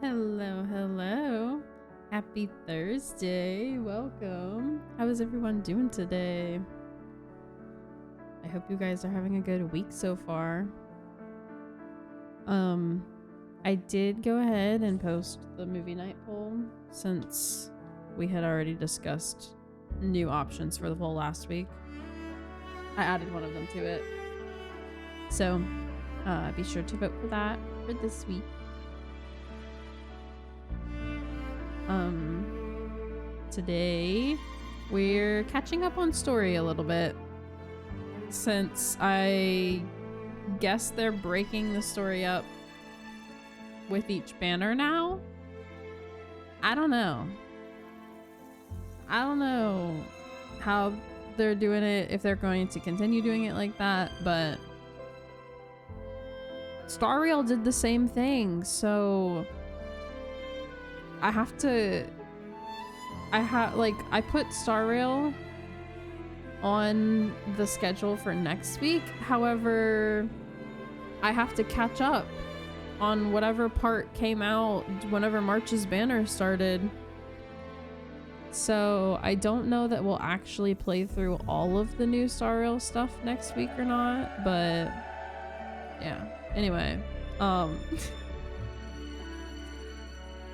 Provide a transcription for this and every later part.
Hello, hello. Happy Thursday. Welcome. How is everyone doing today? I hope you guys are having a good week so far. I did go ahead and post the movie night poll since we had already discussed new options for the poll last week. I added one of them to it. So, be sure to vote for that for this week. Today we're catching up on story a little bit since I guess they're breaking the story up with each banner now. I don't know how they're doing it, if they're going to continue doing it like that, but Star Rail did the same thing, so I put Star Rail on the schedule for next week. However, I have to catch up on whatever part came out whenever March's banner started. So I don't know that we'll actually play through all of the new Star Rail stuff next week or not, but yeah. Anyway,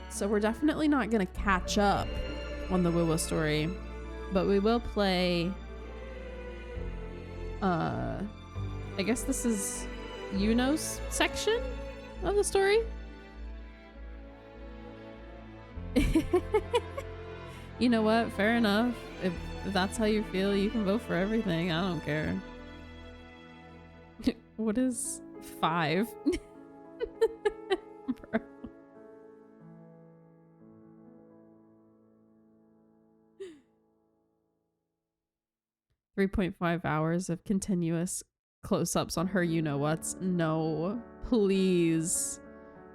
so we're definitely not gonna catch up on the wowie story, but we will play, I guess this is Yuno's section of the story. You know what? Fair enough. If that's how you feel, you can vote for everything. I don't care. What is 5? Bro. 3.5 hours of continuous close-ups on her you-know-whats. No. Please.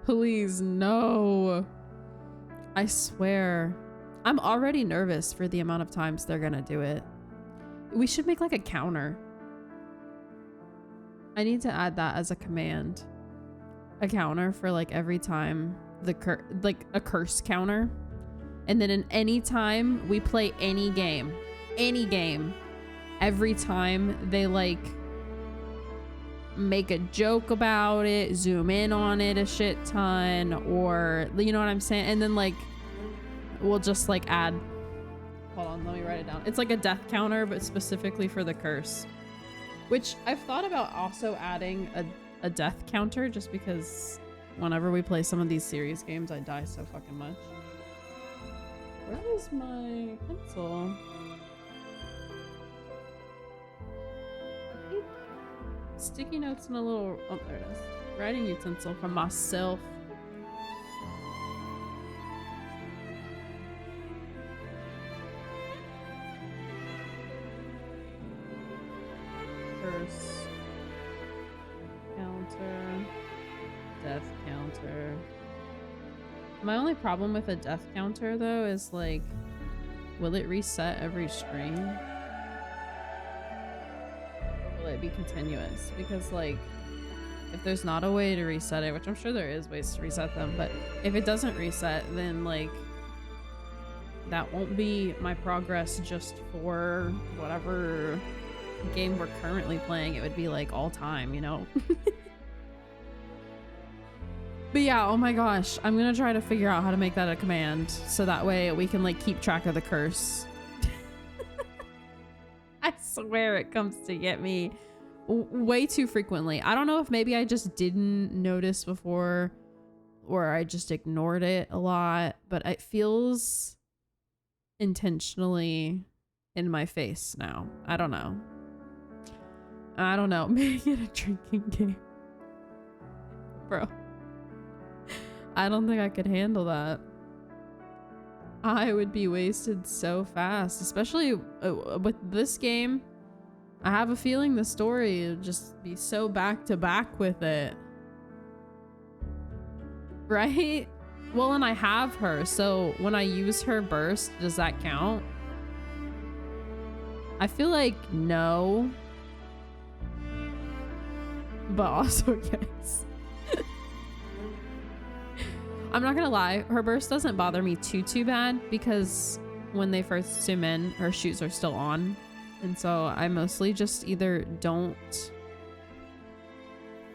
Please, no. I swear. I'm already nervous for the amount of times they're gonna do it. We should make like a counter. I need to add that as a command. A counter for like every time like a curse counter. And then in any time we play any game, every time they like make a joke about it, zoom in on it a shit ton, or you know what I'm saying? And then like we'll just like add, hold on, let me write it down. It's like a death counter, but specifically for the curse, which I've thought about also adding a death counter, just because whenever we play some of these series games, I die so fucking much. Where is my pencil? Sticky notes and a little, oh, there it is. Writing utensil for myself. Curse counter, death counter. My only problem with a death counter though is like, will it reset every stream? Or will it be continuous? Because like, if there's not a way to reset it, which I'm sure there is ways to reset them, but if it doesn't reset, then like, that won't be my progress just for whatever game we're currently playing. It would be like all time, you know? But yeah, oh my gosh, I'm gonna try to figure out how to make that a command so that way we can like keep track of the curse. I swear it comes to get me way too frequently. I don't know if maybe I just didn't notice before or I just ignored it a lot, but it feels intentionally in my face now. I don't know. Make it a drinking game. Bro. I don't think I could handle that. I would be wasted so fast, especially with this game. I have a feeling the story would just be so back to back with it. Right? Well, and I have her, so when I use her burst, does that count? I feel like no. But also yes. I'm not gonna lie, her burst doesn't bother me too bad because when they first zoom in, her shoes are still on. And so I mostly just either don't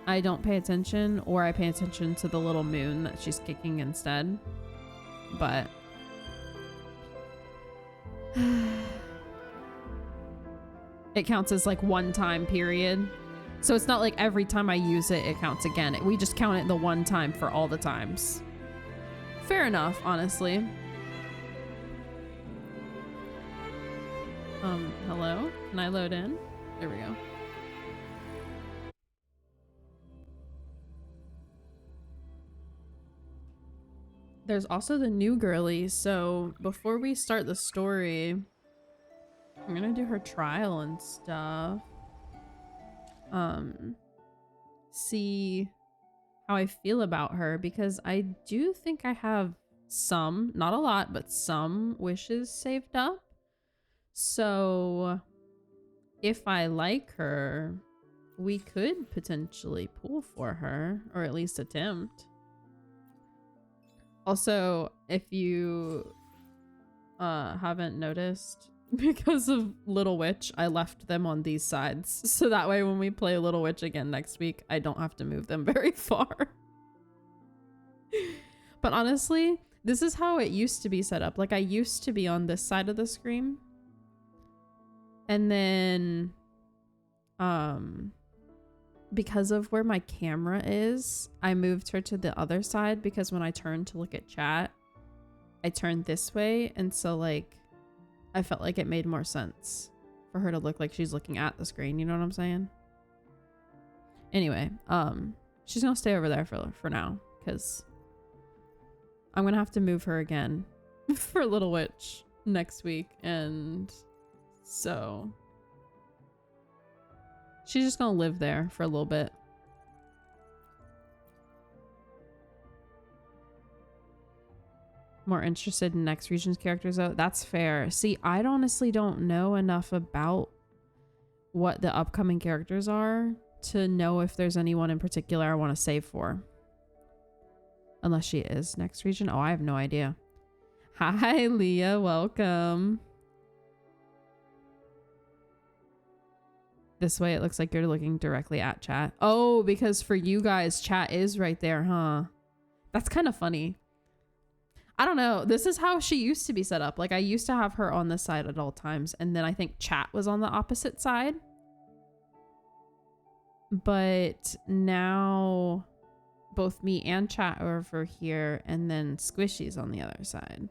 pay attention, or I pay attention to the little moon that she's kicking instead. But it counts as like one time period. So it's not like every time I use it, it counts again. We just count it the one time for all the times. Fair enough, honestly. Hello? Can I load in? There we go. There's also the new girly, so before we start the story, I'm gonna do her trial and stuff. See how I feel about her, because I do think I have some, not a lot, but some wishes saved up. So if I like her, we could potentially pull for her, or at least attempt. Also, if you haven't noticed, because of Little Witch, I left them on these sides. So that way when we play Little Witch again next week, I don't have to move them very far. But honestly, this is how it used to be set up. Like, I used to be on this side of the screen. And then, because of where my camera is, I moved her to the other side, because when I turned to look at chat, I turned this way. And so, like, I felt like it made more sense for her to look like she's looking at the screen. You know what I'm saying? Anyway, she's gonna stay over there for now, because I'm gonna have to move her again for Little Witch next week. And so she's just gonna live there for a little bit. More interested in next region's characters though. That's fair. See, I honestly don't know enough about what the upcoming characters are to know if there's anyone in particular I want to save for. Unless she is next region. Oh, I have no idea. Hi, Leah. Welcome. This way it looks like you're looking directly at chat. Oh, because for you guys, chat is right there, huh? That's kind of funny. I don't know. This is how she used to be set up. Like, I used to have her on this side at all times, and then I think chat was on the opposite side. But now both me and chat are over here, and then Squishy's on the other side.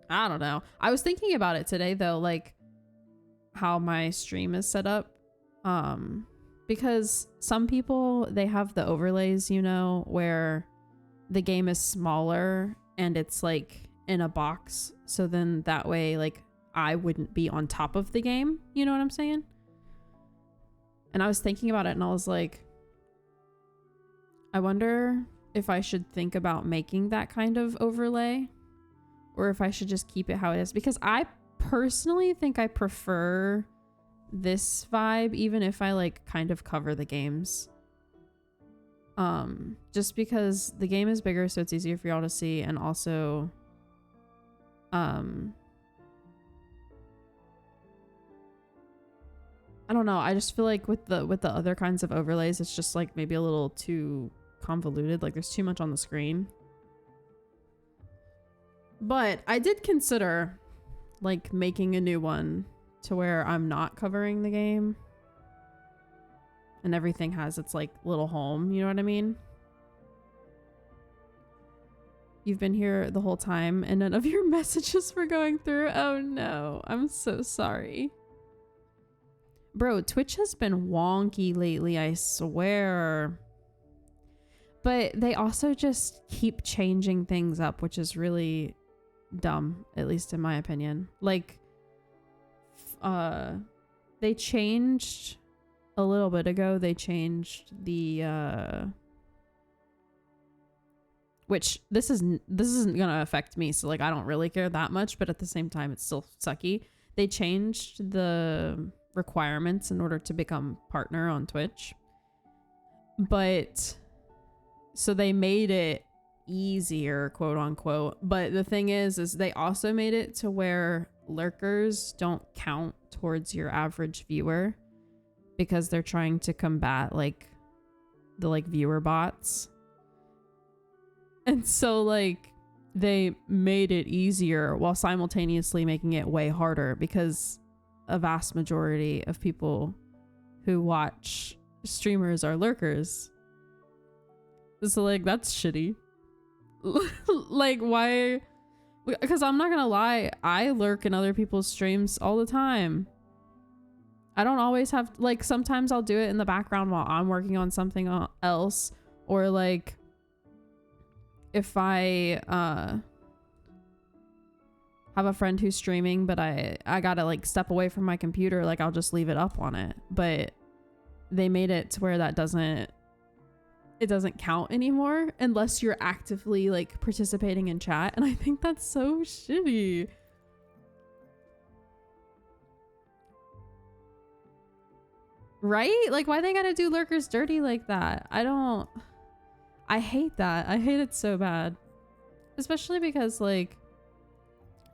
I don't know. I was thinking about it today though, like how my stream is set up. Because some people, they have the overlays, you know, where the game is smaller and it's like in a box. So then that way, like, I wouldn't be on top of the game. You know what I'm saying? And I was thinking about it and I was like, I wonder if I should think about making that kind of overlay, or if I should just keep it how it is, because I personally think I prefer this vibe, even if I like kind of cover the games. Just because the game is bigger, so it's easier for y'all to see, and also I don't know, I just feel like with the other kinds of overlays, it's just like maybe a little too convoluted, like there's too much on the screen. But I did consider like making a new one to where I'm not covering the game and everything has its like little home, you know what I mean? You've been here the whole time and none of your messages were going through. Oh no, I'm so sorry. Bro, Twitch has been wonky lately, I swear. But they also just keep changing things up, which is really dumb, at least in my opinion. Like, they changed a little bit ago, they changed the, which this isn't gonna affect me, so like I don't really care that much, but at the same time it's still sucky. They changed the requirements in order to become partner on Twitch, but So they made it easier, quote unquote. But the thing is they also made it to where lurkers don't count towards your average viewer because they're trying to combat like the like viewer bots. And so like they made it easier while simultaneously making it way harder because a vast majority of people who watch streamers are lurkers. So like that's shitty. Like why? Because I'm not gonna lie, I lurk in other people's streams all the time. I don't always have, like, sometimes I'll do it in the background while I'm working on something else, or like if I have a friend who's streaming but I gotta like step away from my computer, like I'll just leave it up on it. But they made it to where that doesn't count anymore unless you're actively like participating in chat, and I think that's so shitty. Right? Like why they gotta do lurkers dirty like that? I hate that. I hate it so bad. Especially because like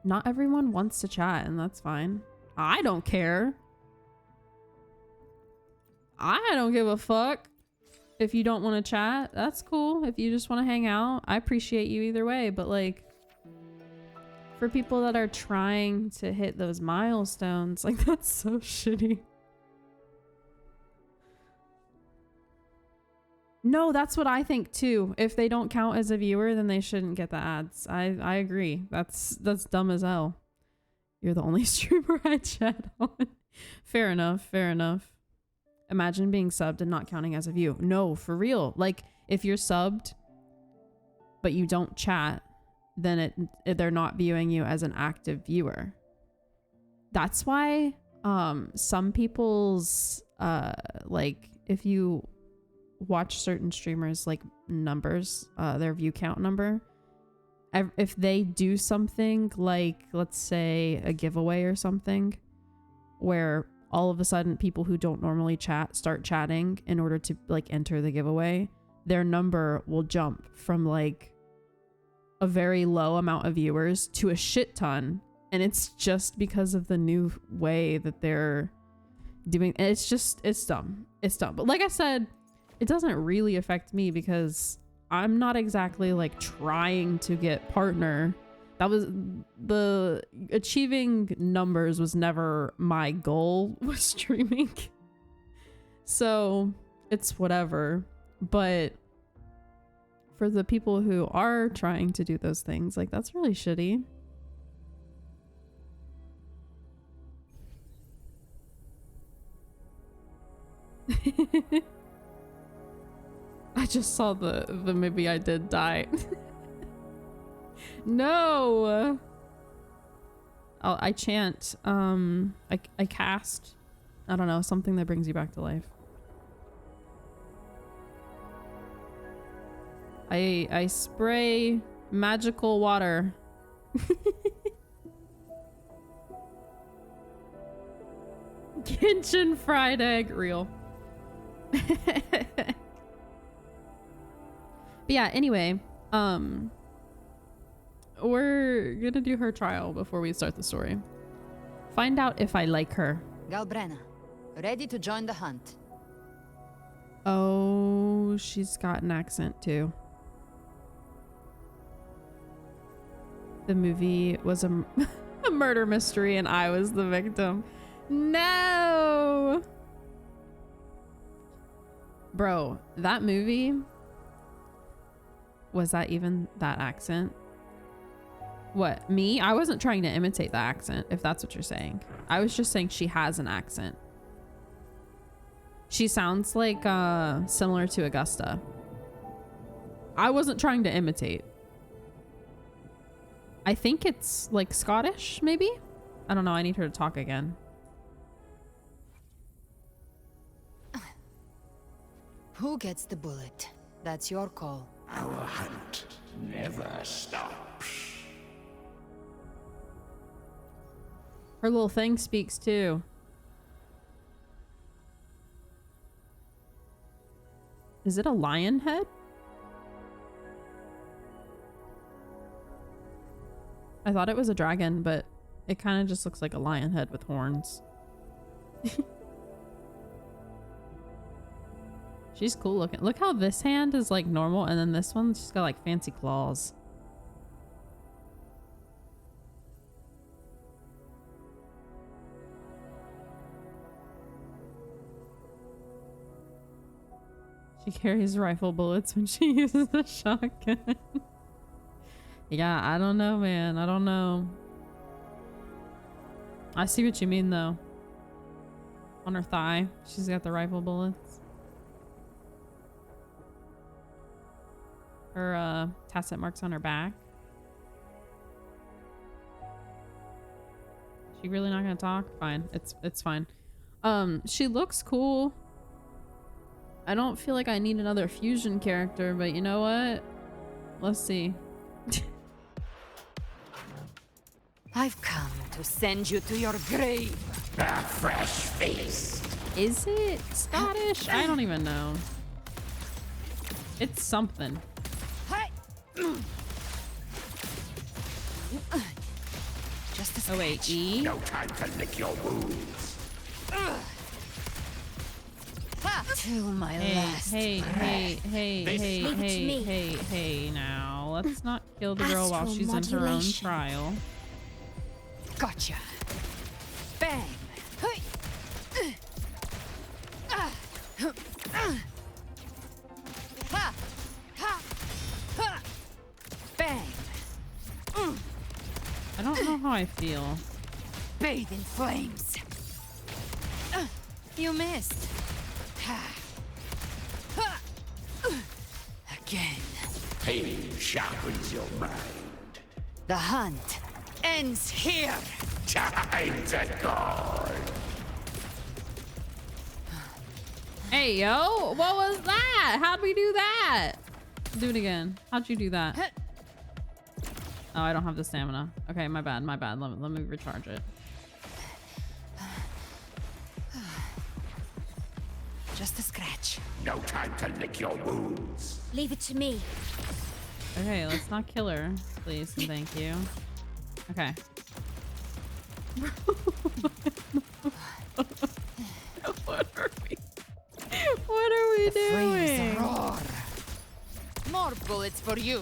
not everyone wants to chat, and that's fine. I don't care. I don't give a fuck. If you don't want to chat, that's cool. If you just want to hang out, I appreciate you either way. But like for people that are trying to hit those milestones, like that's so shitty. No, that's what I think too. If they don't count as a viewer, then they shouldn't get the ads. I agree. That's dumb as hell. You're the only streamer I chat on. Fair enough. Fair enough. Imagine being subbed and not counting as a view. No, for real. Like if you're subbed but you don't chat, then they're not viewing you as an active viewer. That's why some people's like if you watch certain streamers like numbers, their view count number, if they do something like, let's say a giveaway or something where all of a sudden people who don't normally chat start chatting in order to like enter the giveaway, their number will jump from like a very low amount of viewers to a shit ton. And it's just because of the new way that they're doing. It's dumb. It's dumb. But like I said, it doesn't really affect me because I'm not exactly like trying to get partner. That was the achieving numbers was never my goal with streaming. So it's whatever. But for the people who are trying to do those things, like that's really shitty. I just saw the movie I Did Die. No. I chant. I cast. I don't know, something that brings you back to life. I spray magical water. Genshin fried egg, real. But yeah, anyway, we're gonna do her trial before we start the story. Find out if I like her. Galbrenna, ready to join the hunt. Oh, she's got an accent too. The movie was a murder mystery and I was the victim. No! Bro, that movie, was that even that accent? What, me? I wasn't trying to imitate the accent, if that's what you're saying. I was just saying she has an accent. She sounds like similar to Augusta. I wasn't trying to imitate. I think it's like Scottish, maybe? I don't know, I need her to talk again. Who gets the bullet? That's your call. Our hunt never stops. Her little thing speaks too. Is it a lion head? I thought it was a dragon, but it kind of just looks like a lion head with horns. She's cool looking. Look how this hand is like normal, and then this one, she's got like fancy claws. She carries rifle bullets when she uses the shotgun. Yeah, I don't know, man. I don't know. I see what you mean, though. On her thigh, she's got the rifle bullets. Her tacet marks on her back. She really not gonna talk? Fine, it's fine. She looks cool. I don't feel like I need another fusion character, but you know what? Let's see. I've come to send you to your grave. A fresh feast. Is it Scottish? I don't even know. It's something. Just a scratch. Oh wait, E? No time to lick your wounds. Till my last Hey Leave it to me. hey now. Let's not kill the girl while Astral she's in her own modulation. trial. Gotcha. Bang. Bang. I don't know how I feel. Bathe in flames. You missed. Again. Pain sharpens your mind. The hunt ends here. Time to go. Hey yo, what was that? How'd we do that? Do it again. How'd you do that? Oh, I don't have the stamina. Okay, my bad, my bad. Let me recharge it. Just a scratch. No time to lick your wounds. Leave it to me. Okay, let's not kill her, please and thank you. Okay. What are we doing? Flames roar. More bullets for you.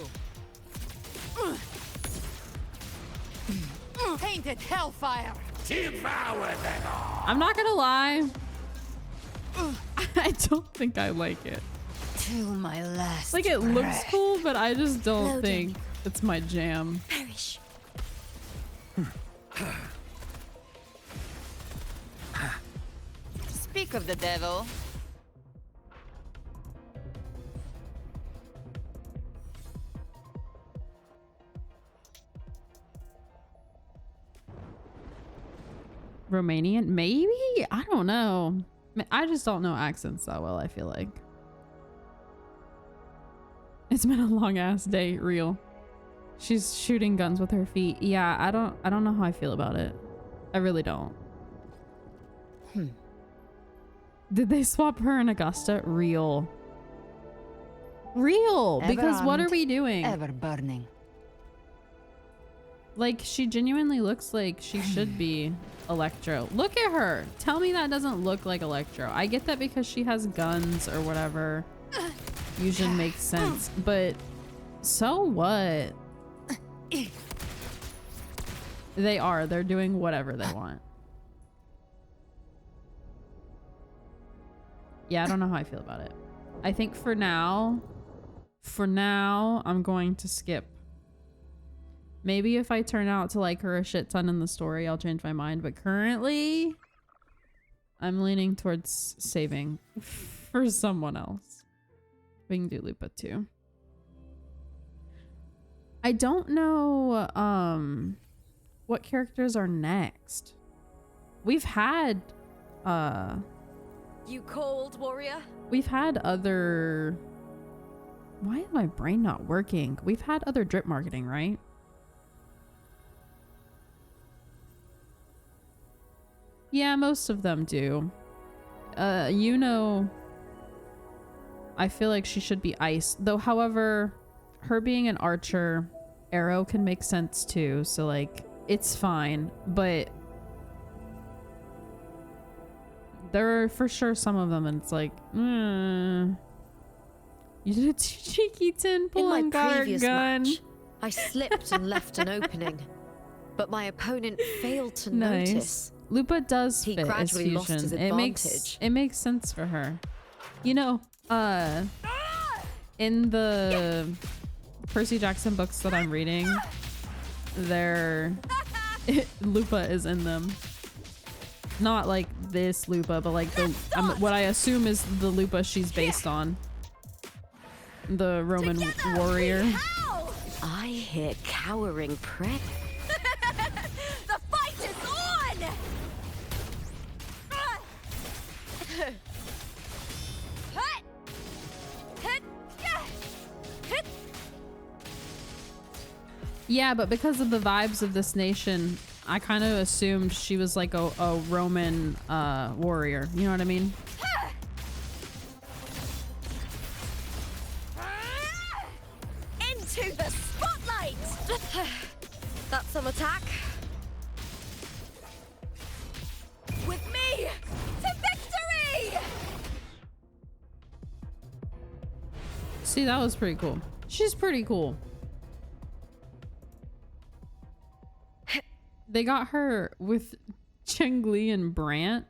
Painted hellfire. Devour them all. I'm not gonna lie. I don't think I like it. Till my last Like, it looks breath. cool, but I just don't Loading. think it's my jam. Perish. Speak of the devil. Romanian? Maybe? I don't know. I just don't know accents that well, I feel like. It's been a long ass day, real. She's shooting guns with her feet. Yeah, I don't know how I feel about it. I really don't. Did they swap her and Augusta? Real. Real! Ever Because what are armed, we doing? Ever burning. Like, she genuinely looks like she should be Electro. Look at her! Tell me that doesn't look like Electro. I get that because she has guns or whatever. Fusion makes sense. But so what? They're doing whatever they want. Yeah, I don't know how I feel about it. I think for now, I'm going to skip. Maybe if I turn out to like her a shit ton in the story, I'll change my mind. But currently, I'm leaning towards saving for someone else. We can do Lupa too. I don't know what characters are next. We've had You cold warrior? we've had other, why is my brain not working? We've had other drip marketing, right? Yeah, most of them do. You know, I feel like she should be ice. Though, however, her being an archer arrow can make sense too, so like it's fine, but there are for sure some of them and it's like you did a cheeky 10 pull In and my got her previous gun. match, I slipped and left an opening, but my opponent failed to Nice. notice. Lupa does He fit as gradually lost fusion. his It makes sense for her. You know, in the Percy Jackson books that I'm reading, Lupa is in them. Not like this Lupa, but like the what I assume is the Lupa she's based on. The Roman warrior. I hear cowering prey. The fight is on! Yeah, but because of the vibes of this nation, I kind of assumed she was like a Roman warrior. You know what I mean? Into the spotlight! That's some attack. With me to victory! See, that was pretty cool. She's pretty cool. They got her with Cheng-Li and Brant.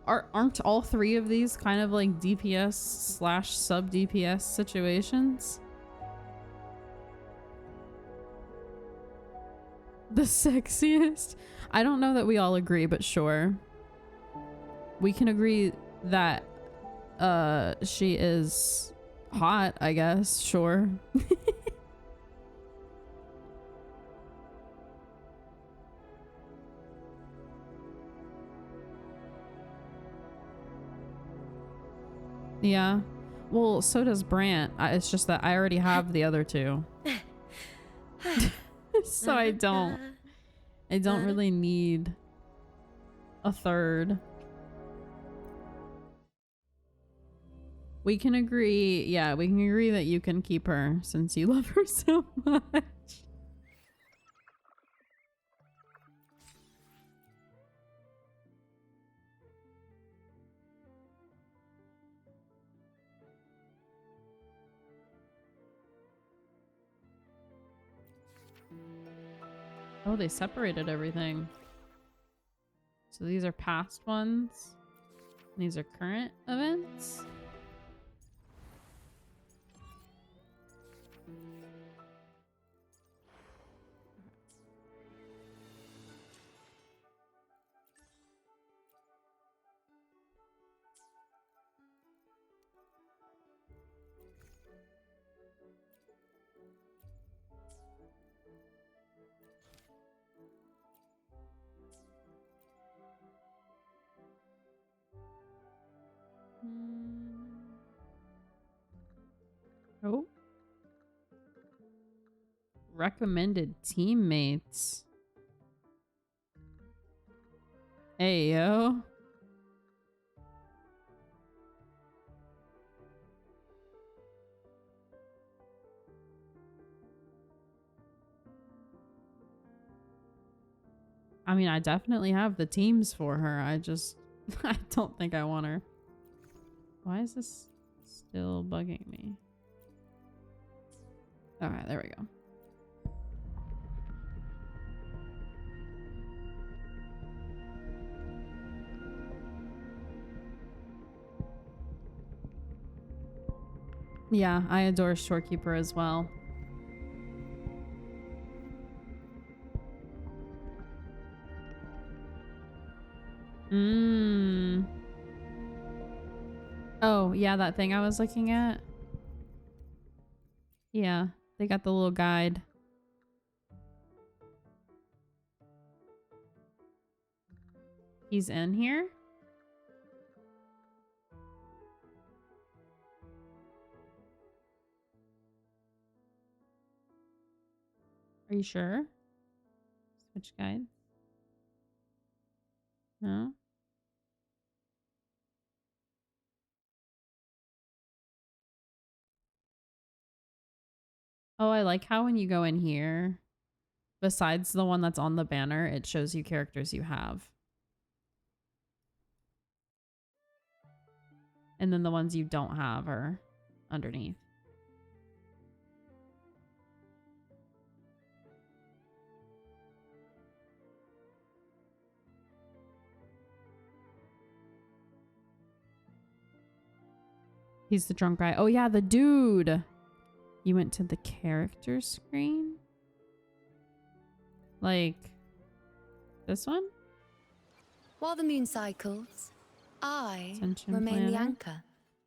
Aren't all three of these kind of like DPS slash sub DPS situations? The sexiest? I don't know that we all agree, but sure. We can agree that she is hot, I guess. Sure. Yeah. Well, so does Brant. It's just that I already have the other two. So I don't really need a third. We can agree. Yeah, we can agree that you can keep her since you love her so much. Oh, they separated everything. So these are past ones. These are current events. Oh. Recommended teammates. Hey, yo. I mean, I definitely have the teams for her. I just, I don't think I want her. Why is this still bugging me? All right, there we go. Yeah, I adore Shorekeeper as well. Oh, yeah, that thing I was looking at. Yeah, they got the little guide. He's in here? Are you sure? Switch guide? No? Oh, I like how when you go in here, besides the one that's on the banner, it shows you characters you have. And then the ones you don't have are underneath. He's the drunk guy. Oh yeah, the dude. You went to the character screen? Like this one? While the moon cycles, I Ascension remain the planner? anchor.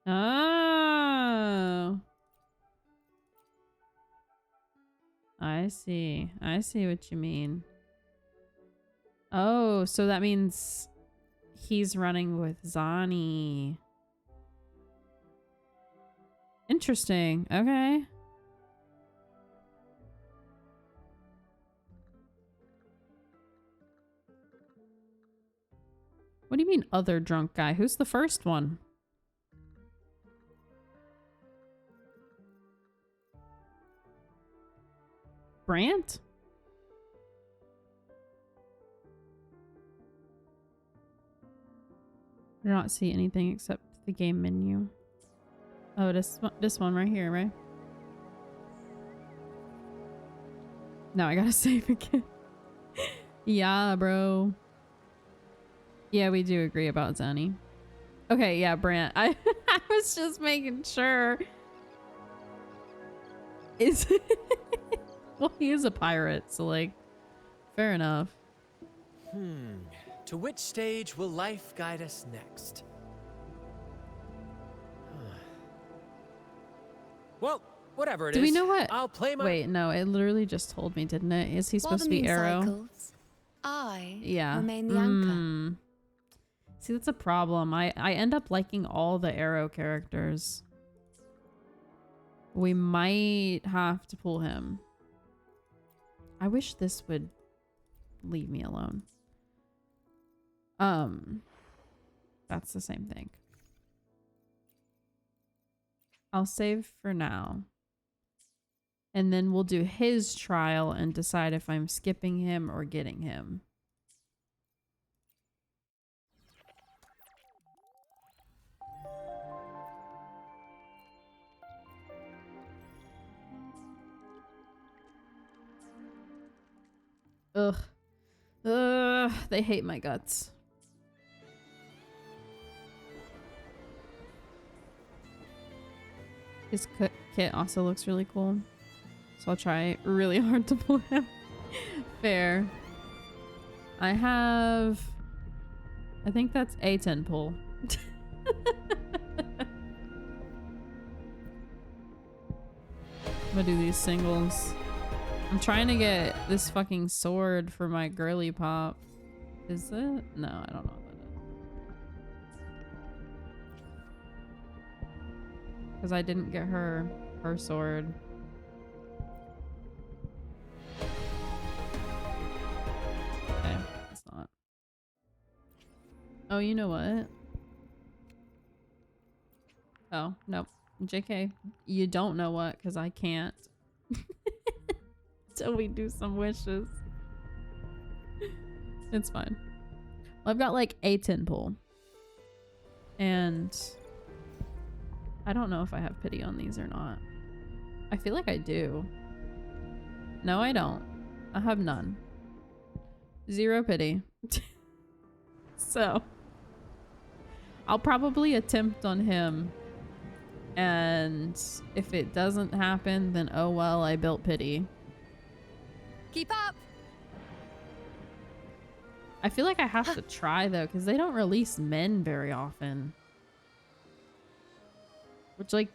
Oh. I see. I see what you mean. Oh, so that means he's running with Zani. Interesting. Okay. What do you mean other drunk guy? Who's the first one? Brant? I do not see anything except the game menu. Oh, this one right here, right? Now I gotta save again. Yeah, bro. Yeah, we do agree about Zani. Okay, yeah, Brant. I was just making sure. Is well, he is a pirate, so like, fair enough. To which stage will life guide us next? Well, whatever it is. Do we know what? I'll play my. Wait, no, it literally just told me, didn't it? Is he While supposed the to be moon Arrow? cycles, I Yeah. remain the anchor. See, that's a problem. I end up liking all the Arrow characters. We might have to pull him. I wish this would leave me alone. That's the same thing. I'll save for now. And then we'll do his trial and decide if I'm skipping him or getting him. Ugh. Ugh. They hate my guts. His kit also looks really cool. So I'll try really hard to pull him. Fair. I have... I think that's a 10 pull. I'm gonna do these singles. I'm trying to get this fucking sword for my girly pop. Is it? No, I don't know about it. Because I didn't get her sword. Okay, it's not. Oh, you know what? Oh, nope. JK, you don't know what, because I can't. Till we do some wishes. It's fine. Well, I've got like a 10 pull. And I don't know if I have pity on these or not. I feel like I do. No, I don't. I have none. 0 pity. So I'll probably attempt on him. And if it doesn't happen, then oh well, I built pity. Keep up. I feel like I have to try though, because they don't release men very often. Which, like,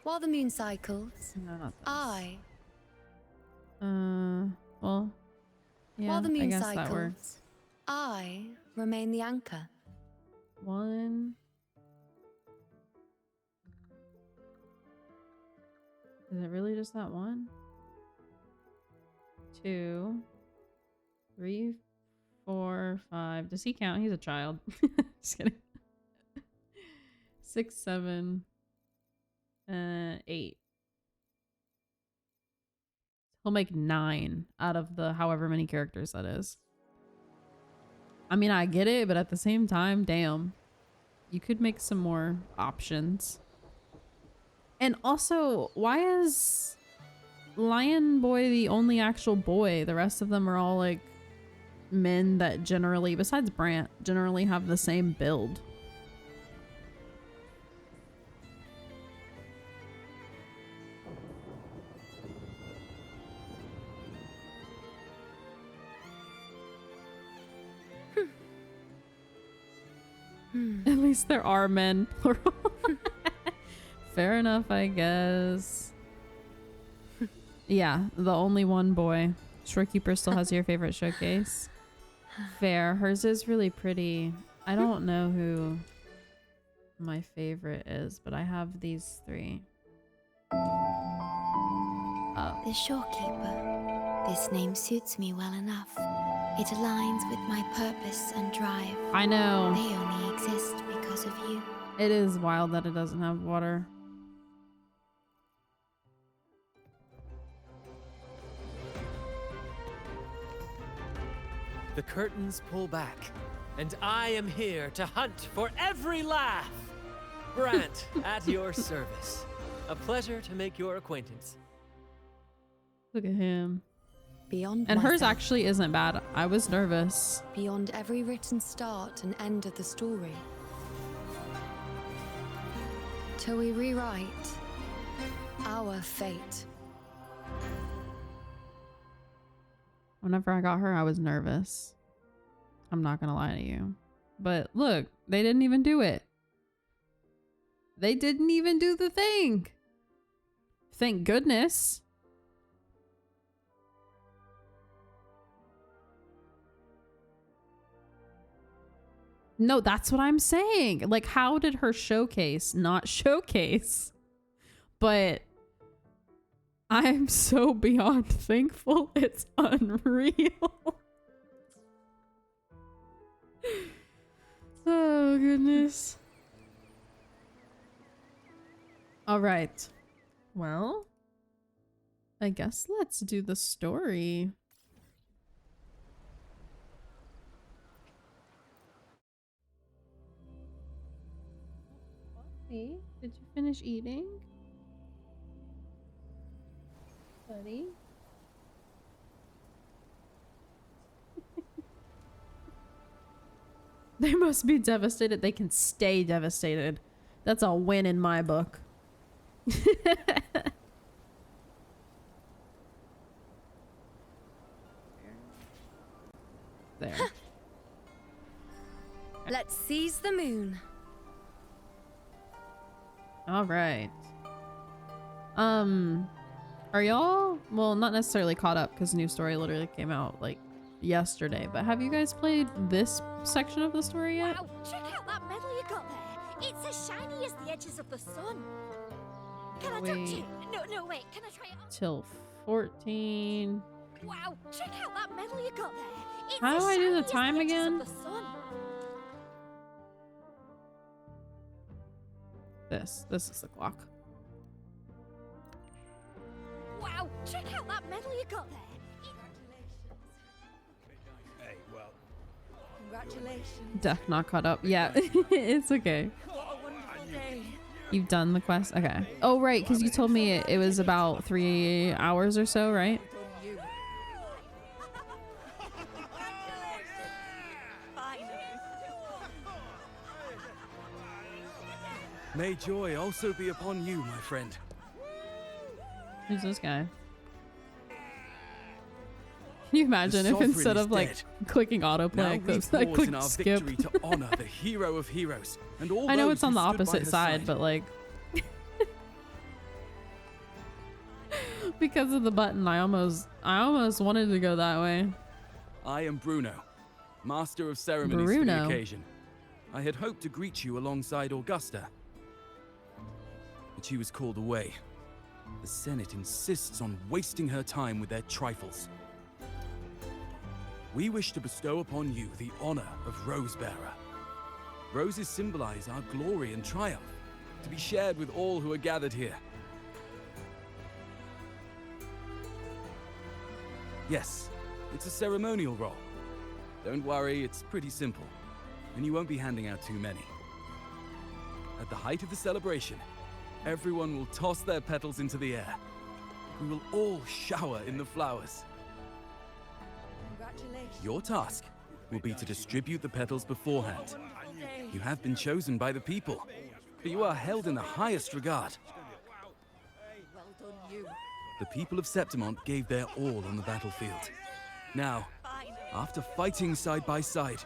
While the moon cycles, no, not this. I. Well, yeah, While the I moon guess that cycles, works. I remain the anchor. 1. Is it really just that 1? 2, 3, 4, 5. Does he count? He's a child. Just kidding. 6, 7, 8. He'll make 9 out of the however many characters that is. I mean, I get it, but at the same time, damn. You could make some more options. And also, why is Lion Boy the only actual boy? The rest of them are all like men that generally, besides Brant, generally have the same build. At least there are men, plural. Fair enough, I guess. Yeah, the only one boy. Shorekeeper still has your favorite showcase. Fair. Hers is really pretty. I don't know who my favorite is, but I have these 3. The Shorekeeper. This name suits me well enough. It aligns with my purpose and drive. I know. They only exist because of you. It is wild that it doesn't have water. The curtains pull back, and I am here to hunt for every laugh. Brant, at your service. A pleasure to make your acquaintance. Look at him. Beyond And hers myself, actually isn't bad. I was nervous. beyond every written start and end of the story. Till we rewrite our fate. Whenever I got her, I was nervous. I'm not gonna lie to you. But look, they didn't even do it. They didn't even do the thing. Thank goodness. No, that's what I'm saying. Like, how did her showcase not showcase? But I'm so beyond thankful. It's unreal. Oh, goodness. All right. Well, I guess let's do the story. Did you finish eating? Buddy? They must be devastated. They can stay devastated. That's a win in my book. There. Let's seize the moon. All right. Are y'all, well, not necessarily caught up because new story literally came out like yesterday, but have you guys played this section of the story yet? Wow, check out that medal you got there. It's as shiny as the edges of the sun. Can I touch it? No, wait. Can I try it on? Till 14. Wow, check out that medal you got there. It's How do as I do the shiny as time edges again? of the sun. This is the clock. Wow, check out that medal you got there. Hey, well, Congratulations. Def not caught up. Yeah, it's okay. What a wonderful day. You've done the quest? Okay. Oh, right, because you told me it was about 3 hours or so, right? You. Finally. May joy also be upon you, my friend. Who's this guy? Can you imagine if sovereign instead is of like dead. clicking Now autoplay, we I pause click in our skip? victory to honor the hero of heroes and all I know those it's on who the stood by opposite her side, but like because of the button, I almost wanted to go that way. I am Bruno, master of ceremonies for Bruno. the occasion. I had hoped to greet you alongside Augusta, but she was called away. The Senate insists on wasting her time with their trifles. We wish to bestow upon you the honor of Rose Bearer. Roses symbolize our glory and triumph, to be shared with all who are gathered here. Yes, it's a ceremonial roll. Don't worry, it's pretty simple, and you won't be handing out too many. At the height of the celebration, everyone will toss their petals into the air. We will all shower in the flowers. Congratulations. Your task will be to distribute the petals beforehand. You have been chosen by the people, but you are held in the highest regard. Well done, you. The people of Septimont gave their all on the battlefield. Now, after fighting side by side,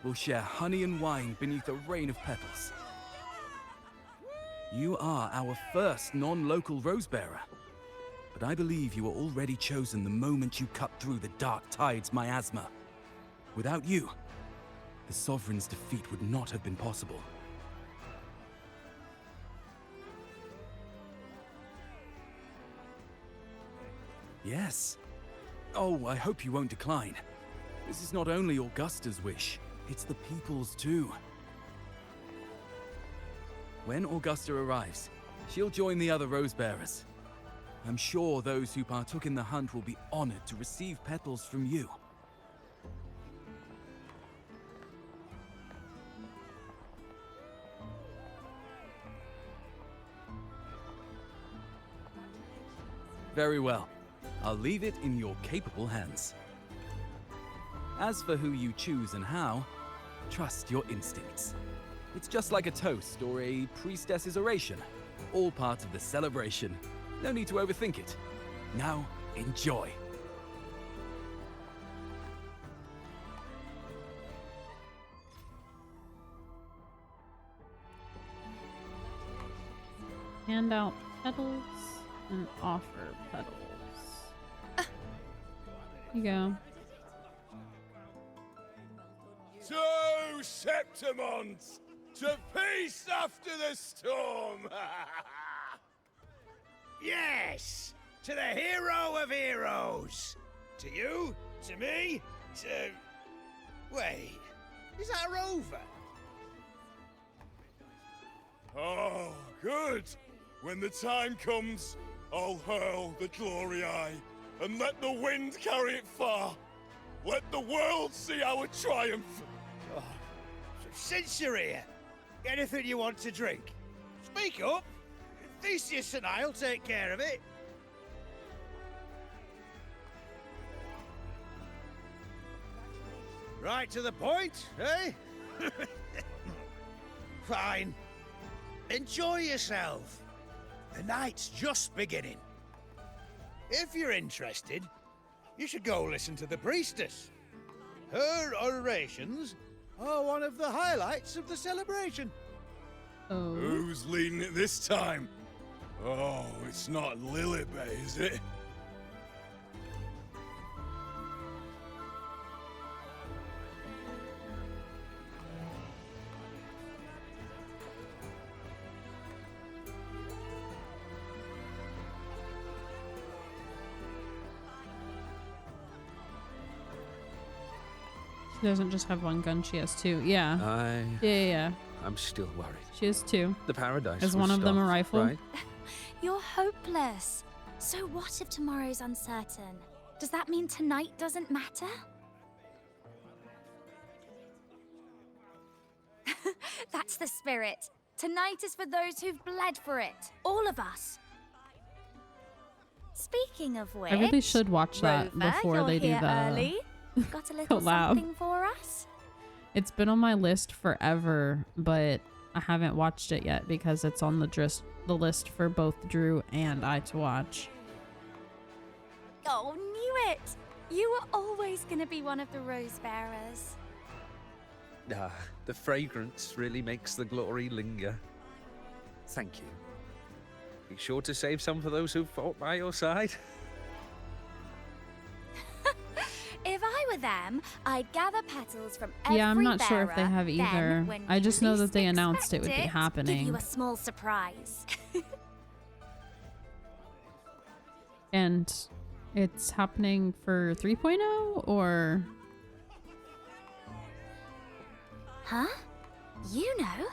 we'll share honey and wine beneath a rain of petals. You are our first non-local rose bearer, but I believe you were already chosen the moment you cut through the dark tide's miasma. Without you, the Sovereign's defeat would not have been possible. Yes. Oh, I hope you won't decline. This is not only Augusta's wish, it's the people's too. When Augusta arrives, she'll join the other rose bearers. I'm sure those who partook in the hunt will be honored to receive petals from you. Very well. I'll leave it in your capable hands. As for who you choose and how, trust your instincts. It's just like a toast or a priestess's oration, all part of the celebration. No need to overthink it. Now, enjoy. Hand out petals and offer petals. Here you go. To Septimont! To peace after the storm! Yes! To the hero of heroes! To you, to me, to... Wait, is that a rover? Oh, good! When the time comes, I'll hurl the glory eye and let the wind carry it far. Let the world see our triumph. Oh, since you're here, anything you want to drink? Speak up. Theseus and I'll take care of it. Right to the point, eh? Fine. Enjoy yourself. The night's just beginning. If you're interested, you should go listen to the priestess. Her orations are one of the highlights of the celebration. Oh. Who's leading it this time? Oh, it's not Lilibet, is it? She doesn't just have one gun, she has two. Yeah. Yeah. I'm still worried. She has two. The paradise Is was one of them a stopped, rifle? right? You're hopeless. So what if tomorrow's uncertain? Does that mean tonight doesn't matter? That's the spirit. Tonight is for those who've bled for it. All of us. Speaking of which, I really should watch that Rover, before you're they do here the early. Got a little collab. something for us? It's been on my list forever, but I haven't watched it yet because it's on the list for both Drew and I to watch. Oh, knew it! You were always going to be one of the rose bearers. Ah, the fragrance really makes the glory linger. Thank you. Be sure to save some for those who fought by your side. If I were them, I'd gather petals from every Yeah, I'm not sure if they bearer, have then, either. when I you just know that least they announced it would expect be Give happening. you a small surprise. And it's happening for 3.0 or... Huh? You know?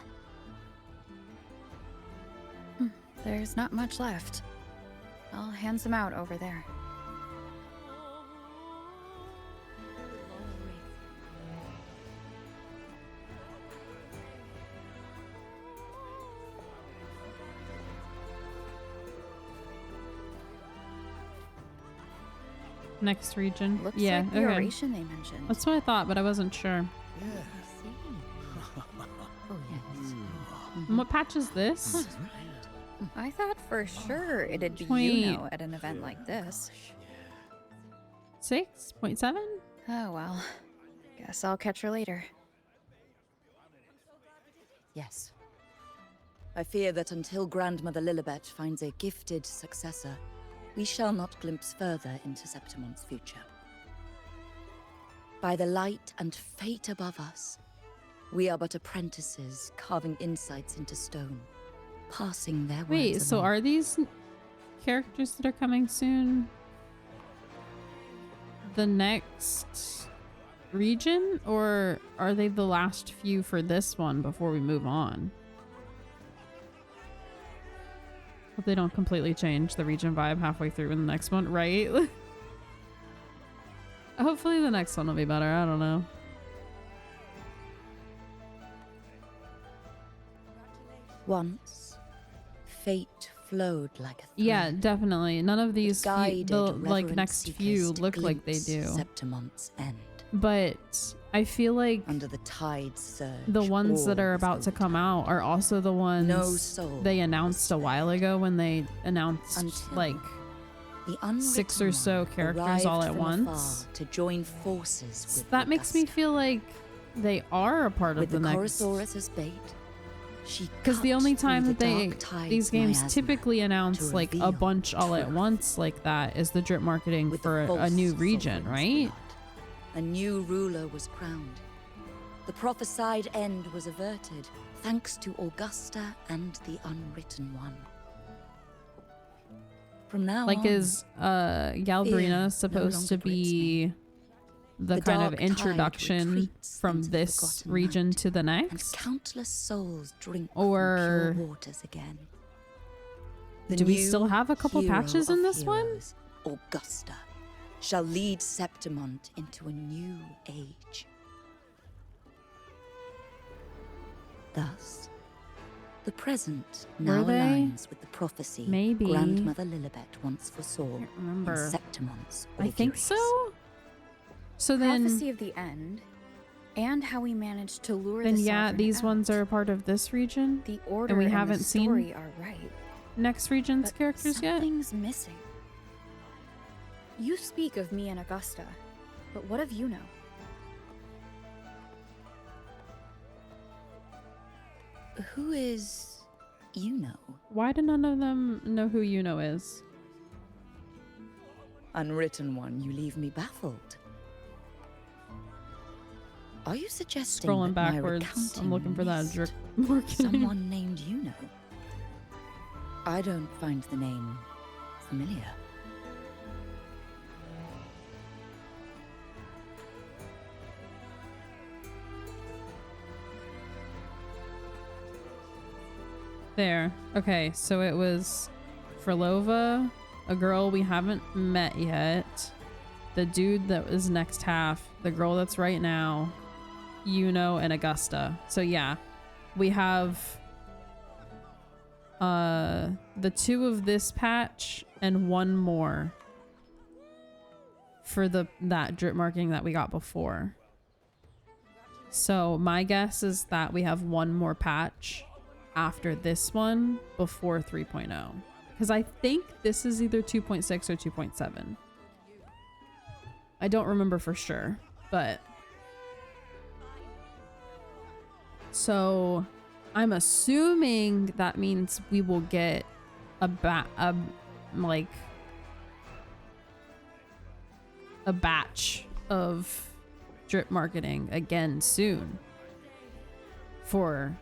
there's not much left. I'll hand some out over there. Next region. Looks yeah, like the okay. oration they mentioned. That's what I thought, but I wasn't sure. Oh, yes. And what patch is this? I thought for sure it'd be 20 at an event like this. 6.7? Oh well. Guess I'll catch her later. Yes. I fear that until Grandmother Lilibet finds a gifted successor, we shall not glimpse further into Septimon's future. By the light and fate above us, we are but apprentices carving insights into stone, passing their words Wait, so along. are these characters that are coming soon the next region, or are they the last few for this one before we move on? Hope they don't completely change the region vibe halfway through in the next one, right? Hopefully the next one will be better. I don't know. Once, fate flowed like a thread. Yeah, definitely. None of these guided the like reverent next seekers few to look like they glimpse do. Septimon's end. But I feel like Under the tide surge, the ones that all are was about to come out are also the ones No soul they announced a while ago when they announced Until like the 6 or so unwritten one characters all arrived at from once. afar to join forces So with that makes me Augusta. feel like they are a part With of the the next. Chorosaurus as bait, she Because the cut only through time the that they dark tide's these games miasma typically announce to like a reveal bunch all at truth. once like that is the drip marketing With the for a false new region, sovereign's right? blood, a new ruler was crowned. The prophesied end was averted, thanks to Augusta and the Unwritten One. From now Like on, is Galbrina no supposed to longer grips me. be the The kind of dark tide introduction retreats from into this forgotten region night, to the and next? countless souls drink Or from pure waters again. The do we new still have a couple hero patches in of this one? heroes, Augusta, shall lead Septimont into a new age. Thus, the present now Were they? aligns with the prophecy Maybe. Grandmother Lilibet once foresaw in remember. Septimon's I think auguries. so. So then, Prophecy of the end, and how we managed to lure then the yeah, sovereign these out. ones are a part of this region. The order and we and haven't the seen story are right. next region's But characters yet. something's missing. You speak of me and Augusta, but what of you know? Who is Yuno? Why do none of them know who Yuno is? Unwritten One, you leave me baffled. Are you suggesting Scrolling that my backwards, I'm recounting looking for that missed drip marketing. someone named Yuno? I don't find the name familiar. There. Okay, so it was Frolova, a girl we haven't met yet, the dude that was next half, the girl that's right now, Yuno, and Augusta. So yeah, we have the 2 of this patch and 1 more for that drip marking that we got before. So my guess is that we have 1 more patch after this one before 3.0, because I think this is either 2.6 or 2.7. I don't remember for sure, but so I'm assuming that means we will get a batch of drip marketing again soon for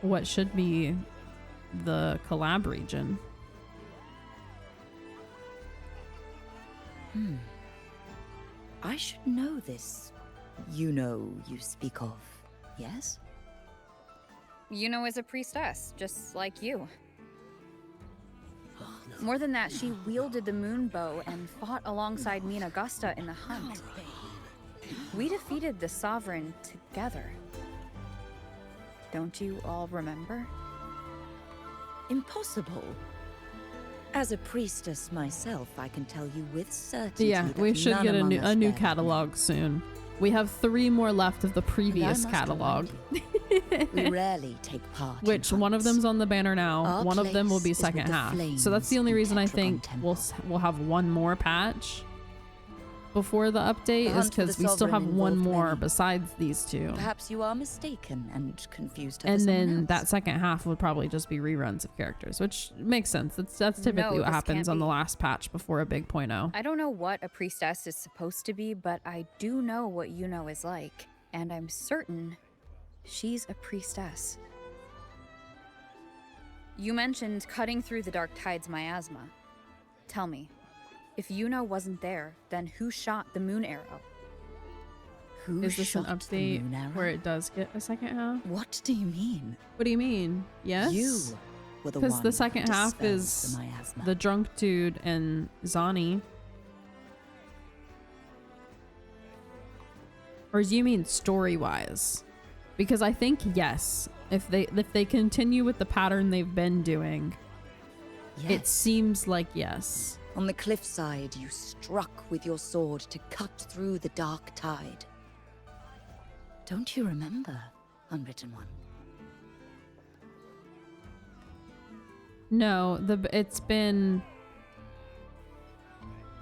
what should be the collab region. I should know this Yuno you speak of, yes? Yuno is a priestess, just like you. More than that, she wielded the moon bow and fought alongside me and Augusta in the hunt. We defeated the Sovereign together. Don't you all remember? Impossible. As a priestess myself, I can tell you with certainty. Yeah, that we should none get a among us new bear catalog soon. We have 3 more left of the previous must catalog. We rarely take part in Which one of hunts. them's on the banner now. Our One of them will place be is with second the half. So that's flames the only in reason I Petragon think we'll have one more patch before the update The is hunt for the because we still have Sovereign one involved more many. besides these 2. Perhaps you are mistaken and confused. And then that second half would probably just be reruns of characters, which makes sense. That's typically what this happens can't on the be. last patch before a big 0.0. I don't know what a priestess is supposed to be, but I do know what Yuno is like, and I'm certain she's a priestess. You mentioned cutting through the dark tide's miasma. Tell me, if Yuno wasn't there, then who shot the moon arrow? Who Is this an shot the update moon arrow? where it does get a second half? What do you mean? What do you mean? Yes? You were the Because one the who second half dispelled is the miasma. the drunk dude and Zani. Or do you mean story-wise? Because I think yes, if they continue with the pattern they've been doing, it Yes. seems like yes. On the cliffside, you struck with your sword to cut through the dark tide. Don't you remember, Unwritten One? No, it's been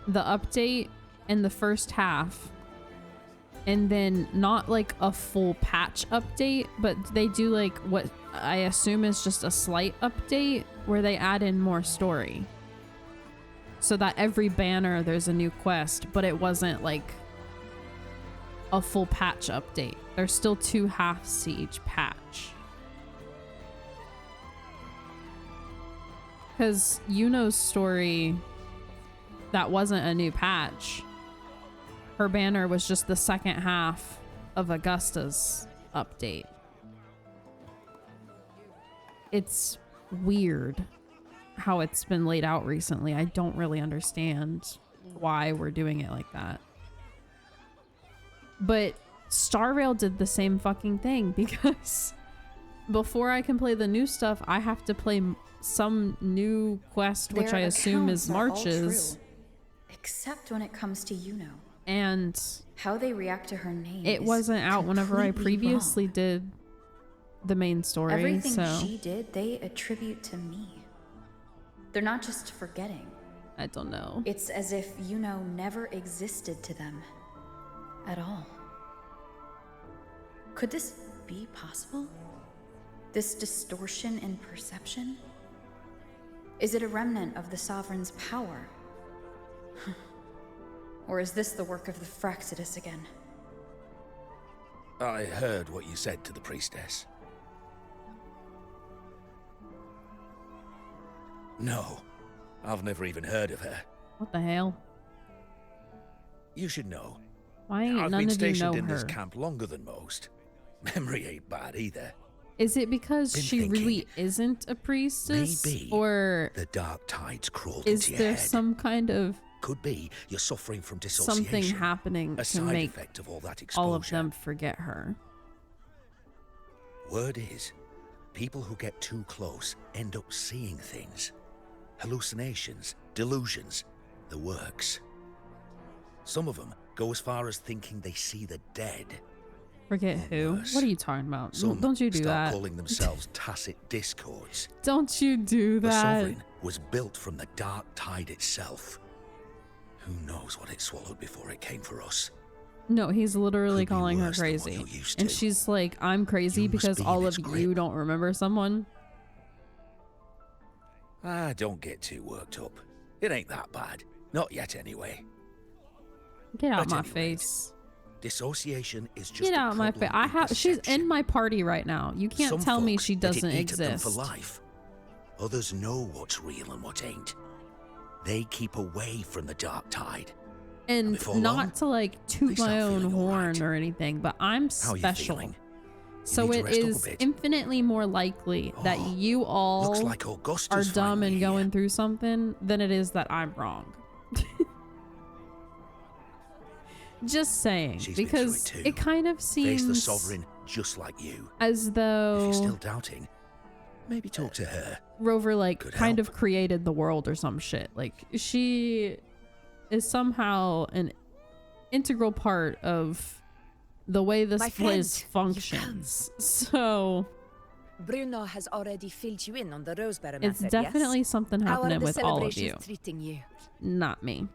the update in the first half, and then not like a full patch update, but they do like what I assume is just a slight update where they add in more story. So that every banner there's a new quest, but it wasn't like a full patch update. There's still 2 halves to each patch. Because Yuno's story, that wasn't a new patch. Her banner was just the second half of Augusta's update. It's weird how it's been laid out recently. I don't really understand why we're doing it like that. But Star Rail did the same fucking thing because before I can play the new stuff, I have to play some new quest, which Their I assume is accounts are all March's. true, except when it comes to Yuno. And How they react to her name. it is wasn't out whenever I completely previously wrong. did the main story. Everything So she did, they attribute to me. They're not just forgetting. I don't know. It's as if Yuno never existed to them at all. Could this be possible? This distortion in perception? Is it a remnant of the Sovereign's power? Or is this the work of the Fraxidus again? I heard what you said to the priestess. No, I've never even heard of her. What the hell? You should know. Why ain't I've none been of you know stationed in her? this camp longer than most. Memory ain't bad either. Is it because Been she thinking, really isn't a priestess? Maybe Or the dark tides crawled is into your there head. some kind of Could be you're suffering from dissociation. something happening a to side make effect of all that exposure. all of them forget her? Word is, people who get too close end up seeing things. Hallucinations, delusions, the works. Some of them go as far as thinking they see the dead. Forget who? worse. What are you talking about? Some Don't you do start that. calling themselves tacit discords. Don't you do The that. Sovereign was built from the dark tide itself. Who knows what it swallowed before it came for us? No, he's literally Could be calling her worse than what crazy. you're used And to. she's like, I'm crazy You must because be in all of its you grip. don't remember someone. Ah, don't get too worked up. It ain't that bad. Not yet, anyway. Get out At my any rate, face. Dissociation is just Get a out my face. problem with She's perception. in my party right now. You can't Some tell me folk she let it doesn't eat at them exist. for life. Others know what's real and what ain't. They keep away from the dark tide. And before not long, to like toot they start my own feeling all horn right. or anything, but I'm How are you special. feeling? So need to it rest up a is bit. infinitely more likely that you all Looks like are Augusta's dumb finally and here. going through something than it is that I'm wrong. Just saying, She's been because through it too. it kind of Face the seems sovereign just like you. as If you're still though doubting, maybe talk to her. Rover like Could kind help. of created the world or some shit. Like she is somehow an integral part of the way this My place friend, functions. So Bruno has already filled you in on the Rose Barometer, it's definitely yes? something How are happening the with all of celebrations you, treating you? not me.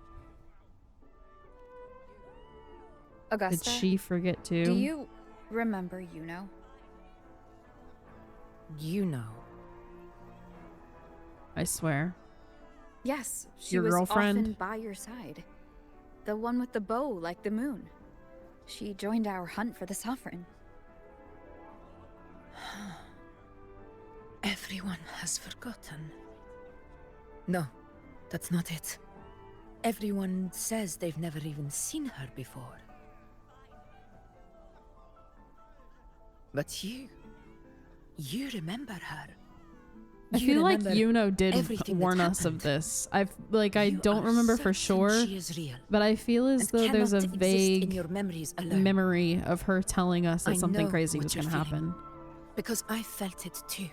Did Augusta, she forget too? do you remember Yuno? You know. I swear. Yes, she Your was girlfriend? often by your side. The one with the bow like the moon. She joined our hunt for the Sovereign. Everyone has forgotten. No, that's not it. Everyone says they've never even seen her before. But you remember her. I You feel like remember Yuno did everything that warn us of happened. this. I You don't are remember for certain sure, she is real but I feel as and though there's a cannot exist in vague your memories alone. memory of her telling us that I something know crazy what was you're going to feeling. happen. Because I felt it too.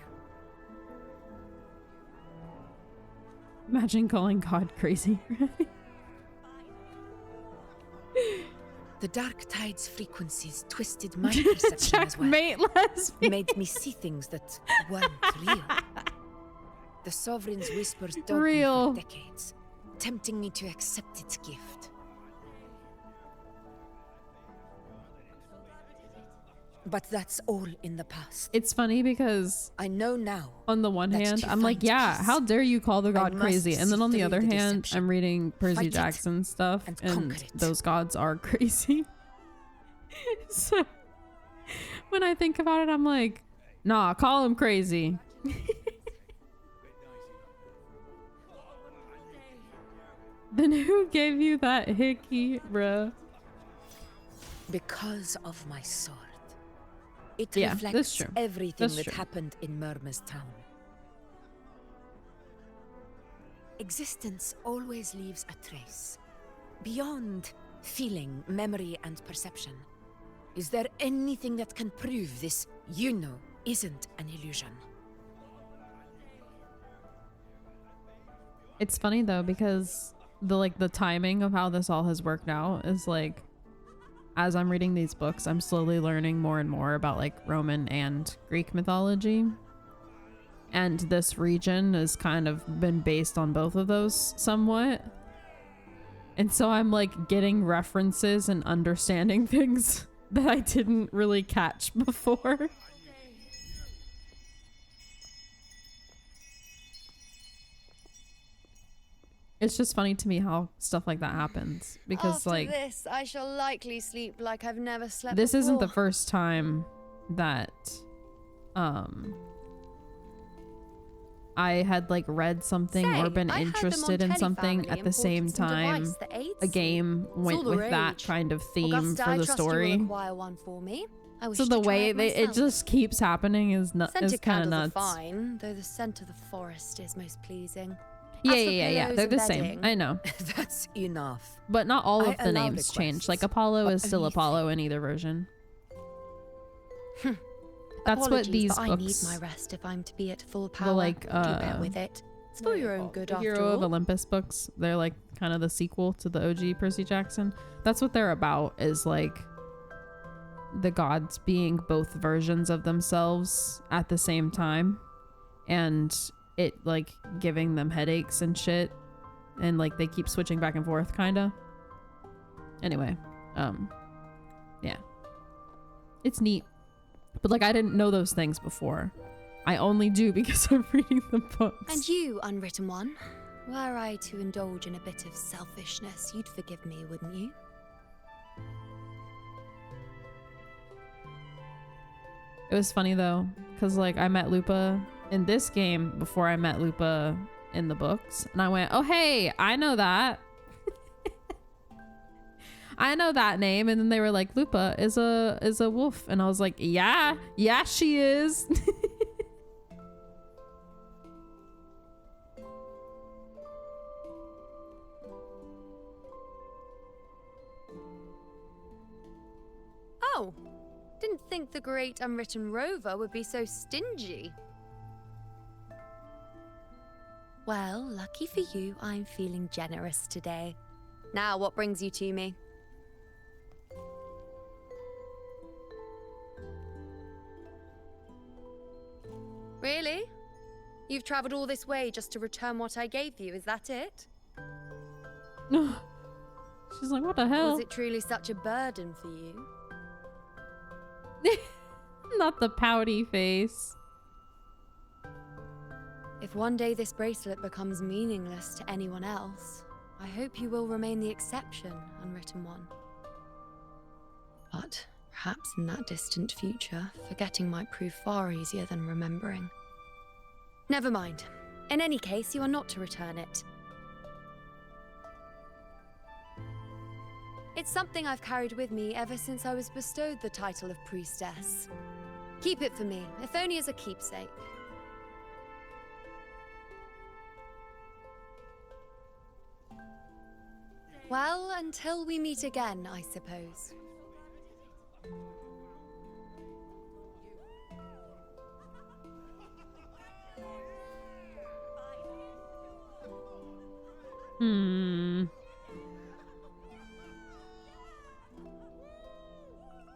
Imagine calling God crazy. The Dark Tide's frequencies twisted my perception as well. Checkmate lesbian. Made me see things that weren't real. The Sovereign's whispers dogged Real. me for decades, tempting me to accept its gift. But that's all in the past. It's funny because I know now. on the one that hand, to I'm like, find yeah, peace, how dare you call the god must crazy? And then on the see other through the hand, deception. I'm reading Percy Fight it Jackson stuff, and and conquer it. those gods are crazy. So when I think about it, I'm like, nah, call him crazy. Then who gave you that hickey, bruh? Because of my sword. It Yeah, that's reflects true. everything That's that true. happened in Murmur's town. Existence always leaves a trace. Beyond feeling, memory, and perception. Is there anything that can prove this, isn't an illusion? It's funny though, because the timing of how this all has worked out is like, as I'm reading these books, I'm slowly learning more and more about like Roman and Greek mythology. And this region has kind of been based on both of those somewhat. And so I'm like getting references and understanding things that I didn't really catch before. It's just funny to me how stuff like that happens, because After like this, I shall likely sleep like I've never slept this isn't the before. first time that I had like read something or been I heard the interested in Montelli something family at the same imported some time device that aids a sleep. game It's all went the with that rage. kind of theme Augusta, for I the trust you will story. acquire one for me. I wish So to the try way it it myself. just keeps happening is kind Scented of candles nuts. are fine, though the scent of the forest is most pleasing. Yeah, As for yeah. pillows They're and the same. bedding, I know. That's enough. But not all I of the allow names change. Like requests, Apollo but is still only Apollo in either version. That's what Apologies, these but I need books, my rest if I'm to be at full power. the like Do bear with it. It's for your own good, the after Hero of all. Olympus books, they're like kind of the sequel to the OG Percy Jackson. That's what they're about, is like the gods being both versions of themselves at the same time, and it like giving them headaches and shit, and like they keep switching back and forth kind of. Anyway, yeah, it's neat, but like I didn't know those things before. I only do because I'm reading the books. And you, unwritten one, were I to indulge in a bit of selfishness, you'd forgive me, wouldn't you? It was funny though, because like I met Lupa in this game before I met Lupa in the books, and I went, oh hey, I know that. I know that name. And then they were like, Lupa is a wolf. And I was like, yeah, she is. Oh, didn't think the great unwritten rover would be so stingy. Well, lucky for you, I'm feeling generous today. Now, what brings you to me? Really? You've traveled all this way just to return what I gave you, is that it? She's like, what the hell? Was it truly such a burden for you? Not the pouty face. If one day this bracelet becomes meaningless to anyone else, I hope you will remain the exception, unwritten one. But perhaps in that distant future, forgetting might prove far easier than remembering. Never mind. In any case, you are not to return it. It's something I've carried with me ever since I was bestowed the title of priestess. Keep it for me, if only as a keepsake. Well, until we meet again, I suppose.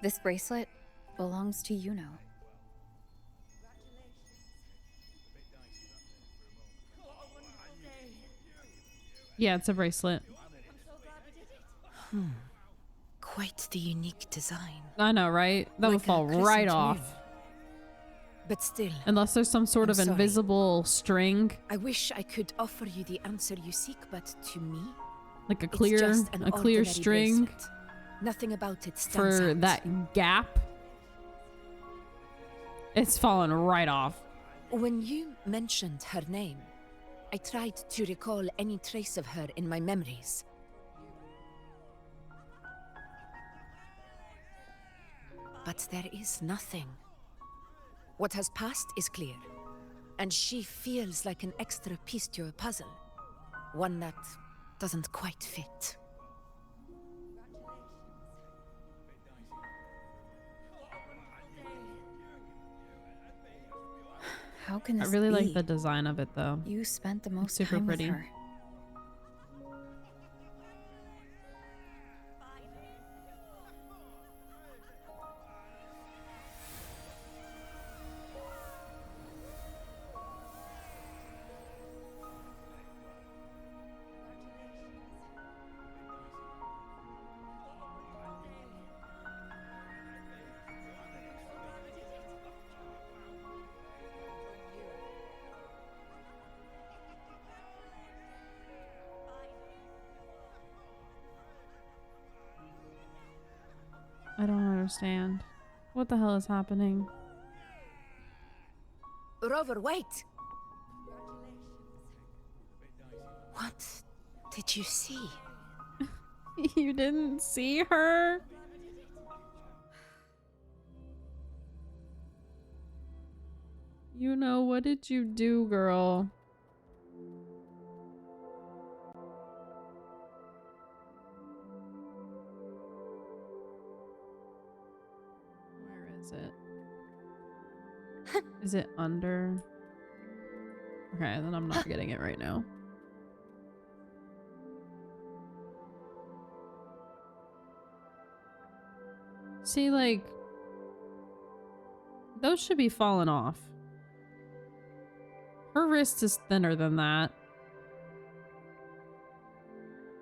This bracelet belongs to Yuno. Yeah, it's a bracelet. Quite the unique design. I know, right? That would fall right off. But still, unless there's some sort of invisible string. I wish I could offer you the answer you seek, but to me, like a clear string. Bracelet. Nothing about it stands for out. that gap. It's fallen right off. When you mentioned her name, I tried to recall any trace of her in my memories. But there is nothing. What has passed is clear, and she feels like an extra piece to your puzzle, one that doesn't quite fit. How can this I really be? like the design of it, though. You spent the most super time pretty. with her. I don't understand. What the hell is happening? Rover, wait! What did you see? You didn't see her? You know, what did you do, girl? Is it? Is it under? Okay, then I'm not getting it right now. See, like, those should be falling off. Her wrist is thinner than that.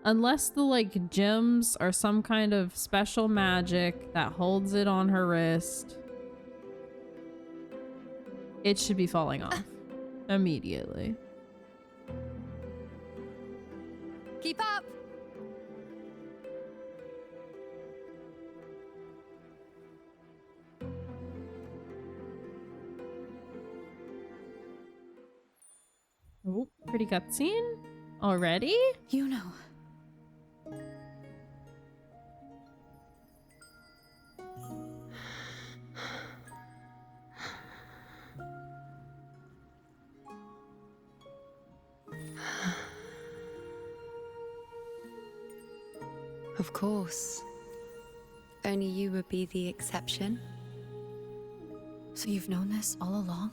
Unless the, like, gems are some kind of special magic that holds it on her wrist, it should be falling off immediately. Keep up! Oh, pretty cutscene already? You know. Of course. Only you would be the exception. So you've known this all along?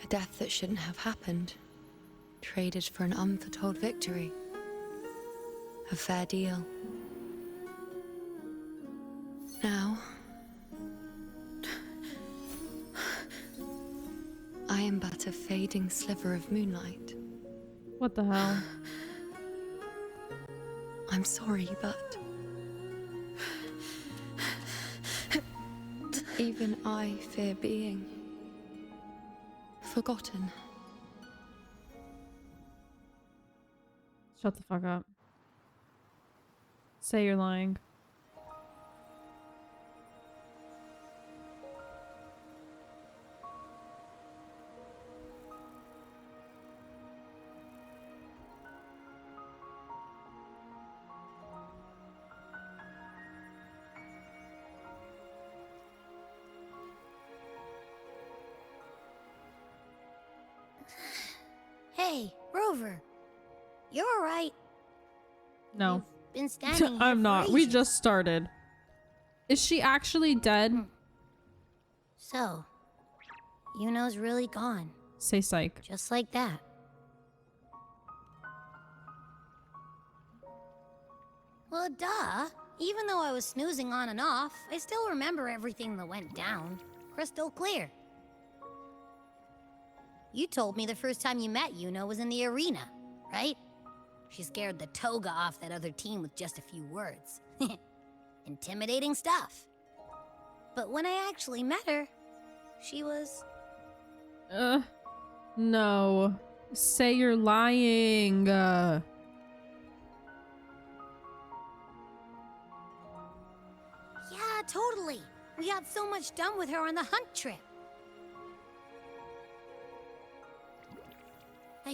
A death that shouldn't have happened. Traded for an unforetold victory. A fair deal. Now, I am but a fading sliver of moonlight. What the hell? I'm sorry, but even I fear being forgotten. Shut the fuck up. Say you're lying. Hey, Rover. You're alright. No. Been standing here I'm for not. We ages. just started. Is she actually dead? So, Yuno's really gone. Say psych. Just like that. Well, duh. Even though I was snoozing on and off, I still remember everything that went down. Crystal clear. You told me the first time you met Yuno was in the arena, right? She scared the toga off that other team with just a few words. Intimidating stuff. But when I actually met her, she was... No. Say you're lying. Yeah, totally. We got so much done with her on the hunt trip.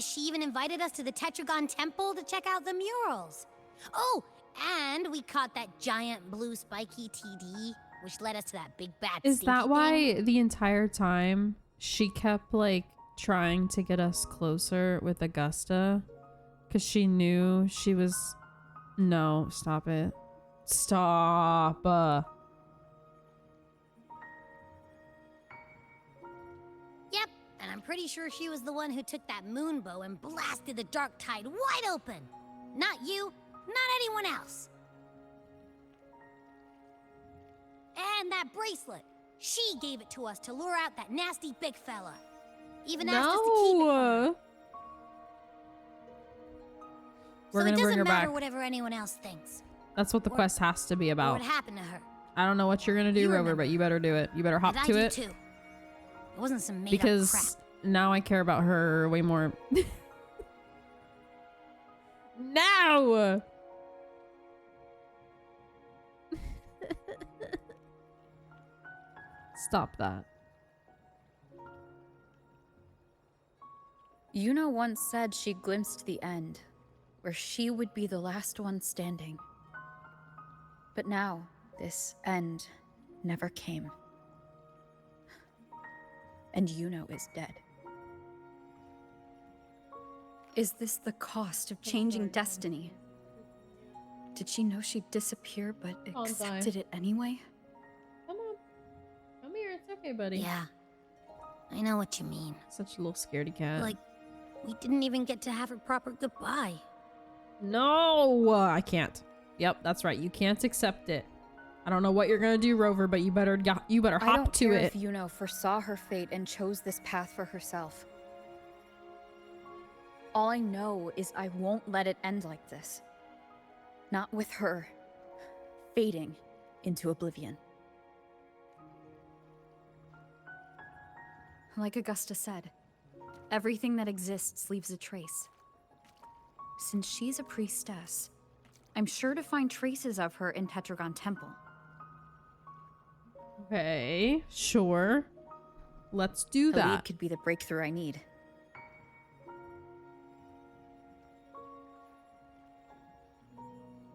She even invited us to the Tetragon Temple to check out the murals. Oh, and we caught that giant blue spiky TD, which led us to that big bat. Is that stinky why thing. the entire time she kept like trying to get us closer with Augusta? Because she knew she was... No, stop it. Stop. Yep, and I'm pretty sure she was the one who took that moon bow and blasted the dark tide wide open. Not you, not anyone else. And that bracelet. She gave it to us to lure out that nasty big fella. Even asked us to keep it. No. We're So gonna it bring doesn't her matter back. whatever anyone else thinks. That's what the quest has to be Or about. what happened to her. I don't know what you're gonna do, You Rover, remember. but you better do it. You better hop And I to do it. too. It wasn't some made up Because crap. now I care about her way more. Now! Stop that. Yuno once said she glimpsed the end, where she would be the last one standing. But now, this end never came. And Yuno is dead. Is this the cost of changing destiny? Did she know she'd disappear, but On accepted time. it anyway? Come on. Come here. It's okay, buddy. Yeah, I know what you mean. Such a little scaredy cat. Like, we didn't even get to have a proper goodbye. No, I can't. Yep, that's right. You can't accept it. I don't know what you're gonna do, Rover, but you better I hop don't to care it. if Yuno foresaw her fate and chose this path for herself. All I know is I won't let it end like this. Not with her fading into oblivion. Like Augusta said, everything that exists leaves a trace. Since she's a priestess, I'm sure to find traces of her in Tetragon Temple. Okay, sure. Let's do A lead that. could be the breakthrough I need.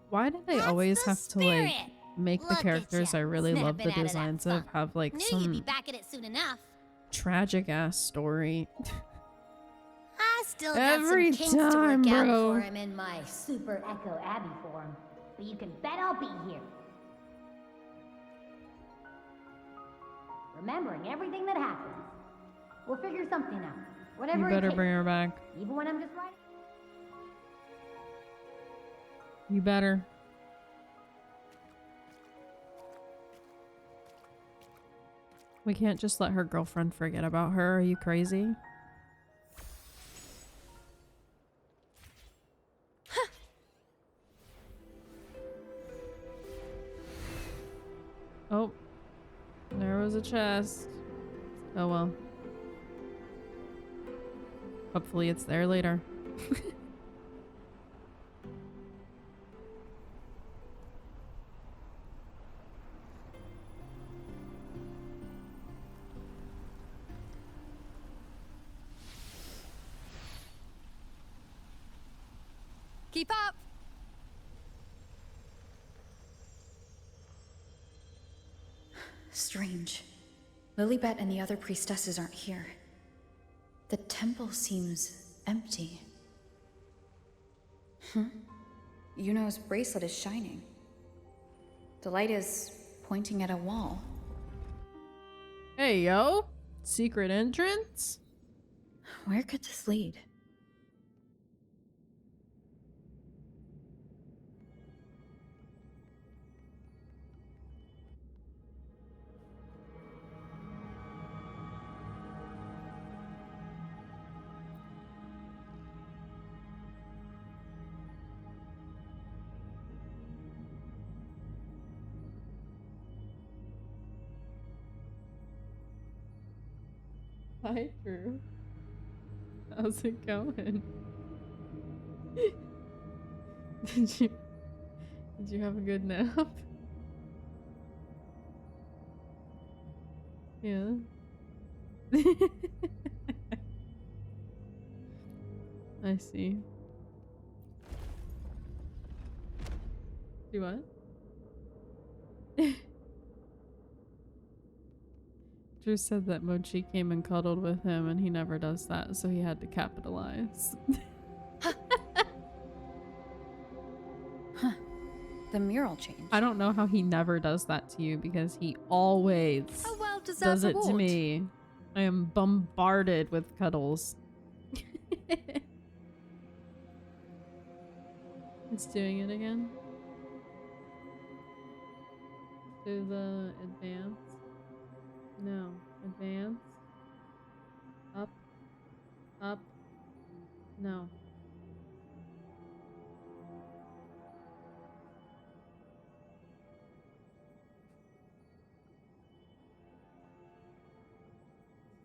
Why do they always the have to like spirit. make Look the at characters ya, I really love snapping the out of that designs of funk. have like Knew you'd be some back at it soon enough. tragic ass story? I still Every got some kinks to time, work out bro. before I'm in my Super Echo Abbey form. But you can bet I'll be here. Remembering everything that happens. We'll figure something out. Whatever You it better takes. bring her back. Even when I'm just writing. You better. We can't just let her girlfriend forget about her. Are you crazy? Oh, there was a chest. Oh well. Hopefully it's there later. Keep up! Strange. Lilibet and the other priestesses aren't here. The temple seems empty. Yuno's bracelet is shining. The light is pointing at a wall. Hey, yo. Secret entrance? Where could this lead? Hi, Drew. How's it going? Did you have a good nap? Yeah. I see. Do what? Drew said that Mochi came and cuddled with him and he never does that, so he had to capitalize. Huh. The mural changed. I don't know how he never does that to you because he always does it to me. I am bombarded with cuddles. It's doing it again. Do the advance. No. Advance. Up. Up. No.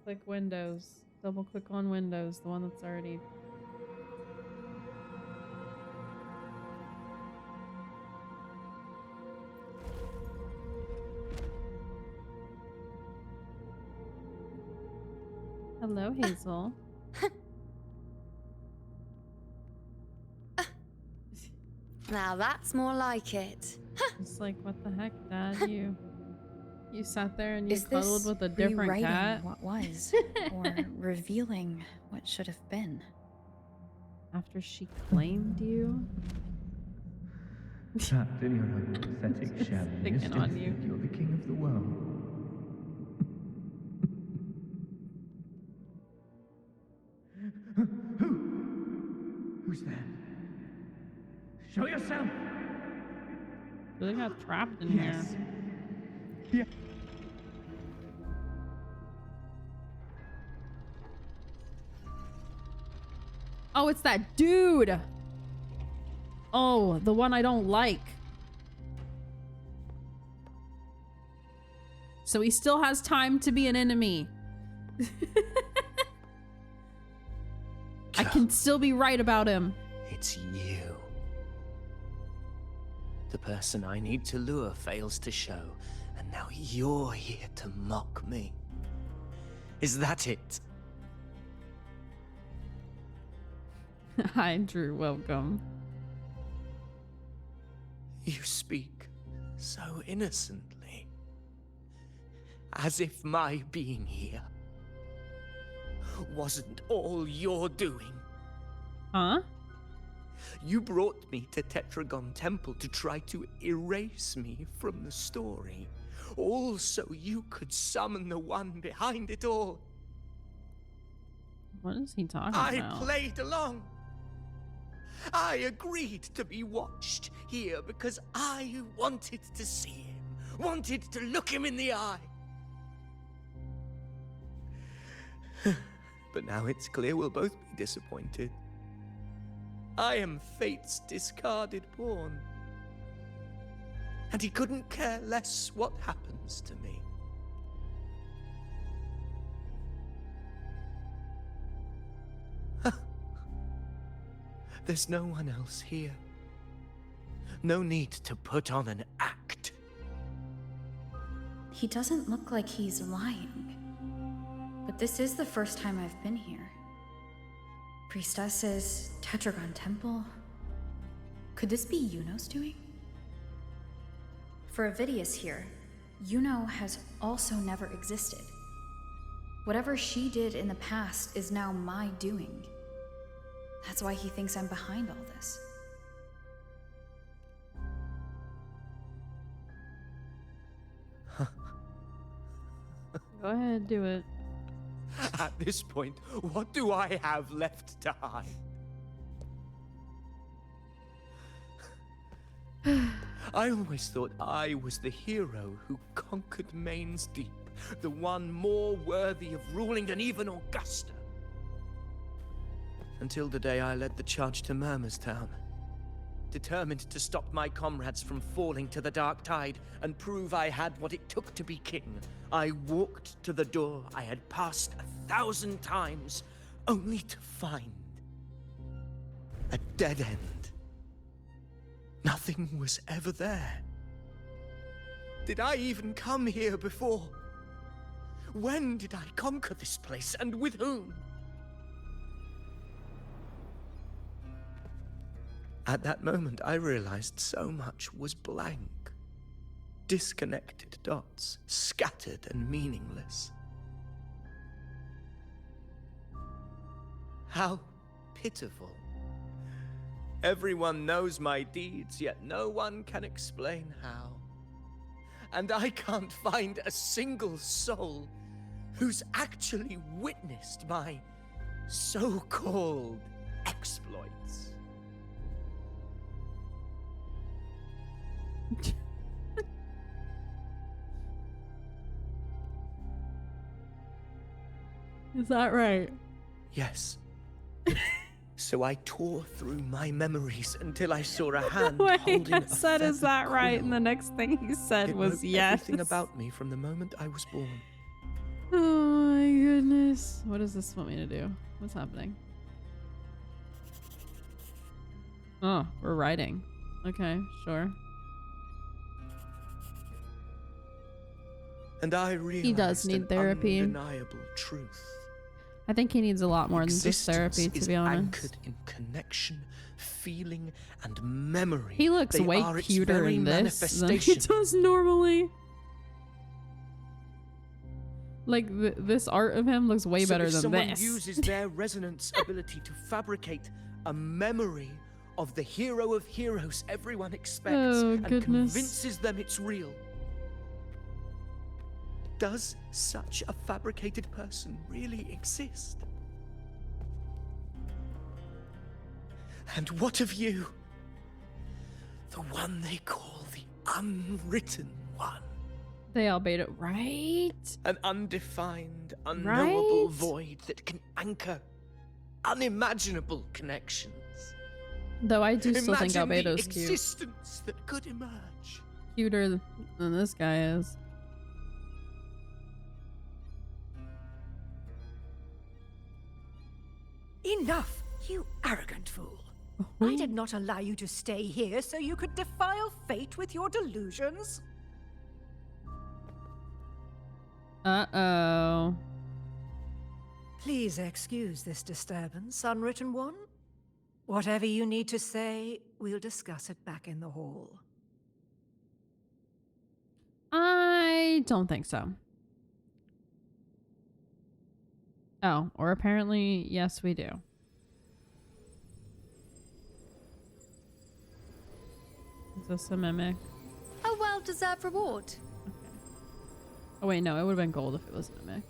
Click Windows. Double click on Windows, the one that's already... Hello, Hazel. Now that's more like it. It's like, what the heck, Dad? You sat there and you Is cuddled this with a different rewriting cat? what was, or revealing what should have been? After she claimed you? Trapped in your own pathetic shell, you Picking still on you. think you're the king of the world. Who's there? Show yourself! Really got trapped in here. Yeah. Oh, it's that dude! Oh, the one I don't like. So he still has time to be an enemy. I can still be right about him. It's you. The person I need to lure fails to show, and now you're here to mock me. Is that it? Hi, Drew. Welcome. You speak so innocently, as if my being here wasn't all you're doing. Huh? You brought me to Tetragon Temple to try to erase me from the story, all so you could summon the one behind it all. What is he talking I about? played along. I agreed to be watched here because I wanted to see him, wanted to look him in the eye. But now it's clear we'll both be disappointed. I am fate's discarded pawn. And he couldn't care less what happens to me. There's no one else here. No need to put on an act. He doesn't look like he's lying. But this is the first time I've been here. Priestesses, Tetragon Temple. Could this be Yuno's doing? For Avidius here, Yuno has also never existed. Whatever she did in the past is now my doing. That's why he thinks I'm behind all this. Go ahead, do it. At this point, what do I have left to hide? I always thought I was the hero who conquered Main's Deep, the one more worthy of ruling than even Augusta. Until the day I led the charge to Murmur's Town. Determined to stop my comrades from falling to the dark tide and prove I had what it took to be king, I walked to the door I had passed 1,000 times, only to find a dead end. Nothing was ever there. Did I even come here before? When did I conquer this place, and with whom? At that moment, I realized so much was blank. Disconnected dots, scattered and meaningless. How pitiful. Everyone knows my deeds, yet no one can explain how. And I can't find a single soul who's actually witnessed my so-called exploits. Is that right? Yes. So I tore through my memories until I saw a hand The way holding I a said, "Is that feathered right?" quill. And the next thing he said It was wrote yes. everything about me from the moment I was born. Oh my goodness. What does this want me to do? What's happening? Oh, we're writing. Okay, sure. And I realized He does need an therapy. undeniable truth. I think he needs a lot more than just therapy, Existence to is be honest. anchored in connection, feeling, and memory. He looks They way are its cuter very in this than he manifestation. does normally. Like, this art of him looks way better if than someone this. uses their resonance ability to fabricate a memory of the hero of heroes everyone expects Oh, and goodness. convinces them it's real, does such a fabricated person really exist? And what of you? The one they call the unwritten one. They all bait it, right? An undefined, unknowable Right? void that can anchor unimaginable connections. Though I do still think Imagine the Albedo's cute. existence that could emerge. Cuter than this guy is. Enough, you arrogant fool. I did not allow you to stay here so you could defile fate with your delusions. Uh-oh. Please excuse this disturbance, Unwritten One. Whatever you need to say, we'll discuss it back in the hall. I don't think so. Oh, or apparently, yes, we do. Is this a mimic? A well-deserved reward. Oh wait, no, it would have been gold if it was a mimic.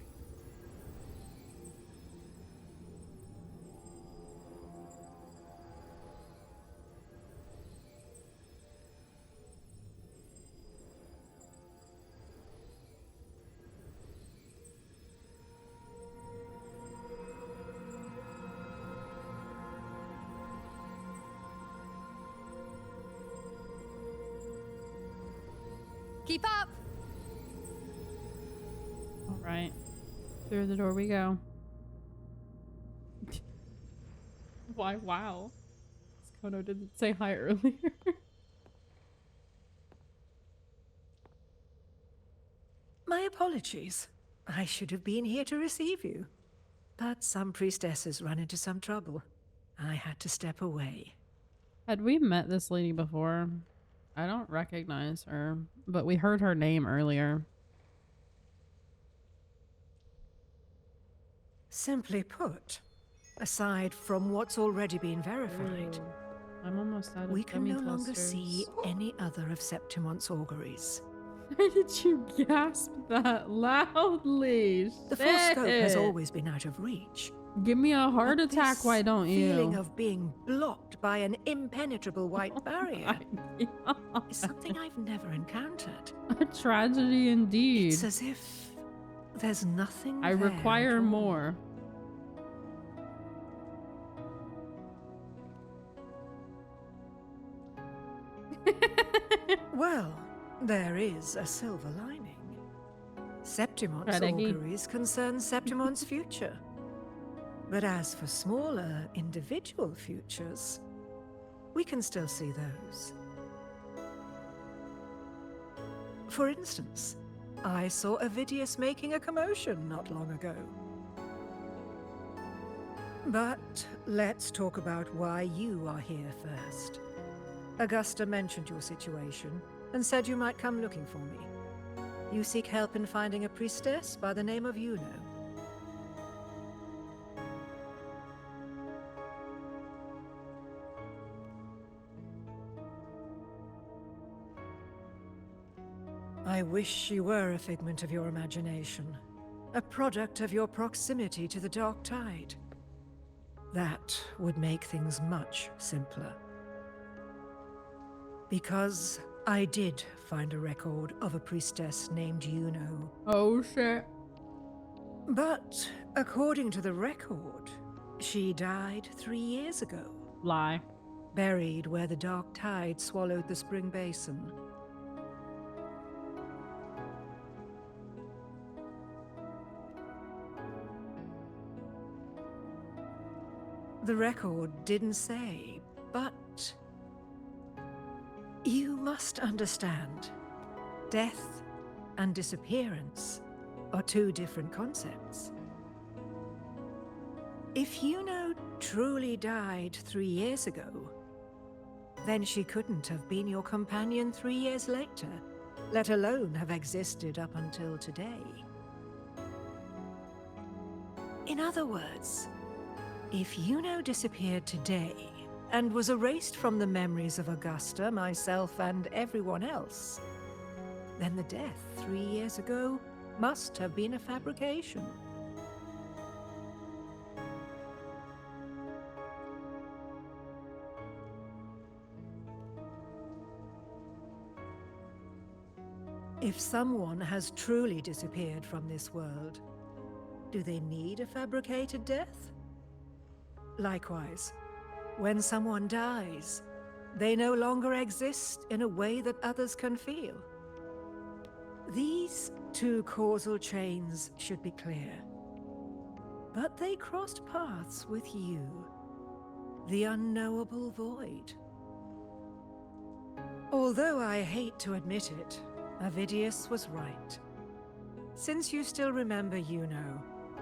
Keep up! All right, through the door we go. Why? Wow, Kono didn't say hi earlier. My apologies. I should have been here to receive you. But some priestesses run into some trouble. I had to step away. Had we met this lady before? I don't recognize her, but we heard her name earlier. Simply put, aside from what's already been verified, I'm almost out of we can no gummy longer clusters. see any other of Septimon's auguries. Why did you gasp that loudly? The full scope has Shit. always been out of reach. Give me a heart But attack, this why don't you? feeling of being blocked by an impenetrable white barrier is something I've never encountered. A tragedy indeed. It's as if there's nothing I there require at all. more. Well, there is a silver lining. Septimon's Strategy. auguries concern Septimon's future. But as for smaller, individual futures, we can still see those. For instance, I saw Avidius making a commotion not long ago. But let's talk about why you are here first. Augusta mentioned your situation and said you might come looking for me. You seek help in finding a priestess by the name of Yuno. I wish she were a figment of your imagination, a product of your proximity to the Dark Tide. That would make things much simpler. Because I did find a record of a priestess named Yuno. Oh shit. But according to the record, she died 3 years ago. Lie. Buried where the Dark Tide swallowed the Spring Basin. The record didn't say, but you must understand, death and disappearance are two different concepts. If Yuno truly died 3 years ago, then she couldn't have been your companion 3 years later, let alone have existed up until today. In other words, if Yuno disappeared today and was erased from the memories of Augusta, myself, and everyone else, then the death 3 years ago must have been a fabrication. If someone has truly disappeared from this world, do they need a fabricated death? Likewise, when someone dies, they no longer exist in a way that others can feel. These two causal chains should be clear. But they crossed paths with you, the unknowable void. Although I hate to admit it, Avidius was right. Since you still remember Yuno,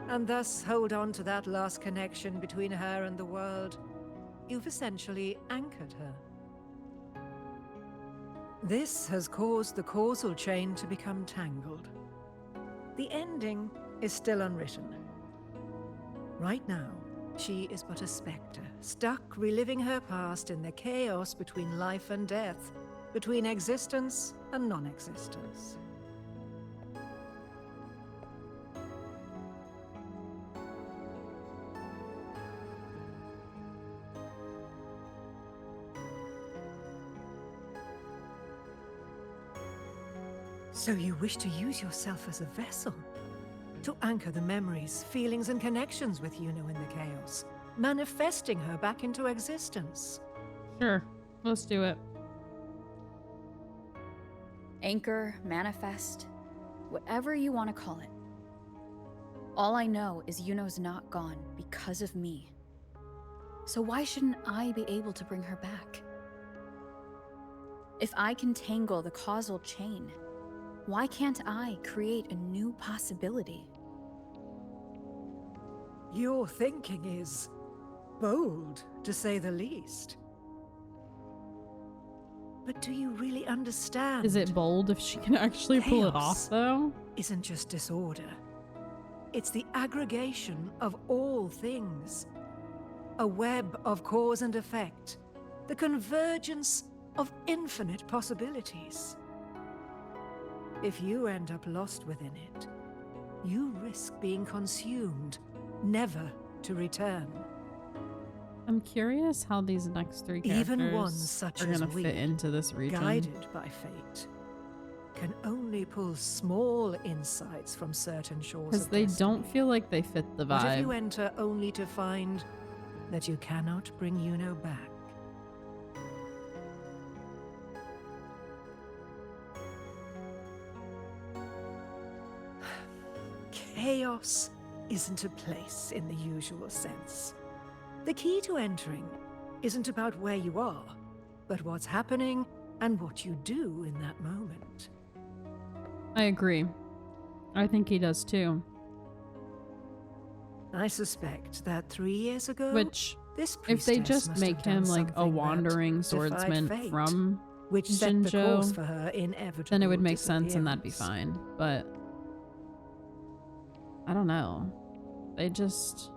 and thus hold on to that last connection between her and the world, you've essentially anchored her. This has caused the causal chain to become tangled. The ending is still unwritten. Right now, she is but a spectre, stuck reliving her past in the chaos between life and death, between existence and non-existence. So you wish to use yourself as a vessel? To anchor the memories, feelings, and connections with Yuno in the chaos, manifesting her back into existence. Sure, let's do it. Anchor, manifest, whatever you want to call it. All I know is Yuno's not gone because of me. So why shouldn't I be able to bring her back? If I can tangle the causal chain, why can't I create a new possibility? Your thinking is bold, to say the least. But do you really understand? Is it bold if she can actually pull it off, though? Isn't just disorder. It's the aggregation of all things. A web of cause and effect. The convergence of infinite possibilities. If you end up lost within it, you risk being consumed, never to return. I'm curious how these next three characters Even ones such are as gonna we, fit into this region. guided by fate, can only pull small insights from certain shores Because of they destiny. don't feel like they fit the What if vibe. you enter only to find that you cannot bring Yuno back? Chaos isn't a place in the usual sense. The key to entering isn't about where you are, but what's happening and what you do in that moment. I agree. I think he does too. I suspect that 3 years ago, Which, this if they priestess just must make have done him like a something that wandering defied swordsman fate, from which set the course Jinzhou, for her inevitable then it would make sense and that'd be disappearance. fine. But I don't know. They just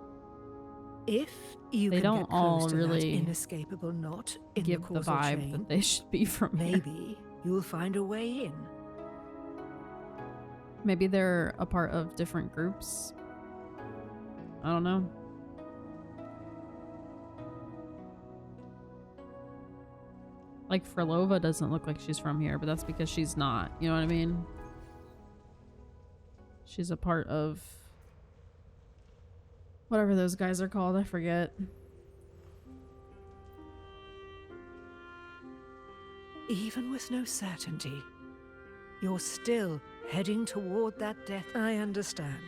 If you they can don't get close all to really that inescapable knot in give the the causal vibe chain, that they should be from here. maybe you'll find a way in. Maybe they're a part of different groups. I don't know. Like Frolova doesn't look like she's from here, but that's because she's not. You know what I mean? She's a part of whatever those guys are called. I forget. Even with no certainty, you're still heading toward that death. I understand.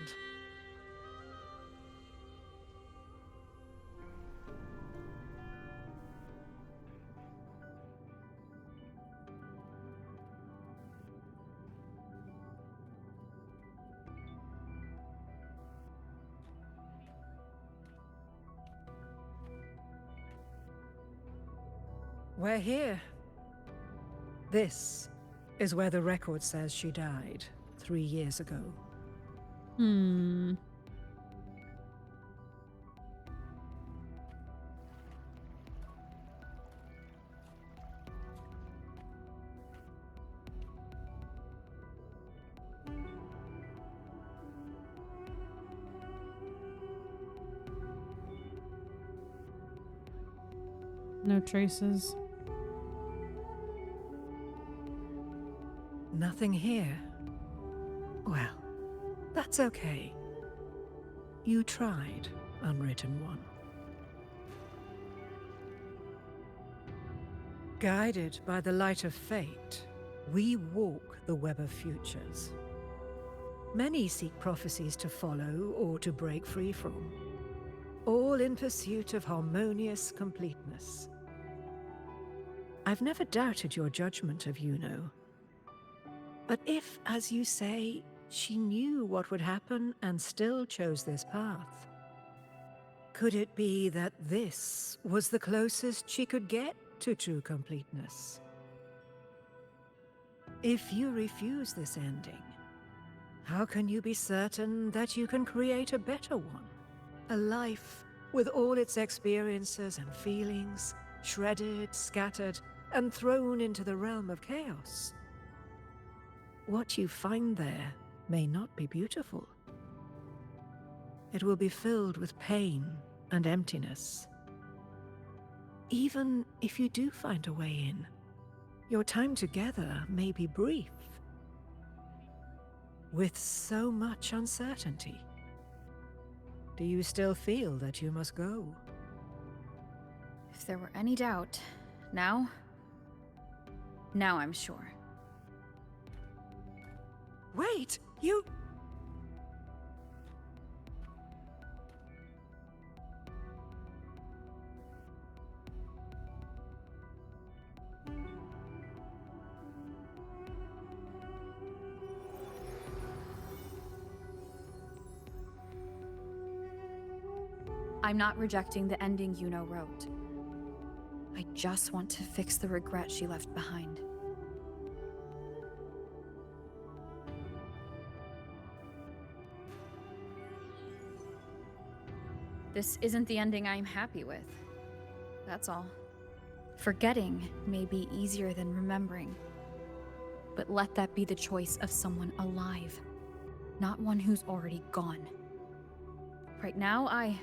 We're here. This is where the record says she died 3 years ago. Hmm. No traces. Nothing here. Well, that's okay. You tried, Unwritten One. Guided by the light of fate, we walk the web of futures. Many seek prophecies to follow or to break free from, all in pursuit of harmonious completeness. I've never doubted your judgment of Yuno. But if, as you say, she knew what would happen and still chose this path, could it be that this was the closest she could get to true completeness? If you refuse this ending, how can you be certain that you can create a better one? A life with all its experiences and feelings, shredded, scattered, and thrown into the realm of chaos. What you find there may not be beautiful. It will be filled with pain and emptiness. Even if you do find a way in, your time together may be brief, with so much uncertainty. Do you still feel that you must go? If there were any doubt, now I'm sure. Wait, you... I'm not rejecting the ending Yuno wrote. I just want to fix the regret she left behind. This isn't the ending I'm happy with. That's all. Forgetting may be easier than remembering. But let that be the choice of someone alive, not one who's already gone. Right now, I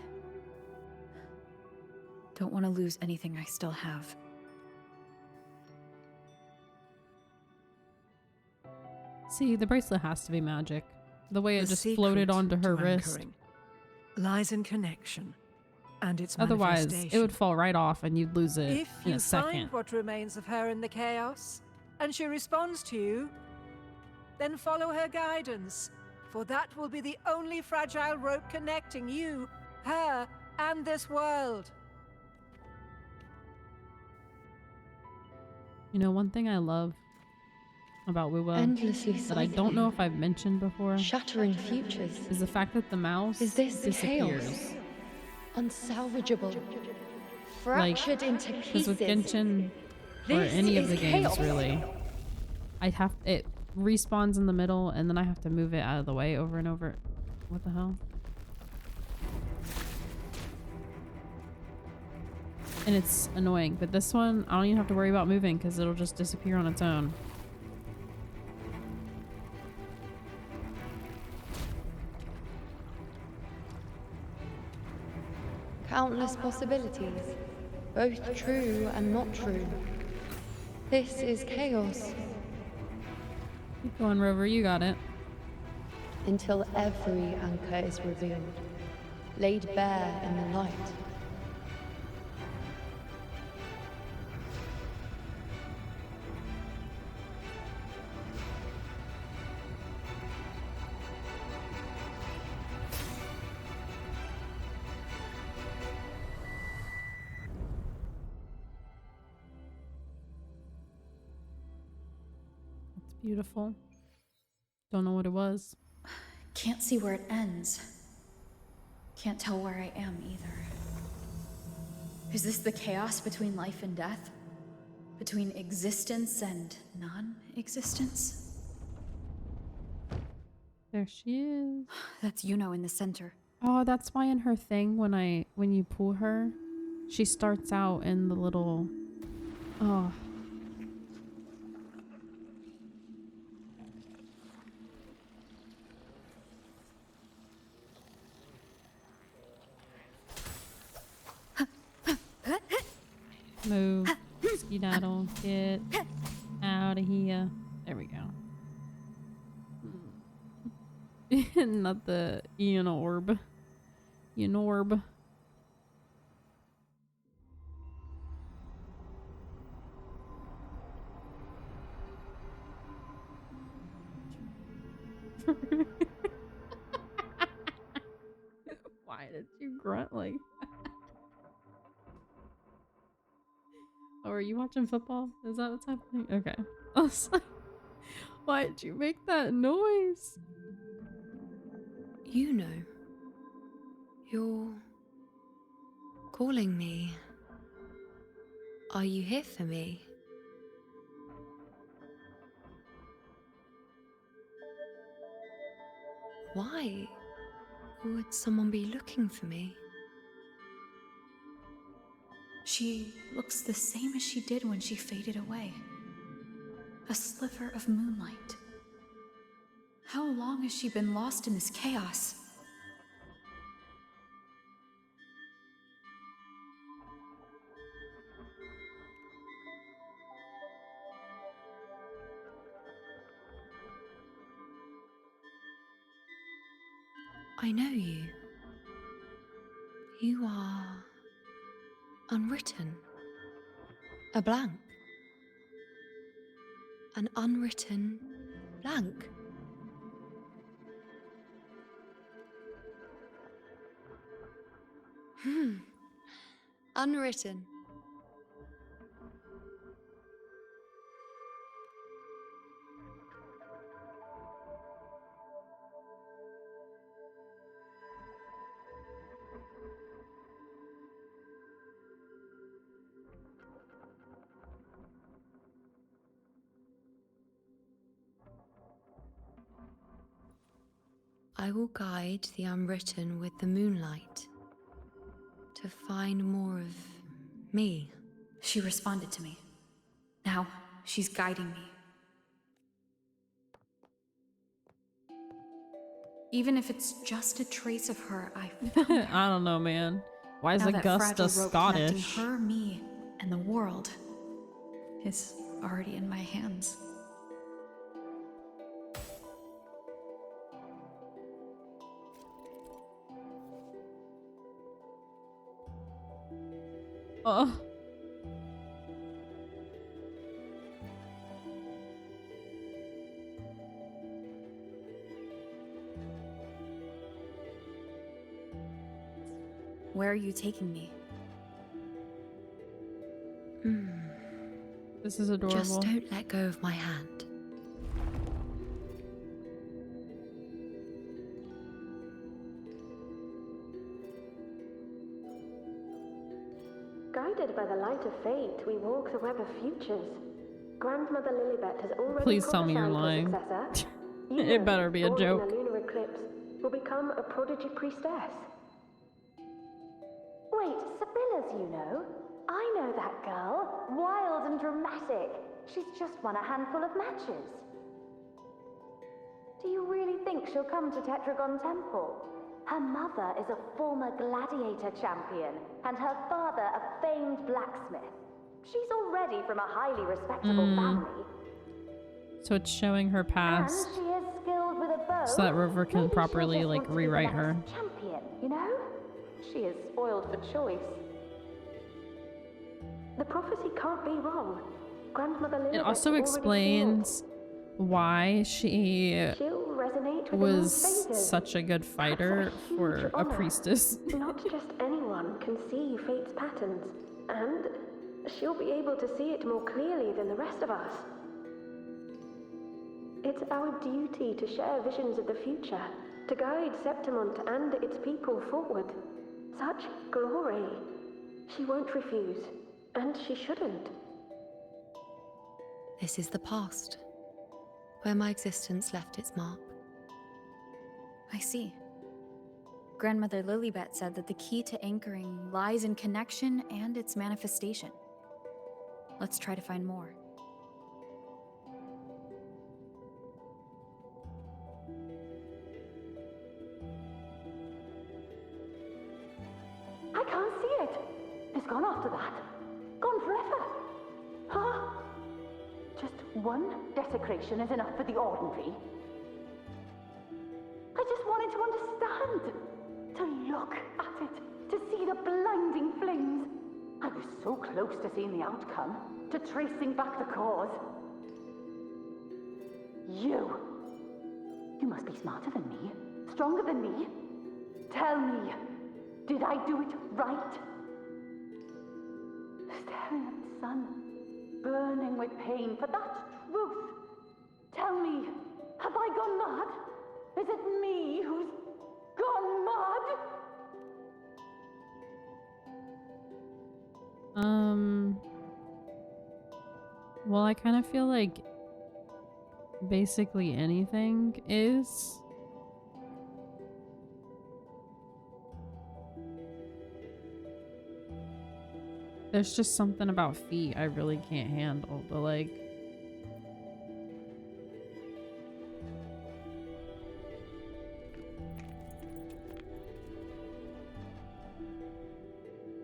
don't want to lose anything I still have. See, the bracelet has to be magic. The way it The just floated secret onto her to wrist. anchoring lies in connection and its Otherwise, manifestation. it would fall right off and you'd lose it If in you a second. find what remains of her in the chaos, and she responds to you, then follow her guidance, for that will be the only fragile rope connecting you, her, and this world. You know, one thing I love about Wuwa Endlessly that I don't know if I've mentioned before Shattering futures. is the fact that the mouse Is this disappears. chaos? Unsalvageable. Like, Fractured into because with pieces. Genshin, or This any of is the games chaos. really, it respawns in the middle and then I have to move it out of the way over and over. What the hell? And it's annoying, but this one I don't even have to worry about moving because it'll just disappear on its own. Countless possibilities, both true and not true. This is chaos. Keep going, Rover, you got it. Until every anchor is revealed, laid bare in the light. It's beautiful. Don't know what it was. Can't see where it ends. Can't tell where I am either. Is this the chaos between life and death? Between existence and non-existence? There she is. That's Yuno in the center. Oh, that's why in her thing when you pull her, she starts out in the little oh. Move. Skedaddle. Get out of here. There we go. Not the Ian orb. Ian orb. Why did you grunt like that? Oh, are you watching football? Is that what's happening? Okay. I was like, why did you make that noise? You know, you're calling me. Are you here for me? Why would someone be looking for me? She looks the same as she did when she faded away. A sliver of moonlight. How long has she been lost in this chaos? I know you. You are unwritten. A blank. An unwritten blank. Unwritten. I will guide the unwritten with the moonlight to find more of me. She responded to me. Now, she's guiding me. Even if it's just a trace of her, I found her. I don't know, man. Why is Now that Augusta fragile rope connecting Scottish? her, me, and the world is already in my hands. Oh. Where are you taking me? This is adorable. Just don't let go of my hand. Guided by the light of fate, we walk the web of futures. Grandmother Lilibet has already Please tell me you're prophesied lying. her successor. It better be a born in joke. a lunar eclipse, will become a prodigy priestess. Wait, Sibylla's, you know? I know that girl. Wild and dramatic. She's just won a handful of matches. Do you really think she'll come to Tetragon Temple? Her mother is a former gladiator champion, and her father a famed blacksmith. She's already from a highly respectable family. So it's showing her past, And she is skilled with a bow. so that River can Maybe she'll properly just like want to be the rewrite her. next champion, you know? She is spoiled for choice. The prophecy can't be wrong. Grandmother Lilibet It also already explains why she She'll resonate with the was moon's phases. such a good fighter for a honor. priestess. Not just anyone can see fate's patterns, and she'll be able to see it more clearly than the rest of us. It's our duty to share visions of the future, to guide Septimont and its people forward. Such glory. She won't refuse, and she shouldn't. This is the past, where my existence left its mark. I see. Grandmother Lilibet said that the key to anchoring lies in connection and its manifestation. Let's try to find more. I can't see it. It's gone after that. Gone forever. Huh? Just one desecration is enough for the ordinary. I just wanted to understand. To look at it. To see the blinding flames. I was so close to seeing the outcome. To tracing back the cause. You must be smarter than me. Stronger than me. Tell me. Did I do it right? Staring at the sun, burning with pain for that truth. Tell me, have I gone mad? Is it me who's gone mad? Well, I kind of feel like basically anything is. There's just something about feet I really can't handle, but like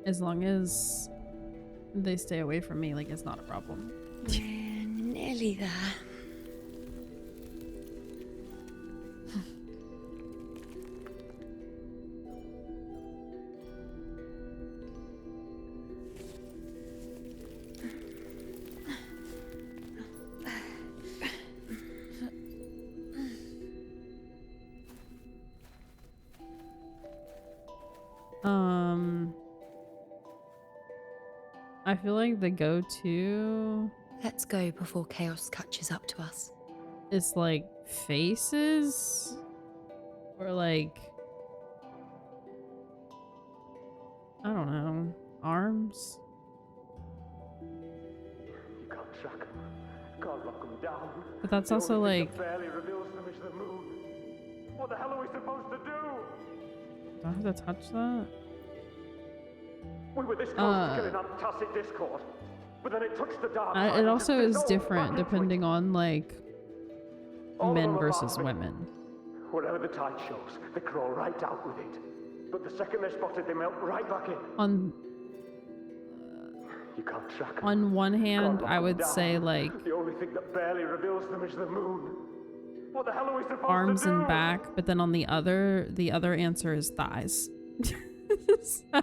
as long as they stay away from me, like it's not a problem. We're nearly there. I feel like the go-to Let's go before chaos catches up to us. is like faces or like I don't know, arms. You can't track them. Can't lock them down. But that's The also only thing like that barely reveals them is the moon. What the hell are we supposed to do? do I have to touch that? We were this close to killing that tacit discord, but then it touched the dark side It and also just is dissolved different back into depending on like All of men them versus alarmed me. women. Whatever the tide shows, they crawl right out with it. But the second they're spotted, they melt right back in. On You can't track them. on one hand, Can't lock I them would down. say like The only thing that barely reveals them is the moon. What the hell are we supposed arms to do? and back, but then on the other answer is thighs. So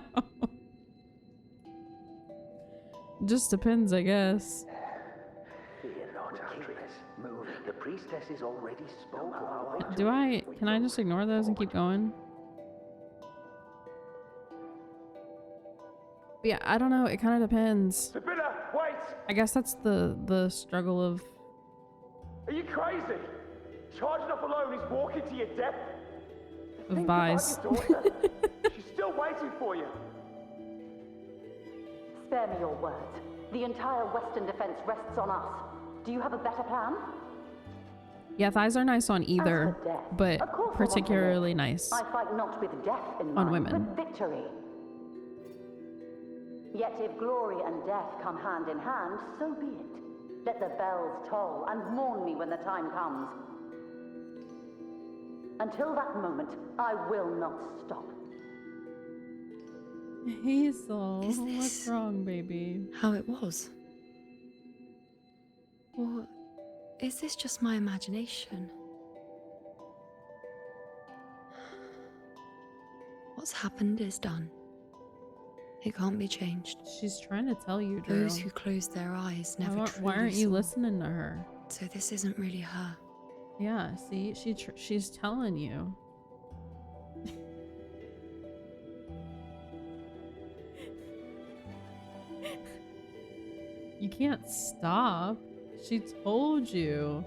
just depends, I guess. Fear not, Atreus. Move. The priestess is already spoken of our Can I just ignore those and keep going? But yeah, I don't know. It kind of depends. Sibylla, wait! I guess that's the struggle of Are you crazy? Charging up alone is walking to your death. Think buys. about your daughter. She's still waiting for you. Spare me your words. The entire Western defense rests on us. Do you have a better plan? Yeah, thighs are nice on either, As for death, but of course I want to particularly live. nice I fight not with death in on mind, women. but victory. Yet if glory and death come hand in hand, so be it. Let the bells toll and mourn me when the time comes. Until that moment, I will not stop. Hazel, Is what's this wrong, baby? how it was? Or is this just my imagination? What's happened is done. It can't be changed. She's trying to tell you, Drew. Those who close their eyes never Why truly aren't you saw. listening to her? So this isn't really her. Yeah, see, she's telling you. You can't stop. She told you.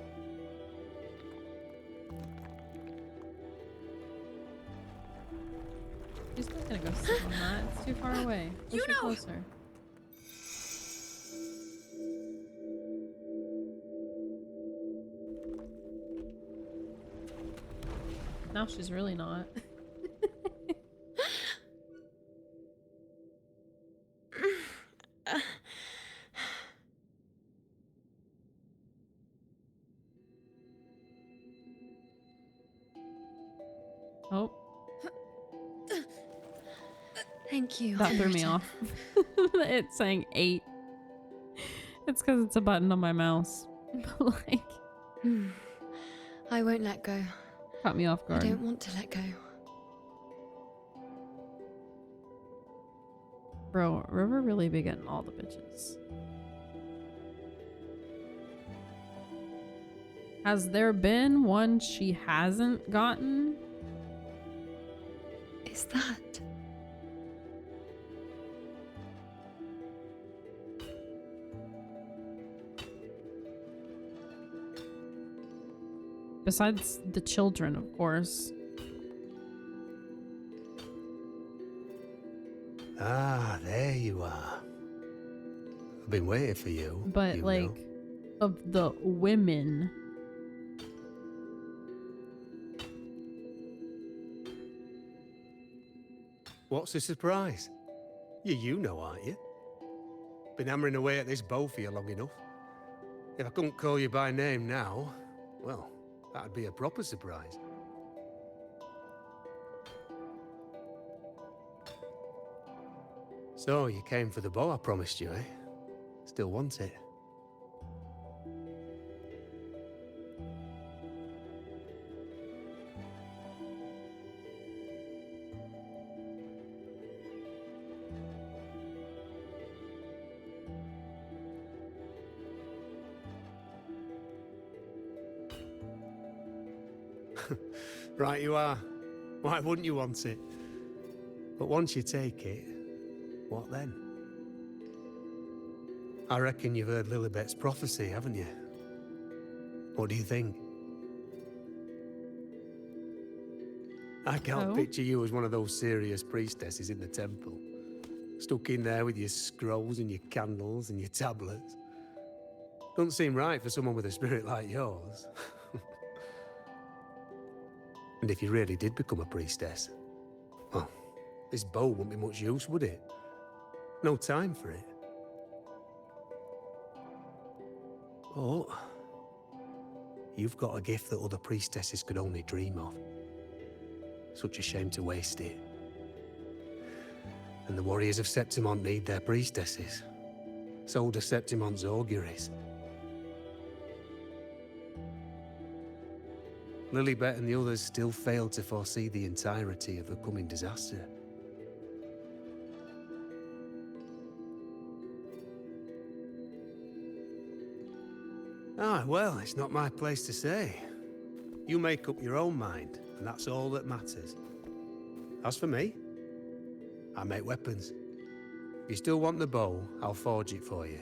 She's not gonna go sit on that. It's too far away. Push her closer. Now she's really not. Oh. Thank you. That threw me Marita. off. It's saying 8. It's because it's a button on my mouse. Like, I won't let go. caught me off I guard. don't want to let go. Bro, River really be getting all the bitches. Has there been one she hasn't gotten? Is that? Besides the children, of course. Ah, there you are. I've been waiting for you. But you like, know. of the women. What's the surprise? You know, aren't you? Been hammering away at this bow for you long enough. If I couldn't call you by name now, well, that'd be a proper surprise. So, you came for the bow I promised you, eh? Still want it? Right you are. Why wouldn't you want it? But once you take it, what then? I reckon you've heard Lilibet's prophecy, haven't you? What do you think? I can't picture you as one of those serious priestesses in the temple. Stuck in there with your scrolls and your candles and your tablets. Doesn't seem right for someone with a spirit like yours. And if you really did become a priestess, well, this bow wouldn't be much use, would it? No time for it. But you've got a gift that other priestesses could only dream of. Such a shame to waste it. And the warriors of Septimont need their priestesses. So do Septimont's auguries. Lilibet and the others still failed to foresee the entirety of the coming disaster. Ah, well, it's not my place to say. You make up your own mind, and that's all that matters. As for me, I make weapons. If you still want the bow, I'll forge it for you.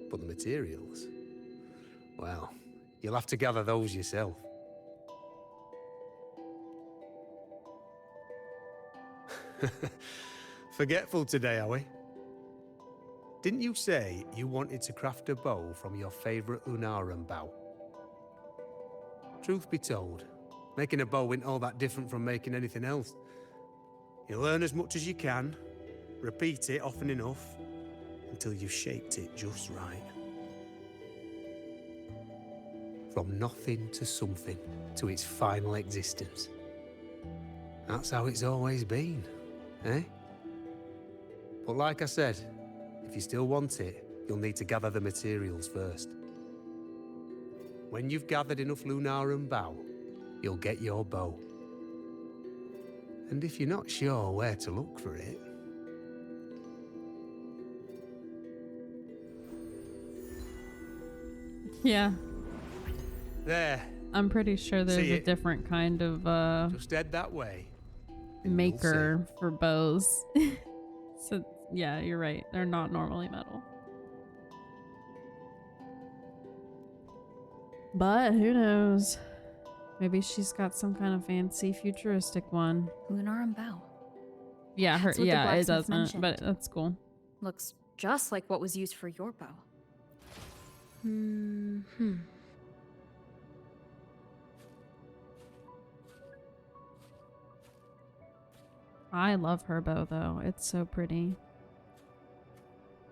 But the materials, well, you'll have to gather those yourself. Forgetful today, are we? Didn't you say you wanted to craft a bow from your favorite Lunarum bow? Truth be told, making a bow isn't all that different from making anything else. You learn as much as you can, repeat it often enough, until you've shaped it just right. From nothing to something, to its final existence. That's how it's always been, eh? But like I said, if you still want it, you'll need to gather the materials first. When you've gathered enough Lunarum bow, you'll get your bow. And if you're not sure where to look for it... Yeah. There. I'm pretty sure there's See a it? different kind of Just head that way. maker for bows. So yeah, you're right. They're not normally metal. But who knows? Maybe she's got some kind of fancy futuristic one. Lunarum bow. Yeah, That's what the it blacksmith doesn't, mentioned. but that's cool. Looks just like what was used for your bow. I love her bow though. It's so pretty.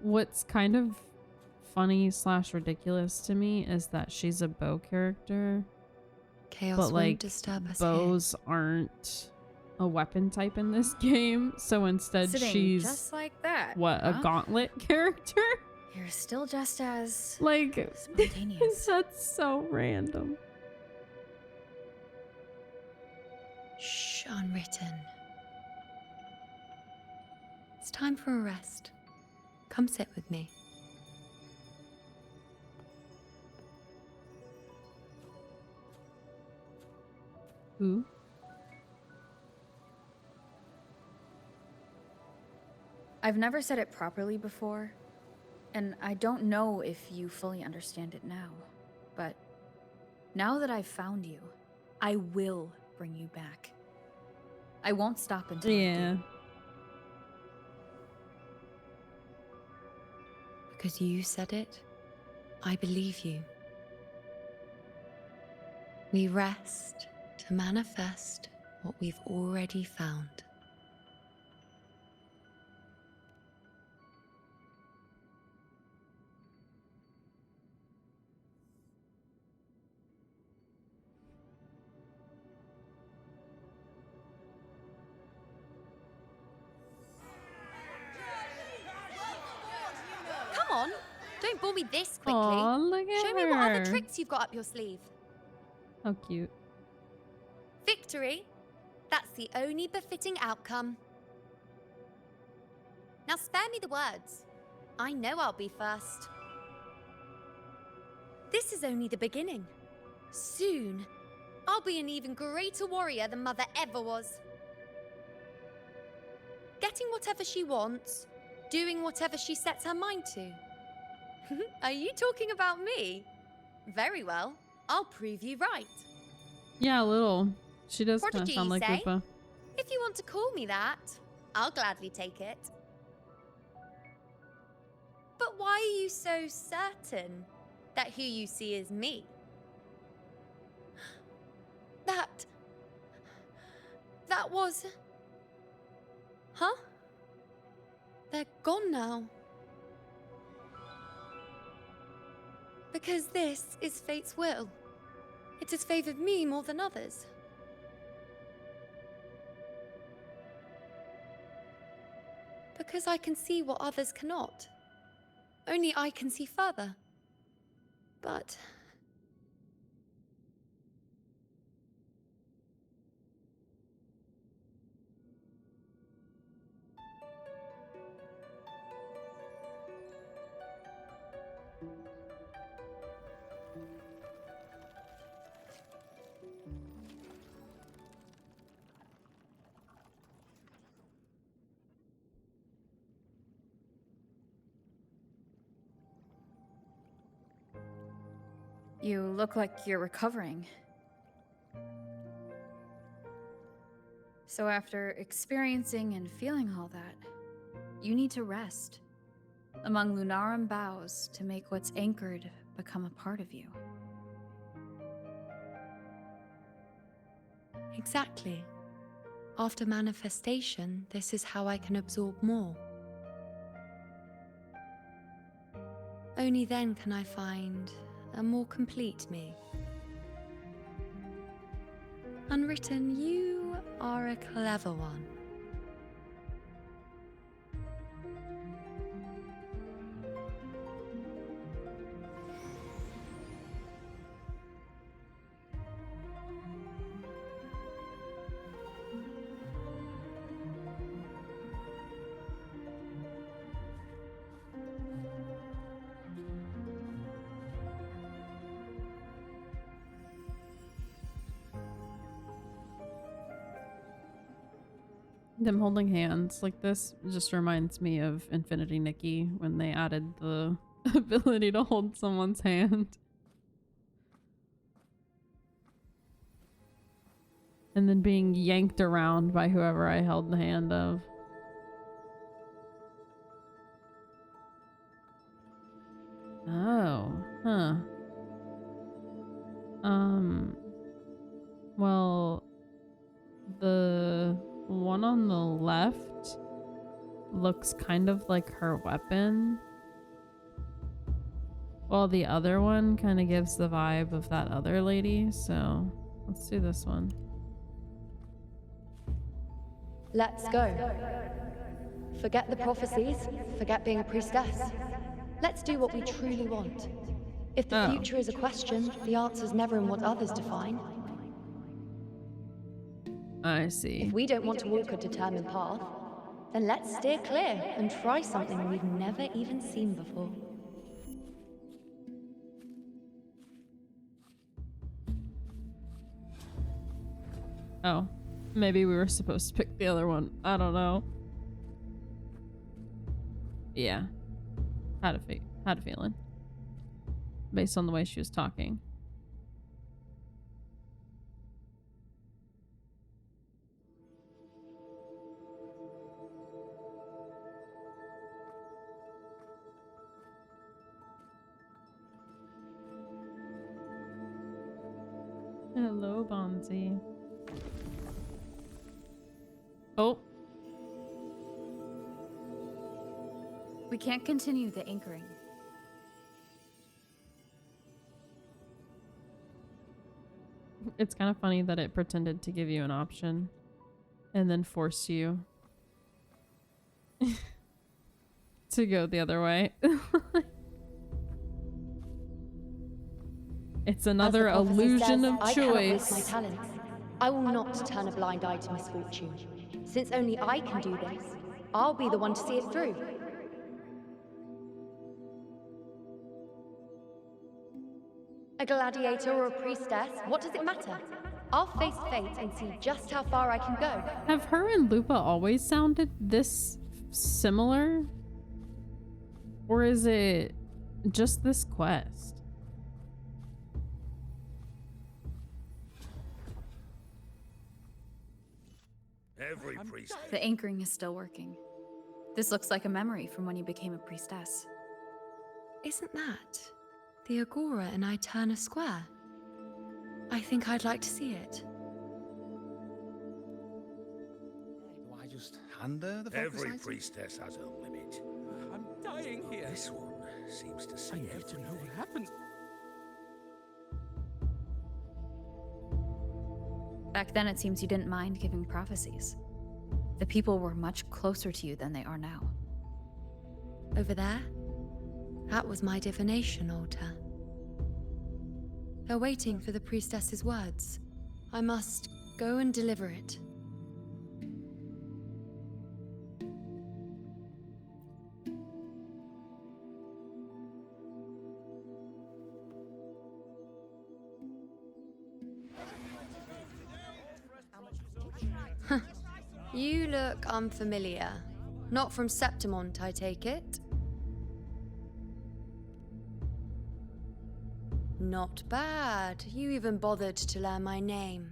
What's kind of funny / ridiculous to me is that she's a bow character. Chaos but won't like disturb us bows aren't a weapon type in this game, so instead Sitting she's just like that. what, a huh? gauntlet character? You're still just as Like spontaneous. that's so random. Shh, unwritten. It's time for a rest. Come sit with me. Who? I've never said it properly before, and I don't know if you fully understand it now, but now that I've found you, I will bring you back. I won't stop until I do. Because you said it, I believe you. We rest to manifest what we've already found. on. Don't bore me this quickly. Aw, look at Show me what other her. tricks you've got up your sleeve. How cute. Victory? That's the only befitting outcome. Now spare me the words. I know I'll be first. This is only the beginning. Soon, I'll be an even greater warrior than Mother ever was. Getting whatever she wants, doing whatever she sets her mind to. Are you talking about me? Very well, I'll prove you right. Yeah, a little. She does kind of Prodigy, sound like say? Lupa. If you want to call me that, I'll gladly take it. But why are you so certain that who you see is me? That was... Huh? They're gone now. Because this is fate's will. It has favored me more than others. Because I can see what others cannot. Only I can see further. But... You look like you're recovering. So after experiencing and feeling all that, you need to rest among Lunarum boughs to make what's anchored become a part of you. Exactly. After manifestation, this is how I can absorb more. Only then can I find a more complete me. Unwritten, you are a clever one. Them holding hands like this just reminds me of Infinity Nikki when they added the ability to hold someone's hand. And then being yanked around by whoever I held the hand of. Oh, huh. Well, the one on the left looks kind of like her weapon, while the other one kind of gives the vibe of that other lady, so let's do this one. Let's go. Forget the prophecies, forget being a priestess. Let's do what we truly want. If the future is a question, the answer's never in what others define. I see. If we don't want to walk a determined path, then let's steer clear and try something we've never even seen before. Oh, maybe we were supposed to pick the other one. I don't know. Yeah. Had a feeling. Based on the way she was talking. Hello, Bonzi. Oh. We can't continue the anchoring. It's kind of funny that it pretended to give you an option and then forced you to go the other way. It's another As the prophecy illusion says, of I cannot waste choice. my talents. I will not turn a blind eye to misfortune. Since only I can do this, I'll be the one to see it through. A gladiator or a priestess, what does it matter? I'll face fate and see just how far I can go. Have her and Lupa always sounded this similar? Or is it just this quest? Every priest. The anchoring is still working. This looks like a memory from when you became a priestess. Isn't that the Agora in Eterna Square? I think I'd like to see it. Do I just hand her the focus Every priestess has a limit. I'm dying here. This one seems to see I need to know what happened. Back then, it seems you didn't mind giving prophecies. The people were much closer to you than they are now. Over there? That was my divination altar. They're waiting for the priestess's words. I must go and deliver it. You look unfamiliar. Not from Septimont, I take it? Not bad. You even bothered to learn my name.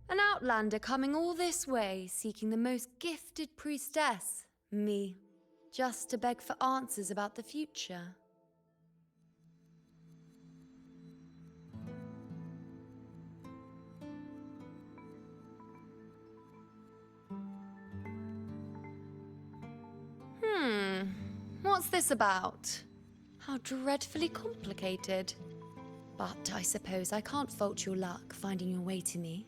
An outlander coming all this way, seeking the most gifted priestess, me, just to beg for answers about the future. What's this about? How dreadfully complicated. But I suppose I can't fault your luck finding your way to me.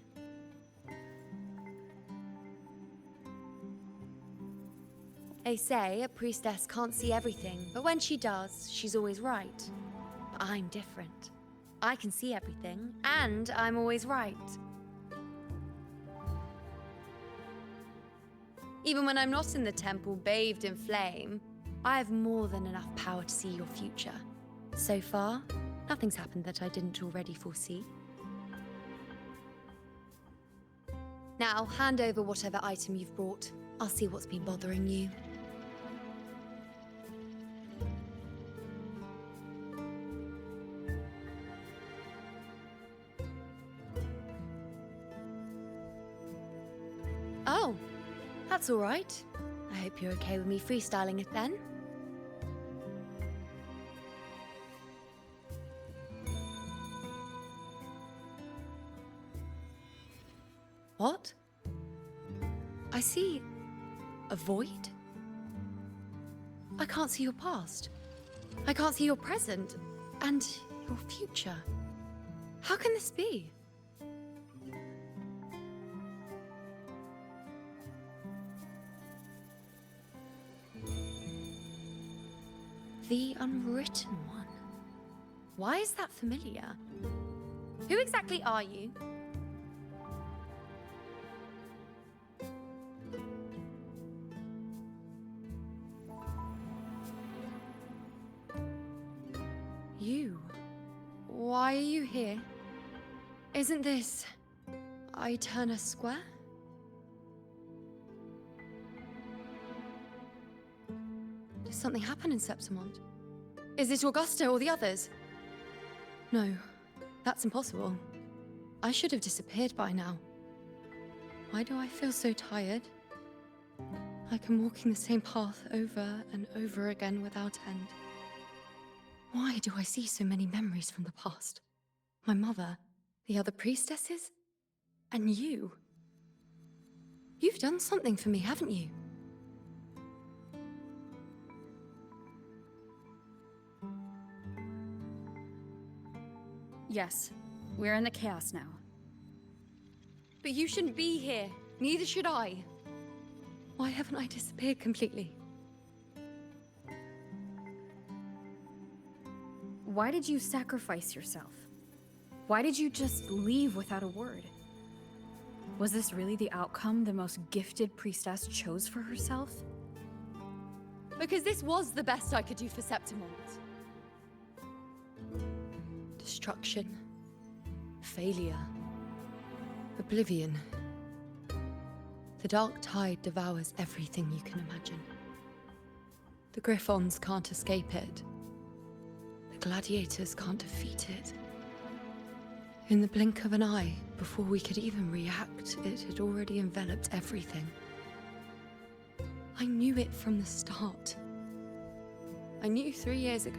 They say a priestess can't see everything, but when she does, she's always right. But I'm different. I can see everything, and I'm always right. Even when I'm not in the temple bathed in flame, I have more than enough power to see your future. So far, nothing's happened that I didn't already foresee. Now, hand over whatever item you've brought. I'll see what's been bothering you. Oh, that's all right. I hope you're okay with me freestyling it then. What? I see a void? I can't see your past. I can't see your present and your future. How can this be? The Unwritten One. Why is that familiar? Who exactly are you? You? Why are you here? Isn't this Eterna Square? Did something happen in Septimont? Is it Augusta or the others? No, that's impossible. I should have disappeared by now. Why do I feel so tired? Like I'm walking the same path over and over again without end. Why do I see so many memories from the past? My mother, the other priestesses, and you. You've done something for me, haven't you? Yes, we're in the chaos now. But you shouldn't be here. Neither should I. Why haven't I disappeared completely? Why did you sacrifice yourself? Why did you just leave without a word? Was this really the outcome the most gifted priestess chose for herself? Because this was the best I could do for Septimont. Destruction. Failure. Oblivion. The dark tide devours everything you can imagine. The Griffons can't escape it. The gladiators can't defeat it. In the blink of an eye, before we could even react, it had already enveloped everything. I knew it from the start. I knew 3 years ago.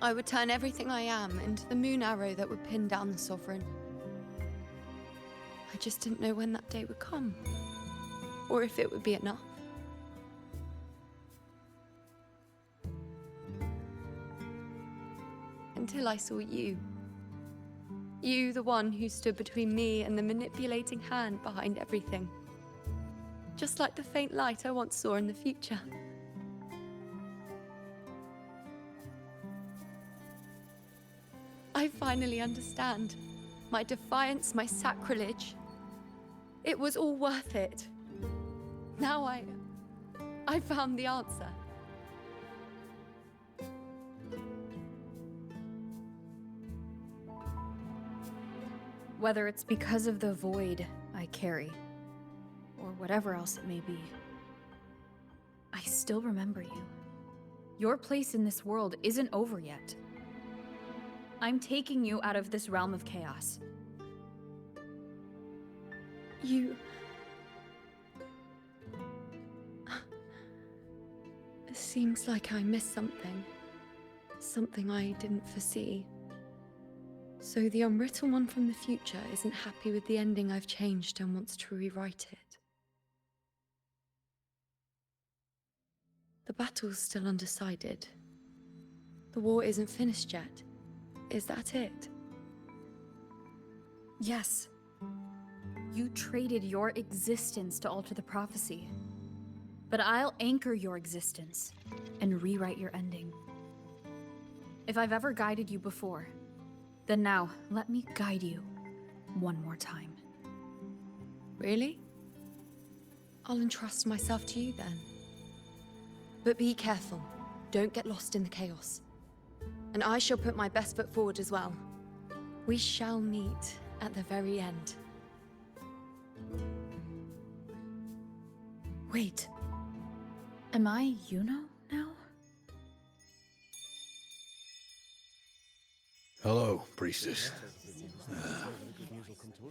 I would turn everything I am into the moon arrow that would pin down the Sovereign. I just didn't know when that day would come, or if it would be enough. Until I saw you. You, the one who stood between me and the manipulating hand behind everything. Just like the faint light I once saw in the future. I finally understand. My defiance, my sacrilege. It was all worth it. Now I found the answer. Whether it's because of the void I carry, or whatever else it may be, I still remember you. Your place in this world isn't over yet. I'm taking you out of this realm of chaos. You... It seems like I missed something. Something I didn't foresee. So the unwritten one from the future isn't happy with the ending I've changed and wants to rewrite it. The battle's still undecided. The war isn't finished yet. Is that it? Yes. You traded your existence to alter the prophecy. But I'll anchor your existence and rewrite your ending. If I've ever guided you before, then now let me guide you one more time. Really? I'll entrust myself to you then. But be careful. Don't get lost in the chaos. And I shall put my best foot forward as well. We shall meet at the very end. Wait. Am I Yuno now? Hello, priestess.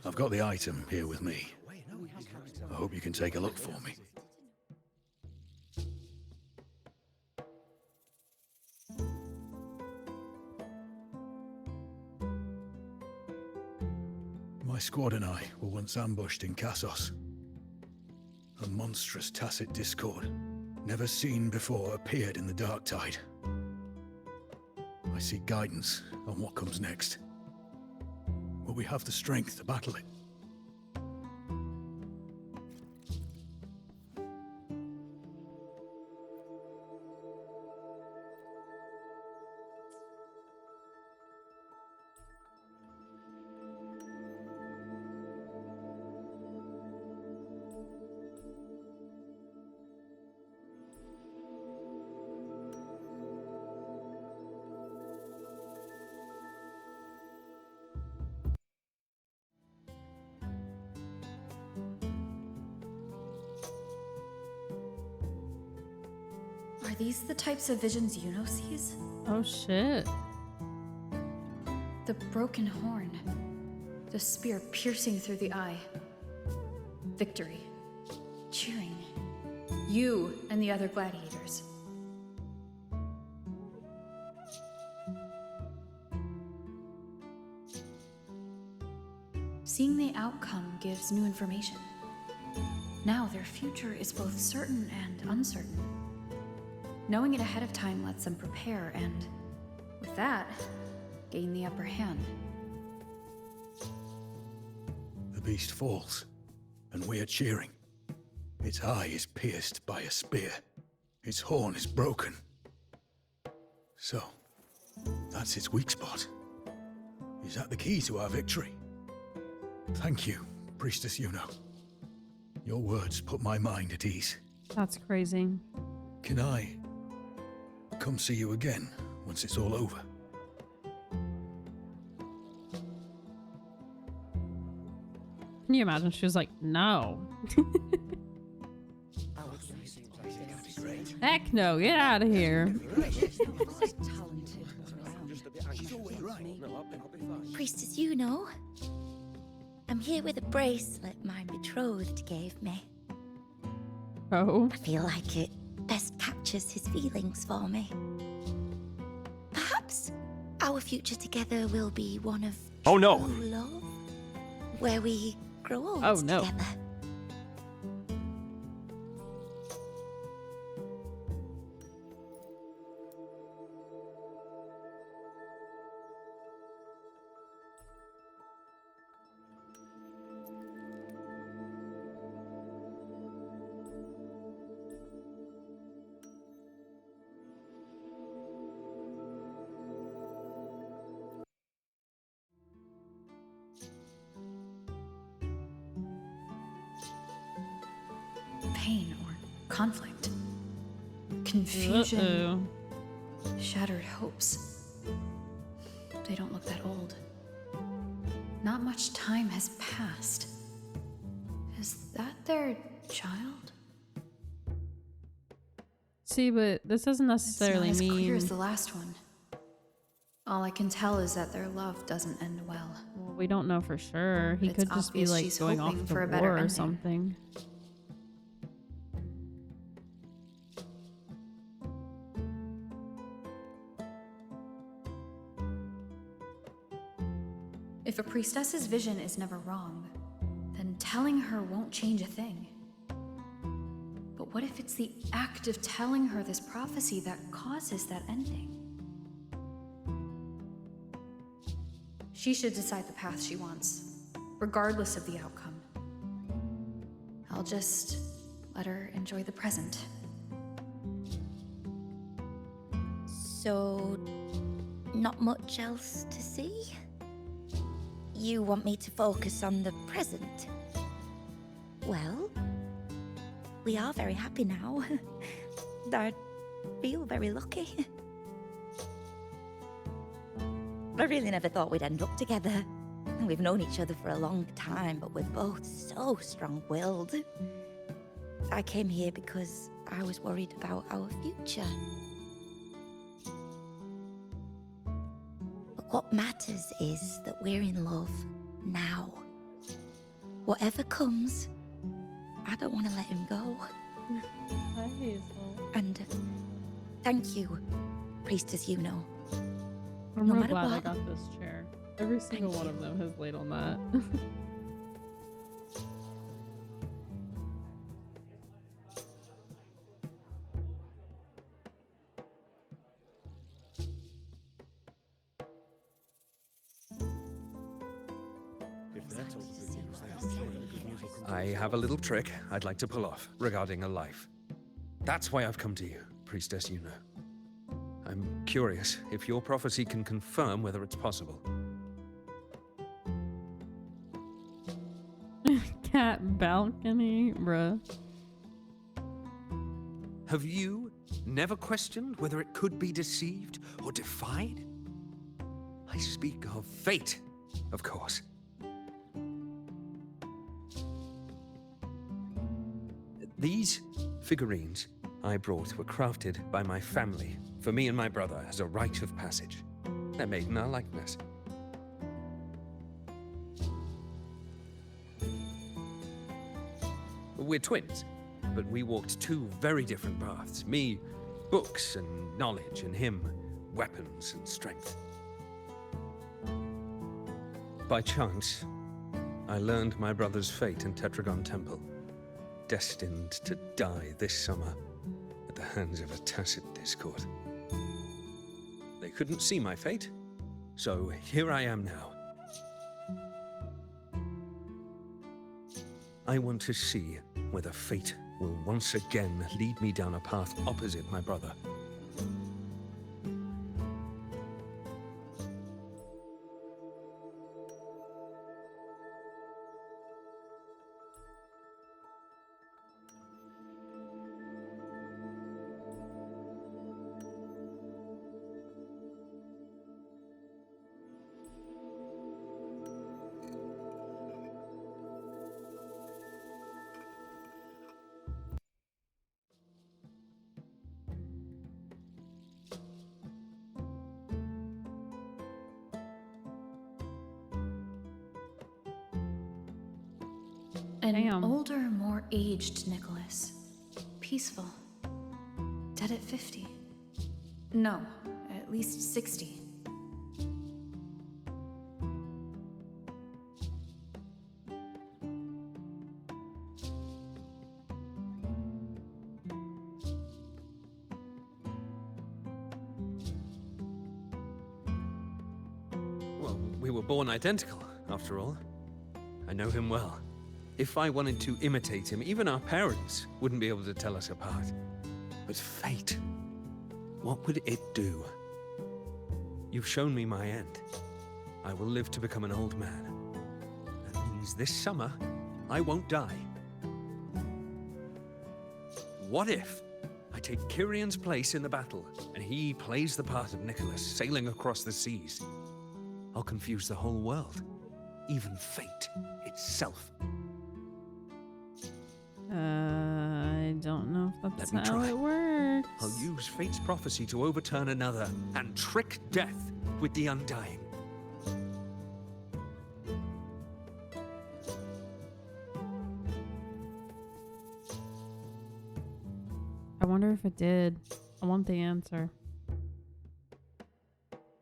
I've got the item here with me. I hope you can take a look for me. My squad and I were once ambushed in Kassos. A monstrous tacit discord, never seen before, appeared in the dark tide. I seek guidance on what comes next. Will we have the strength to battle it? Are these the types of visions Yuno sees? Oh shit. The broken horn. The spear piercing through the eye. Victory. Cheering. You and the other gladiators. Seeing the outcome gives new information. Now their future is both certain and uncertain. Knowing it ahead of time lets them prepare and, with that, gain the upper hand. The beast falls, and we are cheering. Its eye is pierced by a spear. Its horn is broken. So, That's its weak spot. Is that the key to our victory? Thank you, Priestess Yuno. Your words put my mind at ease. That's crazy. Can I come see you again once it's all over? Can you imagine? She was like, no. Heck no, get out of here. Priestess Yuno, I'm here with a bracelet my betrothed gave me. Oh. I feel like it best captures his feelings for me. Perhaps our future together will be one of Oh no! true love, where we grow old Oh, no. together. Pain or conflict. Confusion. Shattered hopes. They don't look that old. Not much time has passed. Is that their child? See, but this doesn't necessarily it's not as mean... clear as the last one. All I can tell is that their love doesn't end well. Well, we don't know for sure. He It's could just be obvious like she's going off hoping to for a better war or ending. something. If a priestess's vision is never wrong, then telling her won't change a thing. But what if it's the act of telling her this prophecy that causes that ending? She should decide the path she wants, regardless of the outcome. I'll just let her enjoy the present. So, not much else to see? You want me to focus on the present? Well, we are very happy now. I feel very lucky. I really never thought we'd end up together. We've known each other for a long time, but we're both so strong-willed. I came here because I was worried about our future. But what matters is that we're in love now. Whatever comes, I don't want to let him go. Hi, Hazel. And thank you, Priestess Yuno. I'm No real matter glad I what. got this chair. Every single one of them has laid on that. I have a little trick I'd like to pull off regarding a life. That's why I've come to you, Priestess Yuno. I'm curious if your prophecy can confirm whether it's possible. Cat balcony, bruh. Have you never questioned whether it could be deceived or defied? I speak of fate, of course. These figurines I brought were crafted by my family for me and my brother as a rite of passage. They're made in our likeness. We're twins, but we walked two very different paths. Me, books and knowledge, and him, weapons and strength. By chance, I learned my brother's fate in Tetragon Temple, destined to die this summer at the hands of a tacit discord. They couldn't see my fate, so here I am now. I want to see whether fate will once again lead me down a path opposite my brother. An Damn. older, more aged Nicholas. Peaceful. Dead at 50. No, at least 60. Well, we were born identical, after all. I know him well. If I wanted to imitate him, even our parents wouldn't be able to tell us apart. But fate, what would it do? You've shown me my end. I will live to become an old man. That means this summer, I won't die. What if I take Kyrion's place in the battle, and he plays the part of Nicholas, sailing across the seas? I'll confuse the whole world, even fate itself. I don't know if that's Let me how try. it works. I'll use fate's prophecy to overturn another and trick death with the undying. I wonder if it did. I want the answer.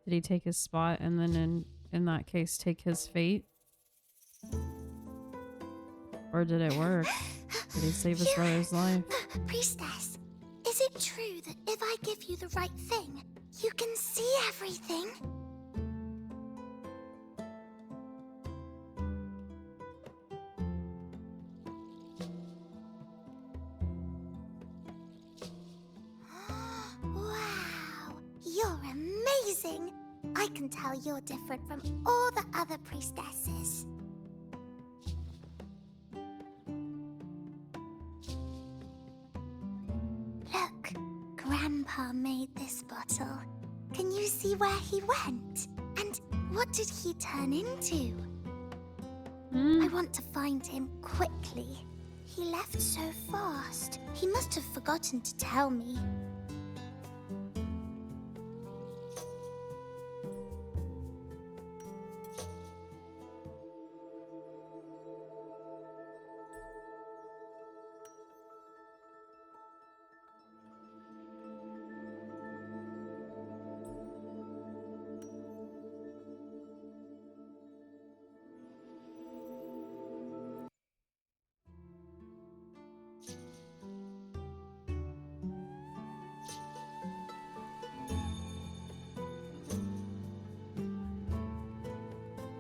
Did he take his spot and then in that case take his fate? Or did it work? Did he save his brother's life? Priestess, is it true that if I give you the right thing, you can see everything? Wow, you're amazing! I can tell you're different from all the other priestesses. Look, Grandpa made this bottle. Can you see where he went? And what did he turn into? I want to find him quickly. He left so fast. He must have forgotten to tell me.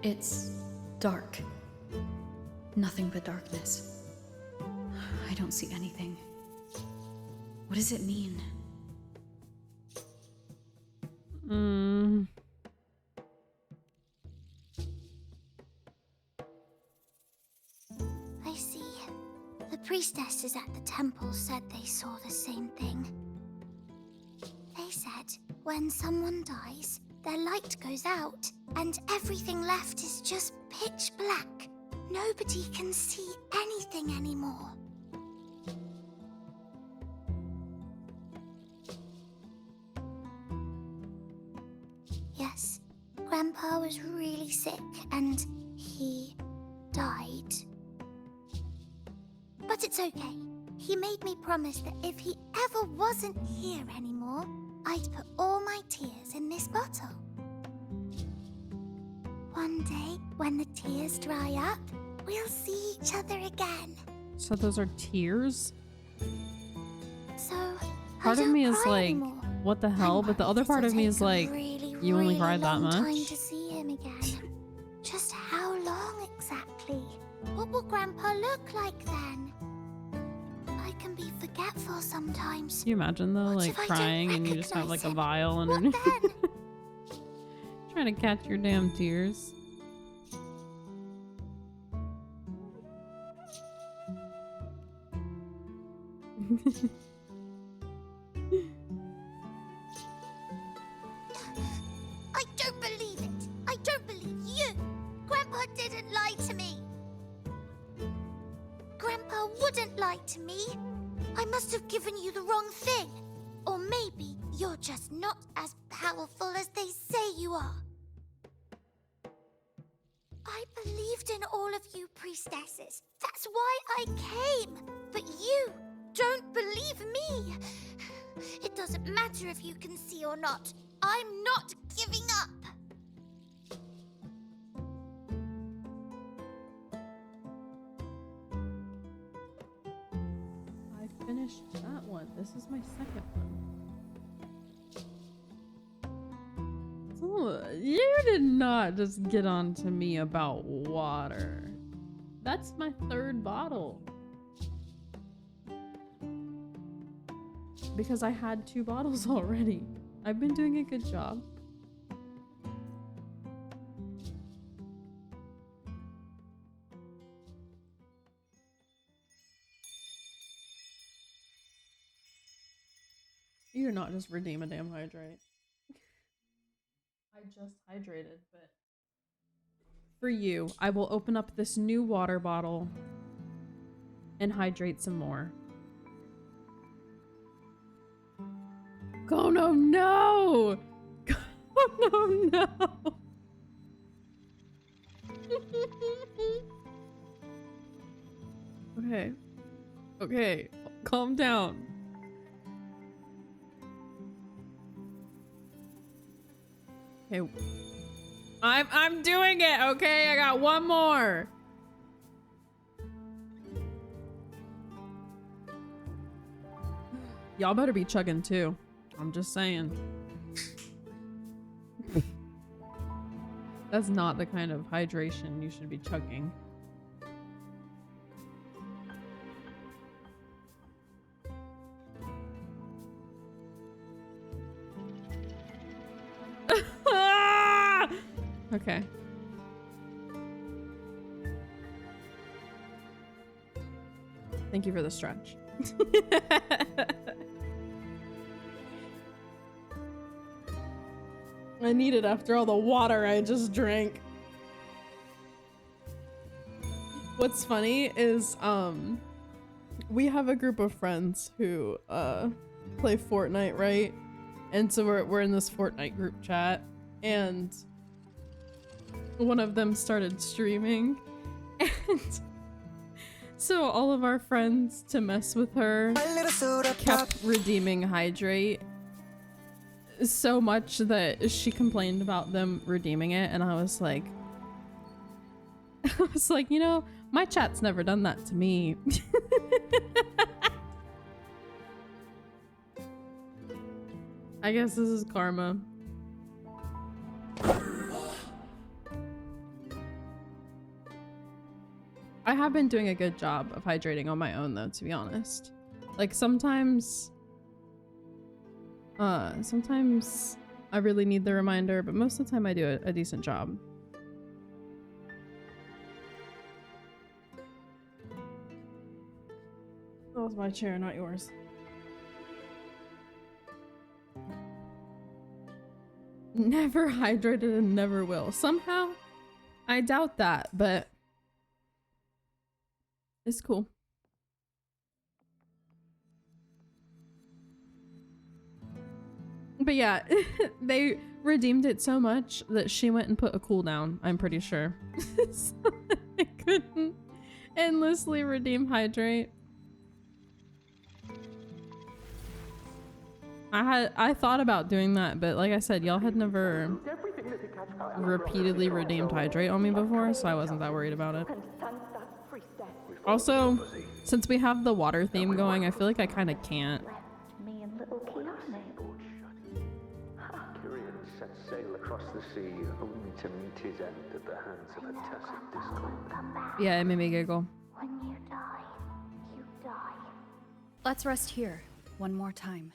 It's dark. Nothing but darkness. I don't see anything. What does it mean? I see. The priestesses at the temple said they saw the same thing. They said when someone dies, their light goes out, and everything left is just pitch black. Nobody can see anything anymore. Yes, Grandpa was really sick, and he died. But it's okay. He made me promise that if he ever wasn't here anymore, I'd put all my tears in this bottle. One day, when the tears dry up, we'll see each other again. So those are tears? So, Part of me is like, what the hell? But the other part of me is like, you only cried that time much? to see him again. Just how long exactly? What will Grandpa look like then? I can be forgetful sometimes. Can you imagine though, like if I don't crying and you just have like a vial underneath? Trying to catch your damn tears. I don't believe it. I don't believe you. Grandpa didn't lie to me. Grandpa wouldn't lie to me. I must have given you the wrong thing. Or maybe you're just not as powerful as they say you are. I believed in all of you priestesses. That's why I came. But you don't believe me. It doesn't matter if you can see or not. I'm not giving up. I finished that one. This is my second one. Oh, you did not just get on to me about water. That's my third bottle. Because I had 2 bottles already. I've been doing a good job. You're not just redeem a damn hydrate. I just hydrated, but for you, I will open up this new water bottle and hydrate some more. Oh no, no! Oh no, no! Okay. Okay, calm down. Okay. I'm doing it, okay? I got one more. Y'all better be chugging too. I'm just saying. That's not the kind of hydration you should be chugging. Okay. Thank you for the stretch. I need it after all the water I just drank. What's funny is we have a group of friends who play Fortnite, right? And so we're in this Fortnite group chat, and one of them started streaming, and so all of our friends, to mess with her, kept redeeming hydrate so much that she complained about them redeeming it, and I was like, you know, my chat's never done that to me. I guess this is karma. I have been doing a good job of hydrating on my own though, to be honest. Like sometimes I really need the reminder, but most of the time I do a decent job. That was my chair, not yours. Never hydrated and never will. Somehow, I doubt that, but it's cool. But yeah, they redeemed it so much that she went and put a cooldown, I'm pretty sure. So I couldn't endlessly redeem hydrate. I thought about doing that, but like I said, y'all had never repeatedly redeemed hydrate on me before, so I wasn't that worried about it. Also, since we have the water theme going, I feel like I kind of can't. Curian set sail across the sea, only to meet his end at the hands of a tacit discord. Yeah, it made me giggle. When you die, you die. Let's rest here one more time.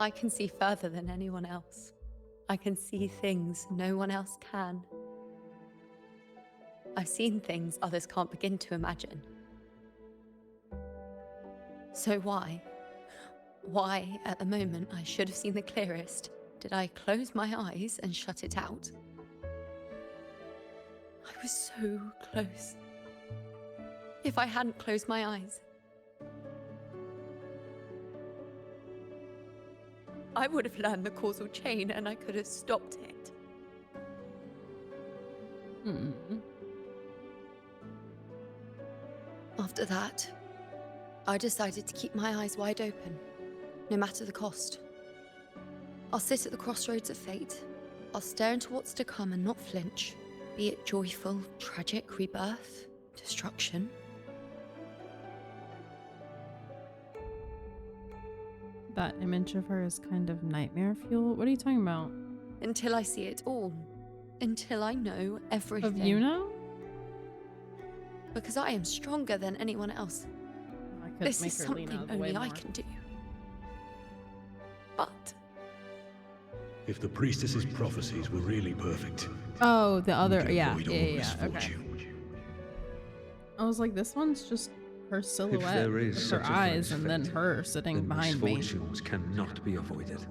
I can see further than anyone else. I can see things no one else can. I've seen things others can't begin to imagine. So why, at the moment I should have seen the clearest, did I close my eyes and shut it out? I was so close. If I hadn't closed my eyes, I would have learned the causal chain and I could have stopped it. After that, I decided to keep my eyes wide open, no matter the cost. I'll sit at the crossroads of fate. I'll stare into what's to come and not flinch, be it joyful, tragic, rebirth, destruction. That image of her is kind of nightmare fuel. What are you talking about? Until I see it all. Until I know everything. Of Yuno? Because I am stronger than anyone else. I could This make is her something lean out of the way only I more. can do. But If the priestess's prophecies were really perfect, Oh, the other, could yeah, avoid all okay. misfortune. I was like, this one's just her silhouette there is with such her a thing eyes, as and then fate, her sitting then behind me. misfortunes cannot be avoided.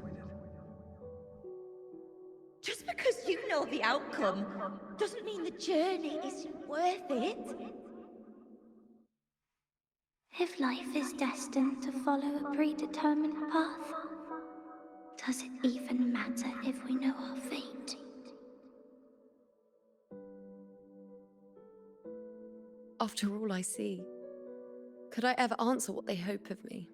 Just because you know the outcome doesn't mean the journey isn't worth it. If life is destined to follow a predetermined path, does it even matter if we know our fate? after all I see, could I ever answer what they hope of me?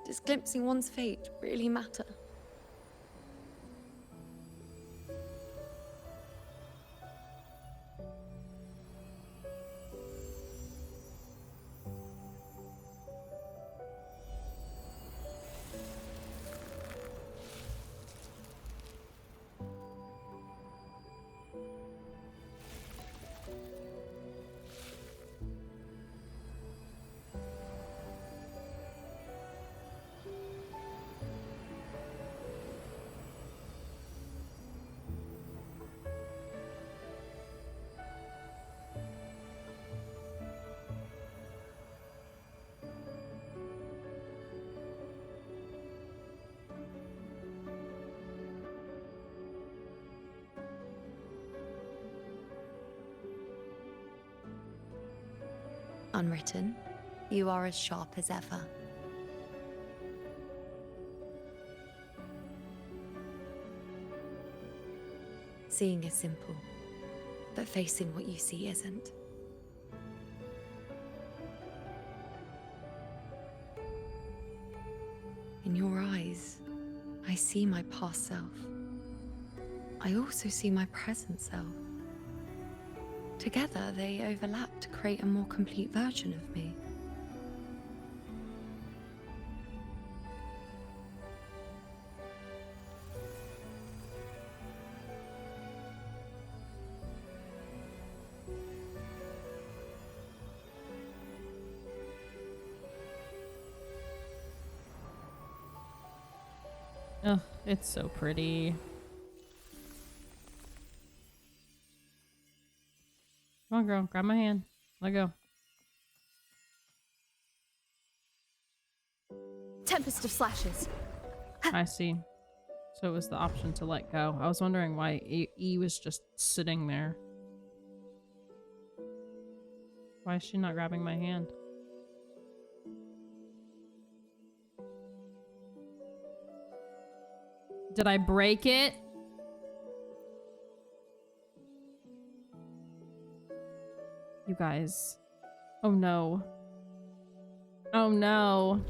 Does glimpsing one's fate really matter? Unwritten, you are as sharp as ever. Seeing is simple, but facing what you see isn't. In your eyes, I see my past self. I also see my present self. Together, they overlap to create a more complete version of me. Ugh, it's so pretty. Come on, girl. Grab my hand. Let go. Tempest of slashes. I see. So it was the option to let go. I was wondering why E was just sitting there. Why is she not grabbing my hand? Did I break it? You guys. Oh no. Oh no.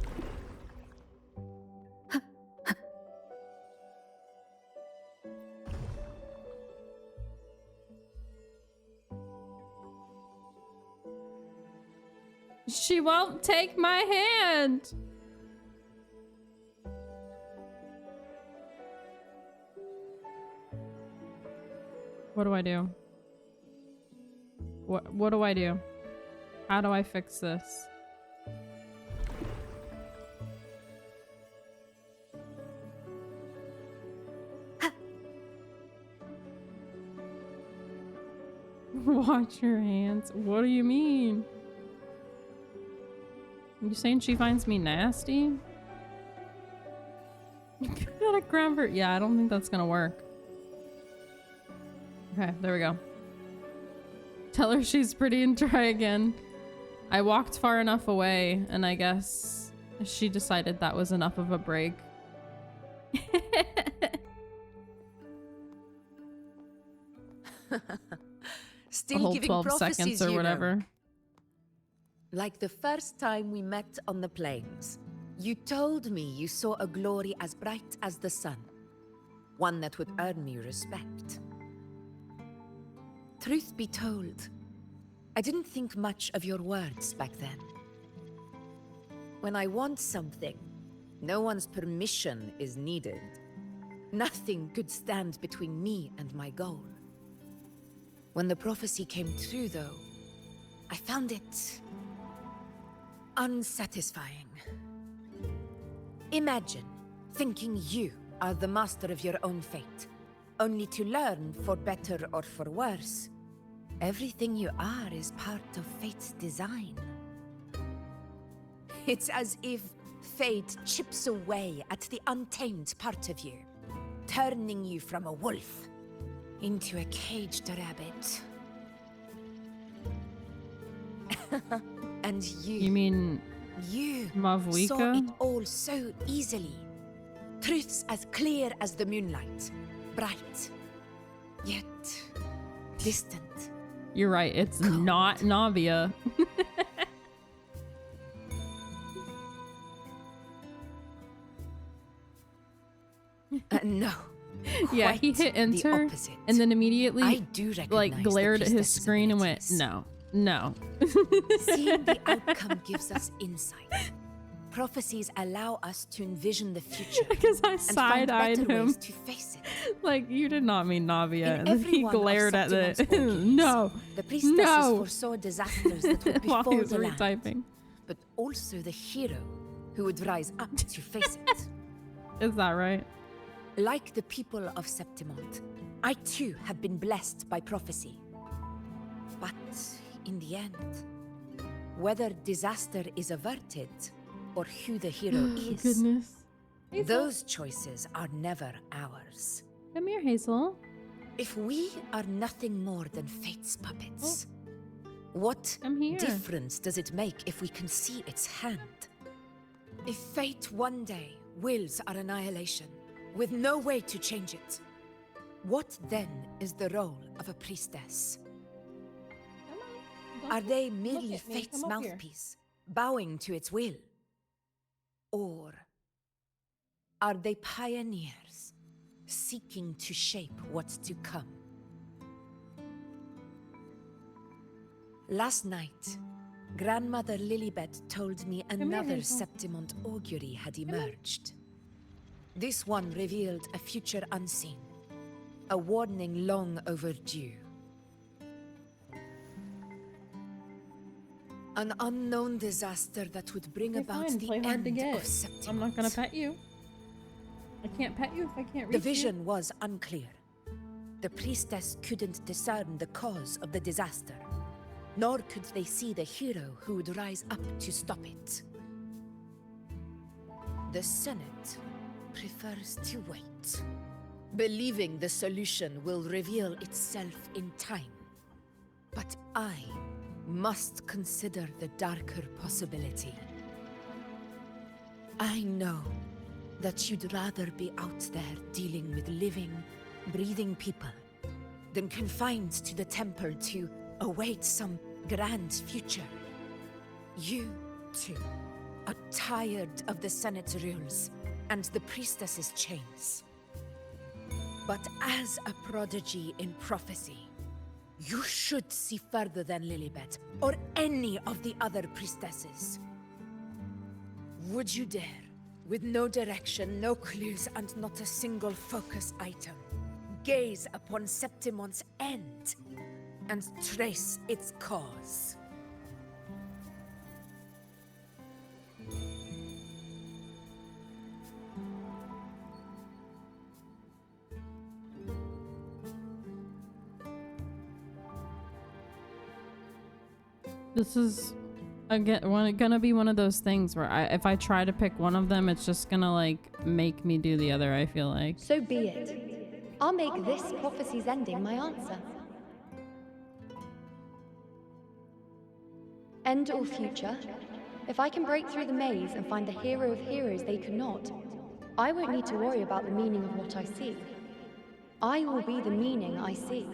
She won't take my hand. What do I do? What do I do? How do I fix this? Watch your hands. What do you mean? You saying she finds me nasty? Gotta grab her. Yeah, I don't think that's gonna work. Okay, there we go. Tell her she's pretty and try again. I walked far enough away, and I guess she decided that was enough of a break. Still A whole giving 12 prophecies, seconds or you know. whatever. Like the first time we met on the plains, you told me you saw a glory as bright as the sun, one that would earn me respect. Truth be told, I didn't think much of your words back then. When I want something, no one's permission is needed. Nothing could stand between me and my goal. When the prophecy came true, though, I found it unsatisfying. Imagine thinking you are the master of your own fate, only to learn, for better or for worse, everything you are is part of fate's design. It's as if fate chips away at the untamed part of you, turning you from a wolf into a caged rabbit. And you mean Mavwika? saw it all so easily. Truths as clear as the moonlight, bright, yet distant. You're right, it's not Navia. No. Yeah, he hit enter and then immediately I do recognize like the glared at his priestess's screen and went, no, no. Seeing the outcome gives us insight. Prophecies allow us to envision the future. Because I and find side-eyed better him. ways to face it. Like, you did not mean Navia. In And then every he one of glared at Septimon's it. orgies, No. The priestesses No. foresaw disasters that would While he befall was the land, retyping. but also the hero who would rise up to face it. Is that right? Like the people of Septimont, I too have been blessed by prophecy. But in the end, whether disaster is averted or who the hero is, Goodness. those choices are never ours. Come here, Hazel. If we are nothing more than fate's puppets, what here. difference does it make if we can see its hand? If fate one day wills our annihilation, with no way to change it, what then is the role of a priestess? Are they merely at me. fate's Come up here. mouthpiece, bowing to its will? Or are they pioneers, seeking to shape what's to come? Last night, Grandmother Lilibet told me here, another Hazel. Septimont augury had emerged. This one revealed a future unseen, a warning long overdue. An unknown disaster that would bring Okay, about fine, the play hard to end get. of Septimont. I'm not gonna pet you. I can't pet you if I can't reach The you. vision was unclear. The priestess couldn't discern the cause of the disaster, nor could they see the hero who would rise up to stop it. The Senate prefers to wait, believing the solution will reveal itself in time. But I must consider the darker possibility. I know that you'd rather be out there dealing with living, breathing people than confined to the temple to await some grand future. You, too, are tired of the Senate's rules and the priestess's chains. But as a prodigy in prophecy, you should see further than Lilibet or any of the other priestesses. Would you dare, with no direction, no clues, and not a single focus item, gaze upon Septimont's end and trace its cause? This is again gonna be one of those things where if I try to pick one of them, it's just gonna like make me do the other, I feel like. So be it. I'll make this prophecy's ending my answer. End or future, if I can break through the maze and find the hero of heroes they could not, I won't need to worry about the meaning of what I see. I will be the meaning I see.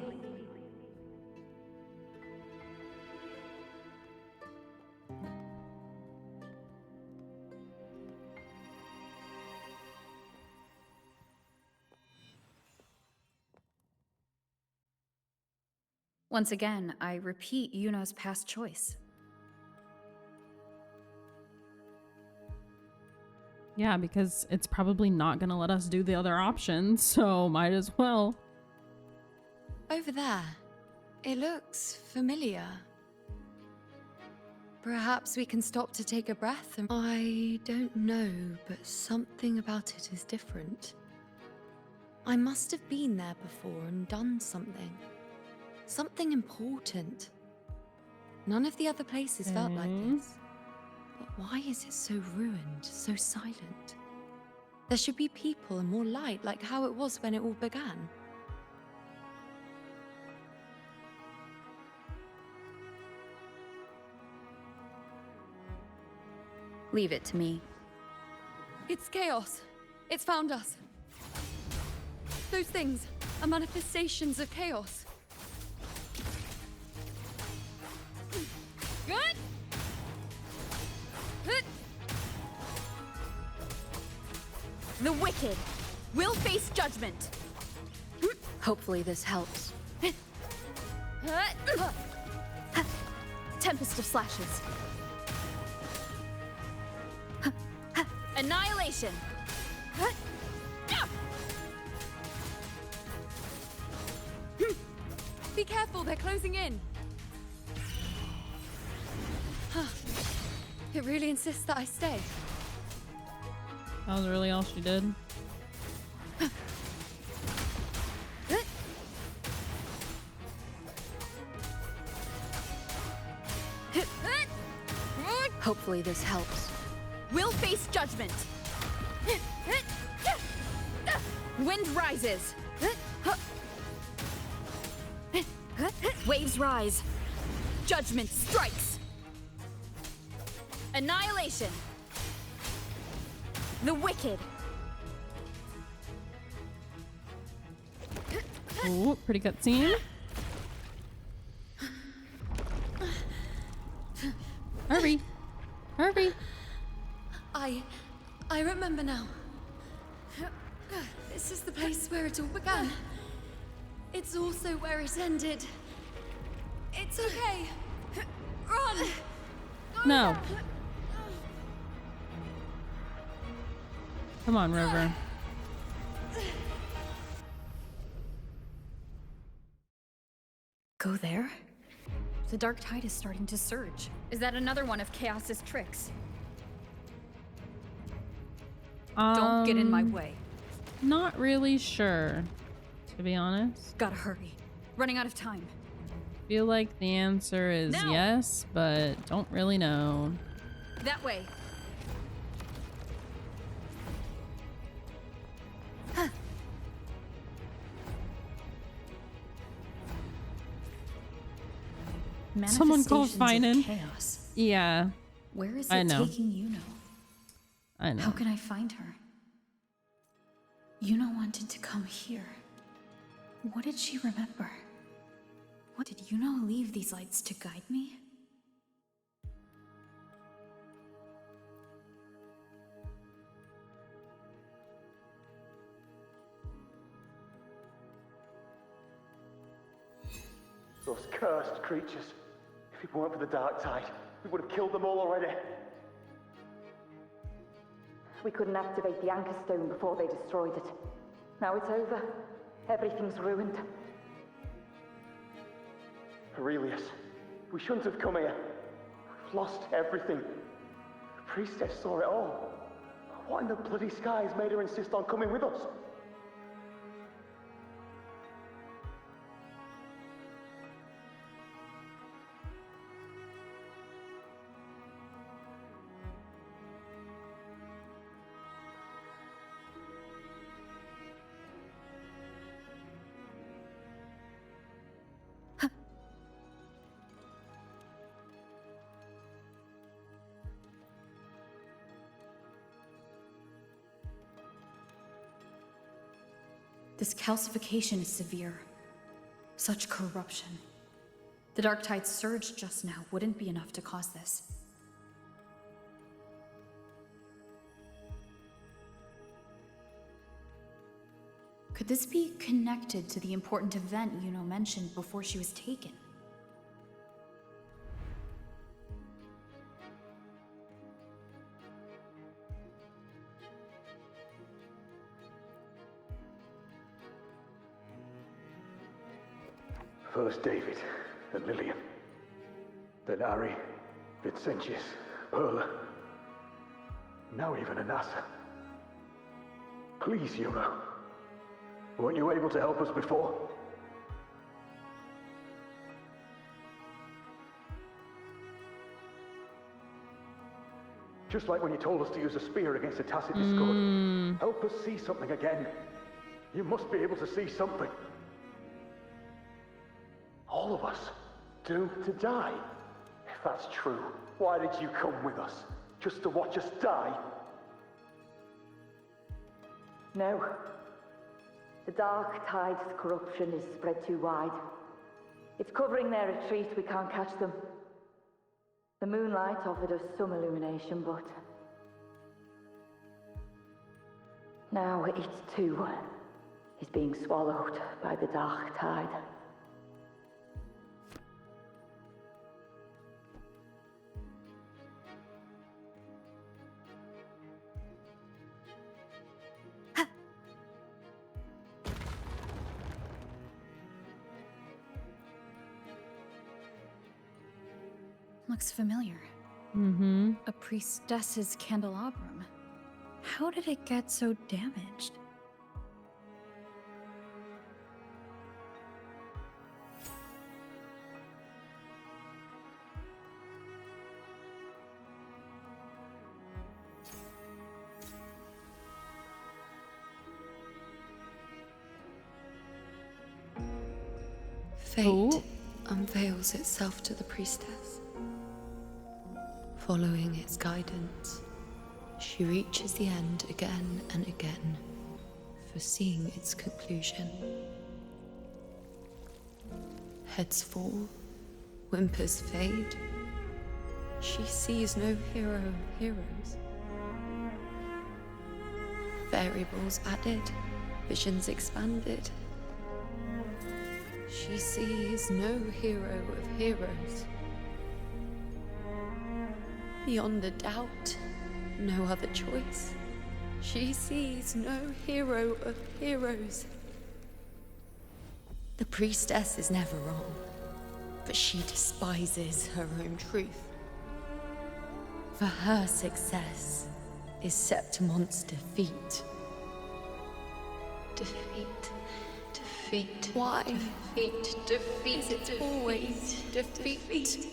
Once again, I repeat Yuno's past choice. Yeah, because it's probably not gonna let us do the other options, so might as well. Over there. It looks familiar. Perhaps we can stop to take a breath and... I don't know, but something about it is different. I must have been there before and done something. Something important. None of the other places felt like this. But why is it so ruined, so silent? There should be people and more light, like how it was when it all began. Leave it to me. It's chaos. It's found us. Those things are manifestations of chaos. Good. The wicked will face judgment. Hopefully this helps. Tempest of slashes. Annihilation. Be careful, they're closing in. It really insists that I stay. That was really all she did. Hopefully this helps. We'll face judgment. Wind rises. Waves rise. Judgment strikes. Annihilation. The wicked. Ooh, pretty cutscene. Hurry. Hurry. I remember now. This is the place where it all began. It's also where it ended. It's okay. Run! No. Come on, River. Go there? The dark tide is starting to surge. Is that another one of Chaos's tricks? Don't get in my way. Not really sure, to be honest. Gotta hurry. Running out of time. Feel like the answer is yes, but don't really know. That way. Someone called Manifestations of Finan. Chaos. Yeah. Where is I it know. taking Yuno? I know. How can I find her? Yuno wanted to come here. What did she remember? What did Yuno leave these lights to guide me? Those cursed creatures. If it weren't for the dark tide, we would have killed them all already. We couldn't activate the anchor stone before they destroyed it. Now it's over. Everything's ruined. Aurelius, we shouldn't have come here. We've lost everything. The priestess saw it all. What in the bloody skies made her insist on coming with us? This calcification is severe. Such corruption. The Dark Tide's surge just now wouldn't be enough to cause this. Could this be connected to the important event Yuno mentioned before she was taken? First David and Lillian. Then Ari, Vincentius, Perla. Now even Anassa. Please, Yuno. Weren't you able to help us before? Just like when you told us to use a spear against a tacit discord. Help us see something again. You must be able to see something. All of us doomed to die. If that's true, why did you come with us? Just to watch us die? No. The Dark Tide's corruption is spread too wide. It's covering their retreat, we can't catch them. The moonlight offered us some illumination, but... now it too is being swallowed by the Dark Tide. Looks familiar. A priestess's candelabrum. How did it get so damaged? Fate unveils itself to the priestess. Following its guidance, she reaches the end again and again, foreseeing its conclusion. Heads fall, whimpers fade. She sees no hero of heroes. Variables added, visions expanded. She sees no hero of heroes. Beyond a doubt, no other choice. She sees no hero of heroes. The priestess is never wrong, but she despises her own truth. For her success is Septimon's defeat. Defeat. Defeat. Why? Defeat. Defeat. Is it always defeat?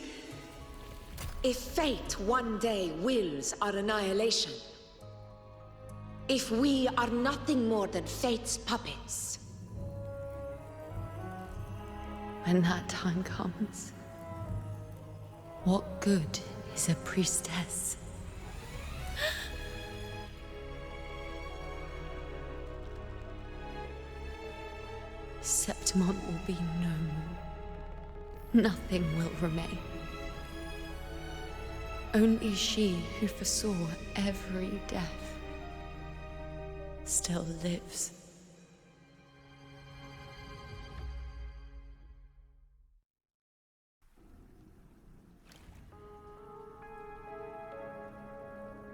If fate one day wills our annihilation, if we are nothing more than fate's puppets, when that time comes, what good is a priestess? Septimon will be no more. Nothing will remain. Only she who foresaw every death still lives.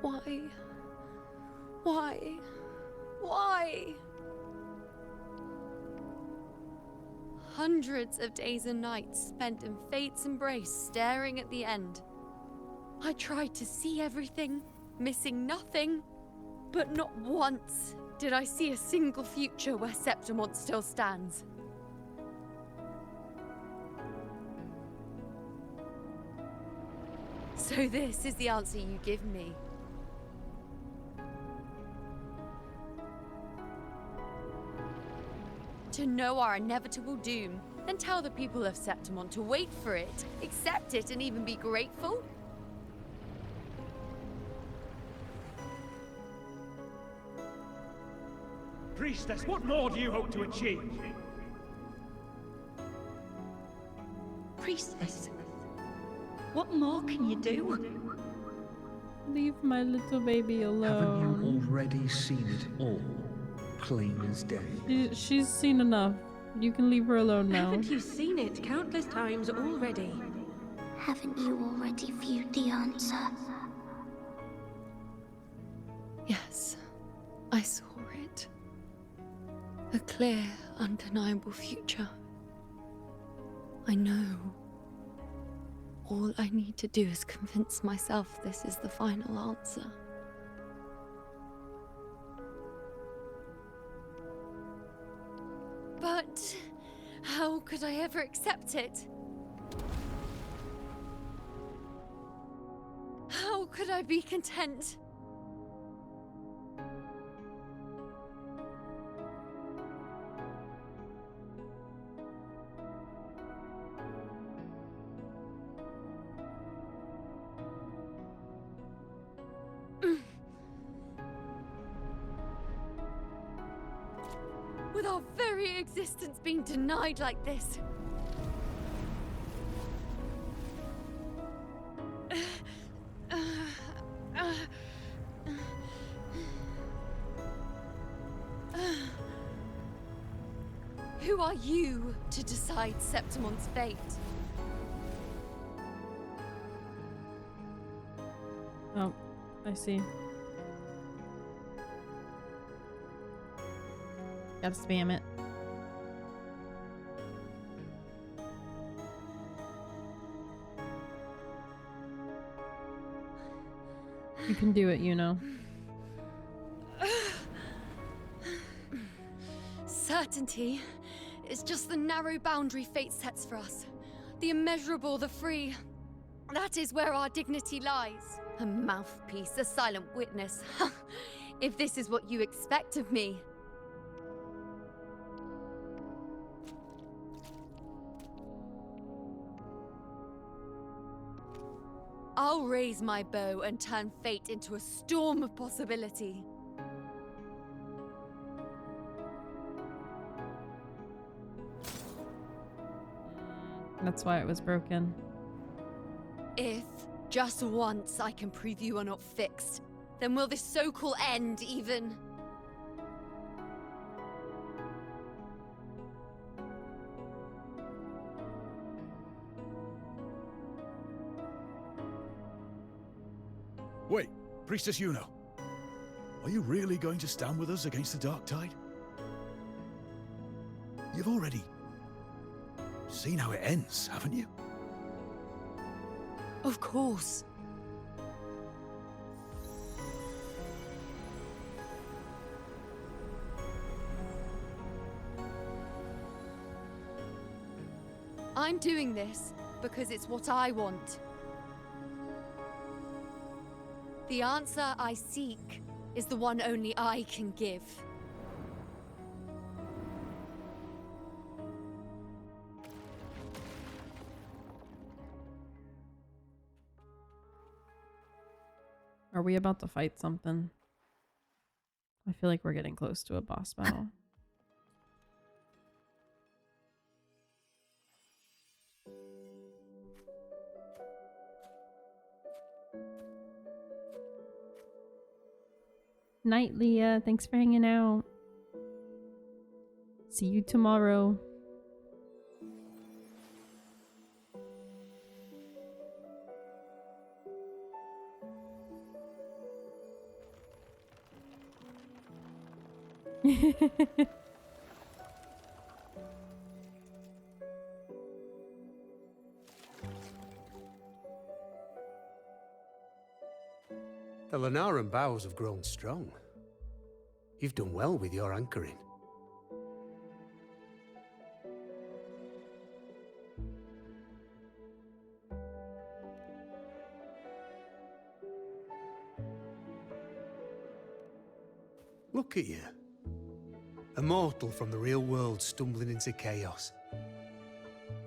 Why? Why? Why? Hundreds of days and nights spent in fate's embrace, staring at the end. I tried to see everything, missing nothing, but not once did I see a single future where Septimon still stands. So this is the answer you give me. To know our inevitable doom, then tell the people of Septimon to wait for it, accept it, and even be grateful? Priestess, what more do you hope to achieve? Priestess, what more can you do? Leave my little baby alone. Haven't you already seen it all, plain as day? She's seen enough. You can leave her alone now. Haven't you seen it countless times already? Haven't you already viewed the answer? Yes, I saw it. A clear, undeniable future. I know. All I need to do is convince myself this is the final answer. But how could I ever accept it? How could I be content? With our very existence being denied like this. Who are you to decide Septimon's fate? Oh, I see. Gotta spam it. You can do it, you know. Certainty is just the narrow boundary fate sets for us. The immeasurable, the free. That is where our dignity lies. A mouthpiece, a silent witness. If this is what you expect of me. I'll raise my bow and turn fate into a storm of possibility. That's why it was broken. If, just once, I can prove you are not fixed, then will this so-called end even? Wait, Priestess Yuno. Are you really going to stand with us against the Dark Tide? You've already seen how it ends, haven't you? Of course. I'm doing this because it's what I want. The answer I seek is the one only I can give. Are we about to fight something? I feel like we're getting close to a boss battle. Night, Leah. Thanks for hanging out. See you tomorrow. The Lenaran bows have grown strong. You've done well with your anchoring. Look at you. A mortal from the real world stumbling into chaos.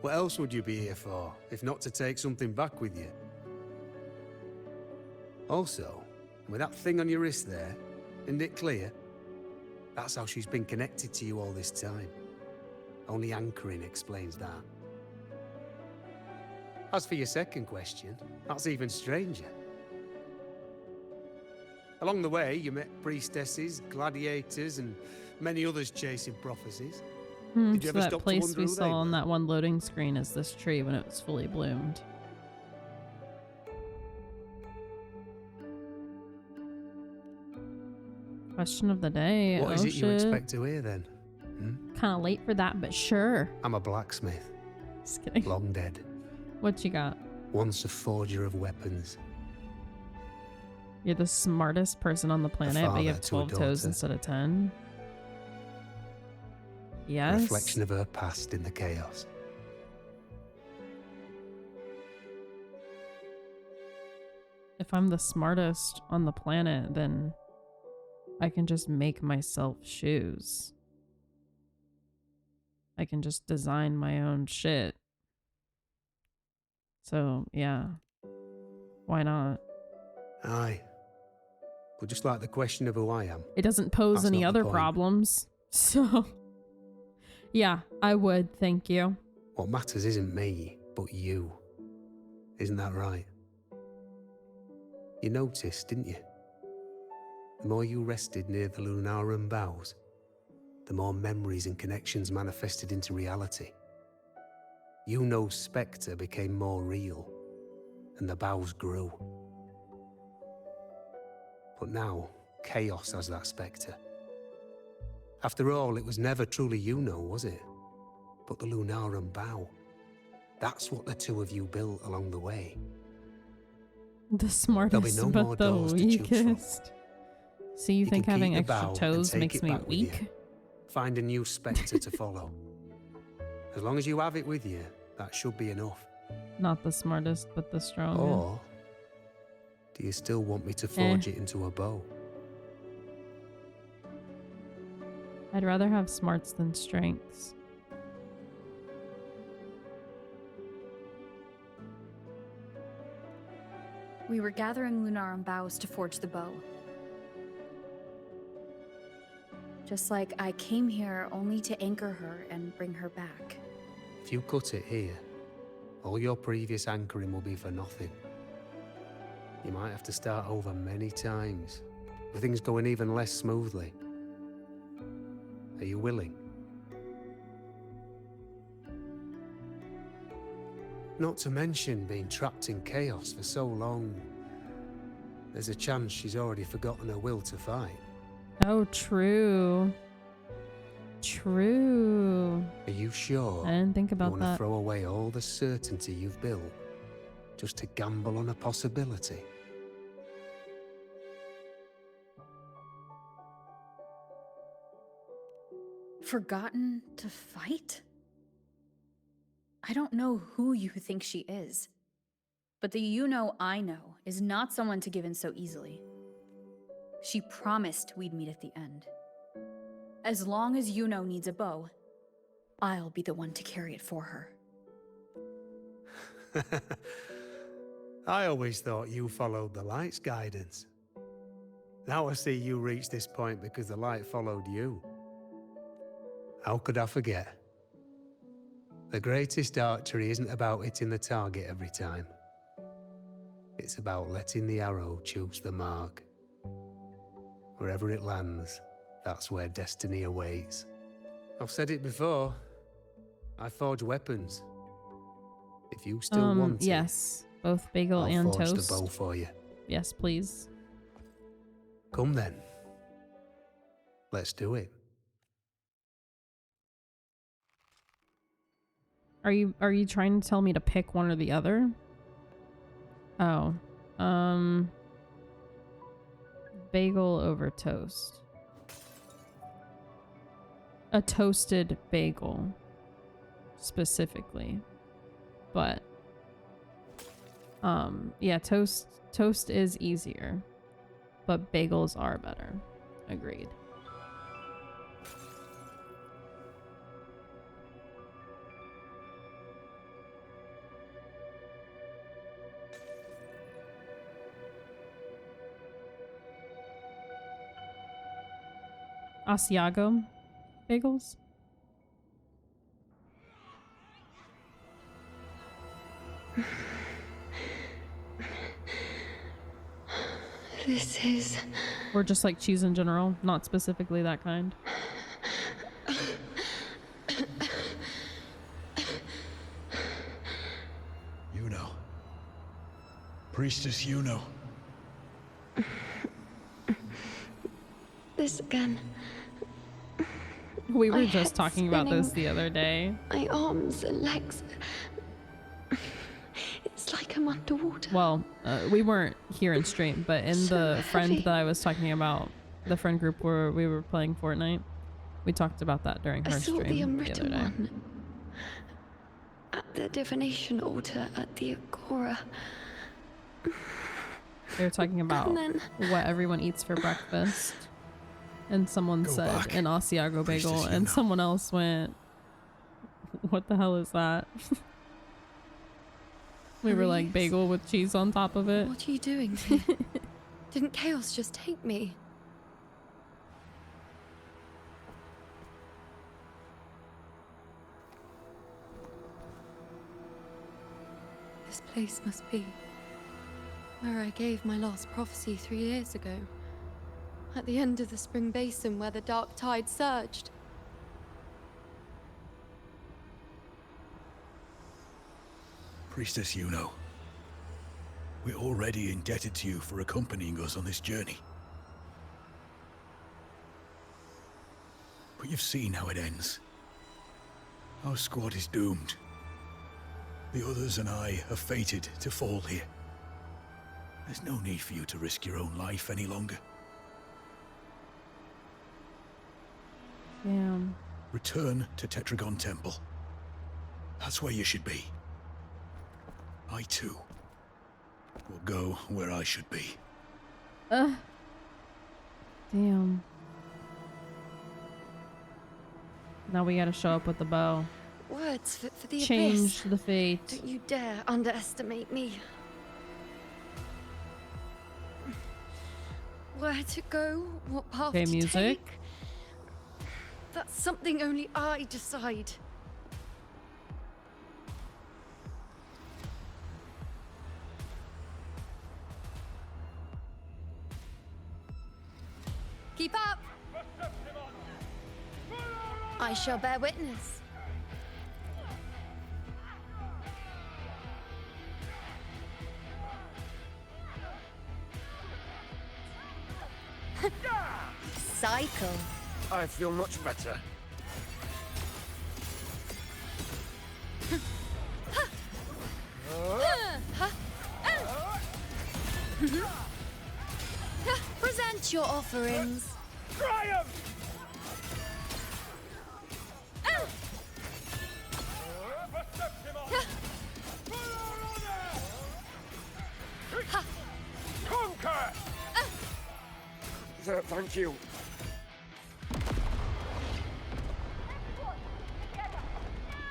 What else would you be here for, if not to take something back with you? Also, with that thing on your wrist there, isn't it clear? That's how she's been connected to you all this time. Only anchoring explains that. As for your second question, that's even stranger. Along the way, you met priestesses, gladiators, and many others chasing prophecies. Did you So ever that stop to place wonder we who they saw on were? that one loading screen is this tree when it was fully bloomed. Question of the day. What is Oh, it you shit. expect to hear then? Kind of late for that, but sure. I'm a blacksmith. Just kidding. Long dead. What you got? Once a forger of weapons. You're the smartest person on the planet, but you have father to a 12 toes daughter. instead of 10. Yes. Reflection of her past in the chaos. If I'm the smartest on the planet, then I can just make myself shoes. I can just design my own shit. So, yeah. Why not? Aye. But just like the question of who I am. It doesn't pose That's any not the other point. problems. So, yeah, I would. Thank you. What matters isn't me, but you. Isn't that right? You noticed, didn't you? The more you rested near the Lunarum boughs, the more memories and connections manifested into reality. Yuno's spectre became more real, and the boughs grew. But now, chaos has that spectre. After all, it was never truly Yuno, was it? But the Lunarum bough. That's what the two of you built along the way. The smartest, no but more the doors to choose from. weakest. So you think can having keep the extra bow and toes take makes it me back with you. weak? Find a new spectre to follow. As long as you have it with you, that should be enough. Not the smartest, but the strongest. Or do you still want me to forge it into a bow? I'd rather have smarts than strengths. We were gathering Lunarum boughs to forge the bow. Just like I came here only to anchor her and bring her back. If you cut it here, all your previous anchoring will be for nothing. You might have to start over many times, with things going even less smoothly. Are you willing? Not to mention being trapped in chaos for so long. There's a chance she's already forgotten her will to fight. Oh, true. True. Are you sure? I didn't think You about want to that. throw away all the certainty you've built just to gamble on a possibility? Forgotten to fight? I don't know who you think she is, but the Yuno I know is not someone to give in so easily. She promised we'd meet at the end. As long as Yuno needs a bow, I'll be the one to carry it for her. I always thought you followed the light's guidance. Now I see you reached this point because the light followed you. How could I forget? The greatest archery isn't about hitting the target every time. It's about letting the arrow choose the mark. Wherever it lands, that's where destiny awaits. I've said it before. I forge weapons. If you still want it, Yes. Both bagel I'll and forge toast. the bow for you. Yes, please. Come then. Let's do it. Are you trying to tell me to pick one or the other? Oh. Bagel over toast. A toasted bagel. Specifically. But yeah, toast is easier. But bagels are better. Agreed. Asiago bagels? This is... Or just like cheese in general, not specifically that kind. Yuno. Priestess Yuno. This again. We were My just head's talking about this spinning. the other day. My arms and legs. It's like I'm underwater. Well, we weren't here in stream, but in So the friend heavy. that I was talking about, the friend group where we were playing Fortnite, we talked about that during I her saw the stream the unwritten other day. one at the divination altar at the Agora. They were talking about And then- what everyone eats for breakfast. And someone Go said back, an Asiago bagel, Priestess and Yuno. someone else went, what the hell is that? We were like, Maurice, bagel with cheese on top of it. What are you doing here? Didn't chaos just take me? This place must be where I gave my last prophecy 3 years ago. At the end of the spring basin where the dark tide surged. Priestess Yuno. We're already indebted to you for accompanying us on this journey. But you've seen how it ends. Our squad is doomed. The others and I are fated to fall here. There's no need for you to risk your own life any longer. Damn. Return to Tetragon Temple. That's where you should be. I too will go where I should be. Damn. Now we gotta show up with the bow. Words for the Change abyss. the fate. Don't you dare underestimate me. Where to go? What path Okay, to music. take? That's something only I decide. Keep up! I shall bear witness. Cycle. I feel much better. Present your offerings. Triumph! Conquer! Thank you.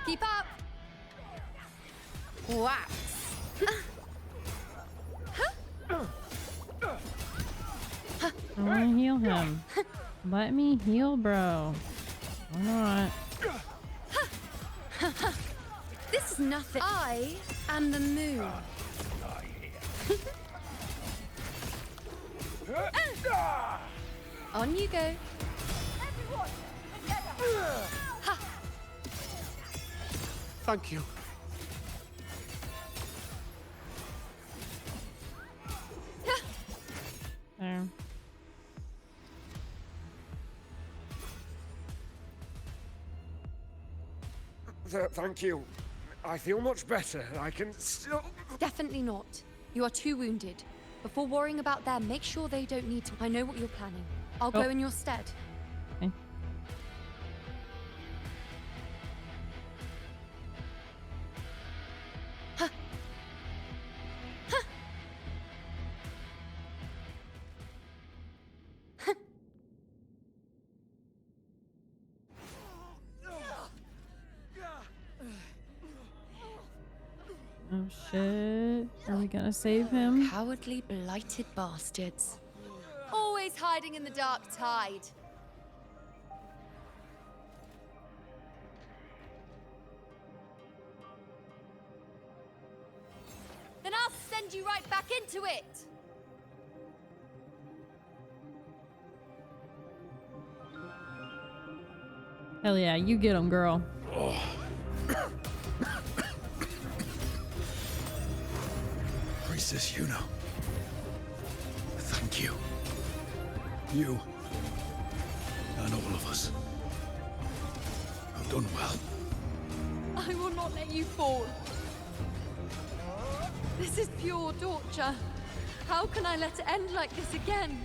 Keep up! Wax. I wanna heal him. Let me heal, bro. Why not? This is nothing. I am the moon. On you go. Thank you. There. Thank you. I feel much better. I can still... Definitely not. You are too wounded. Before worrying about them, make sure they don't need to. I know what you're planning. I'll go in your stead. Okay. Oh shit. Are we gonna save him? Cowardly, blighted bastards. Always hiding in the dark tide. then I'll send you right back into it! Hell yeah, you get him, girl. Priestess Juno. Thank you. You and all of us have done well. I will not let you fall. This is pure torture. How can I let it end like this again?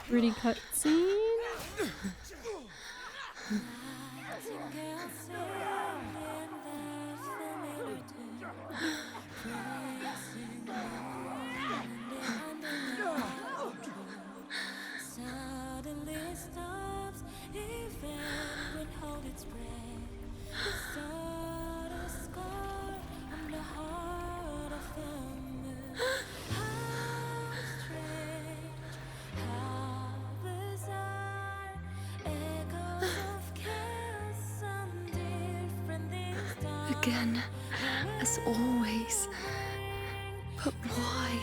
Pretty cutscene. Again, as always. But why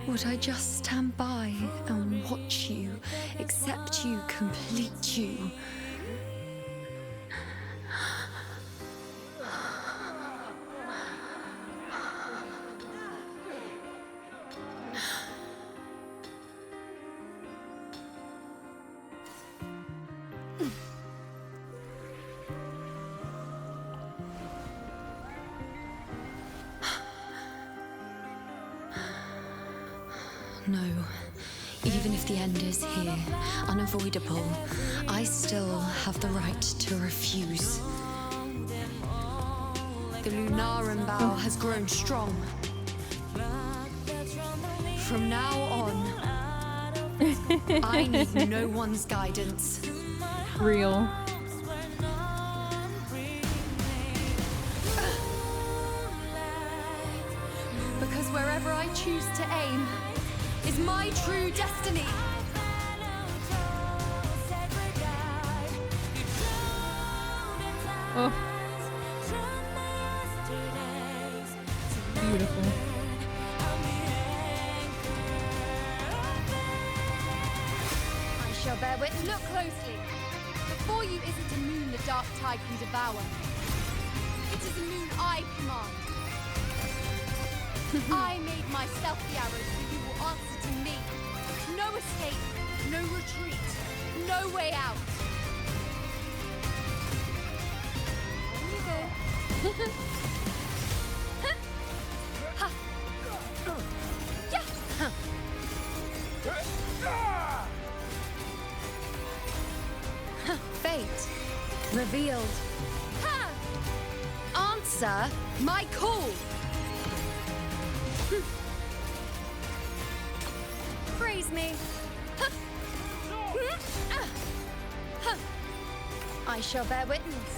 would I just stand by and watch you, accept you, complete you? No. Even if the end is here, unavoidable, I still have the right to refuse. The Lunaran bow has grown strong. From now on, I need no one's guidance. Real. Because wherever I choose to aim is my true destiny. Oh. Beautiful. I shall bear witness. Look closely. Before you isn't a moon the dark tide can devour. It is a moon I command. I made myself the arrows, so you will answer to me. No escape, no retreat, no way out. On you go. Ha. Yeah. Fate revealed. Ha. Answer my call. Praise me. I shall bear witness.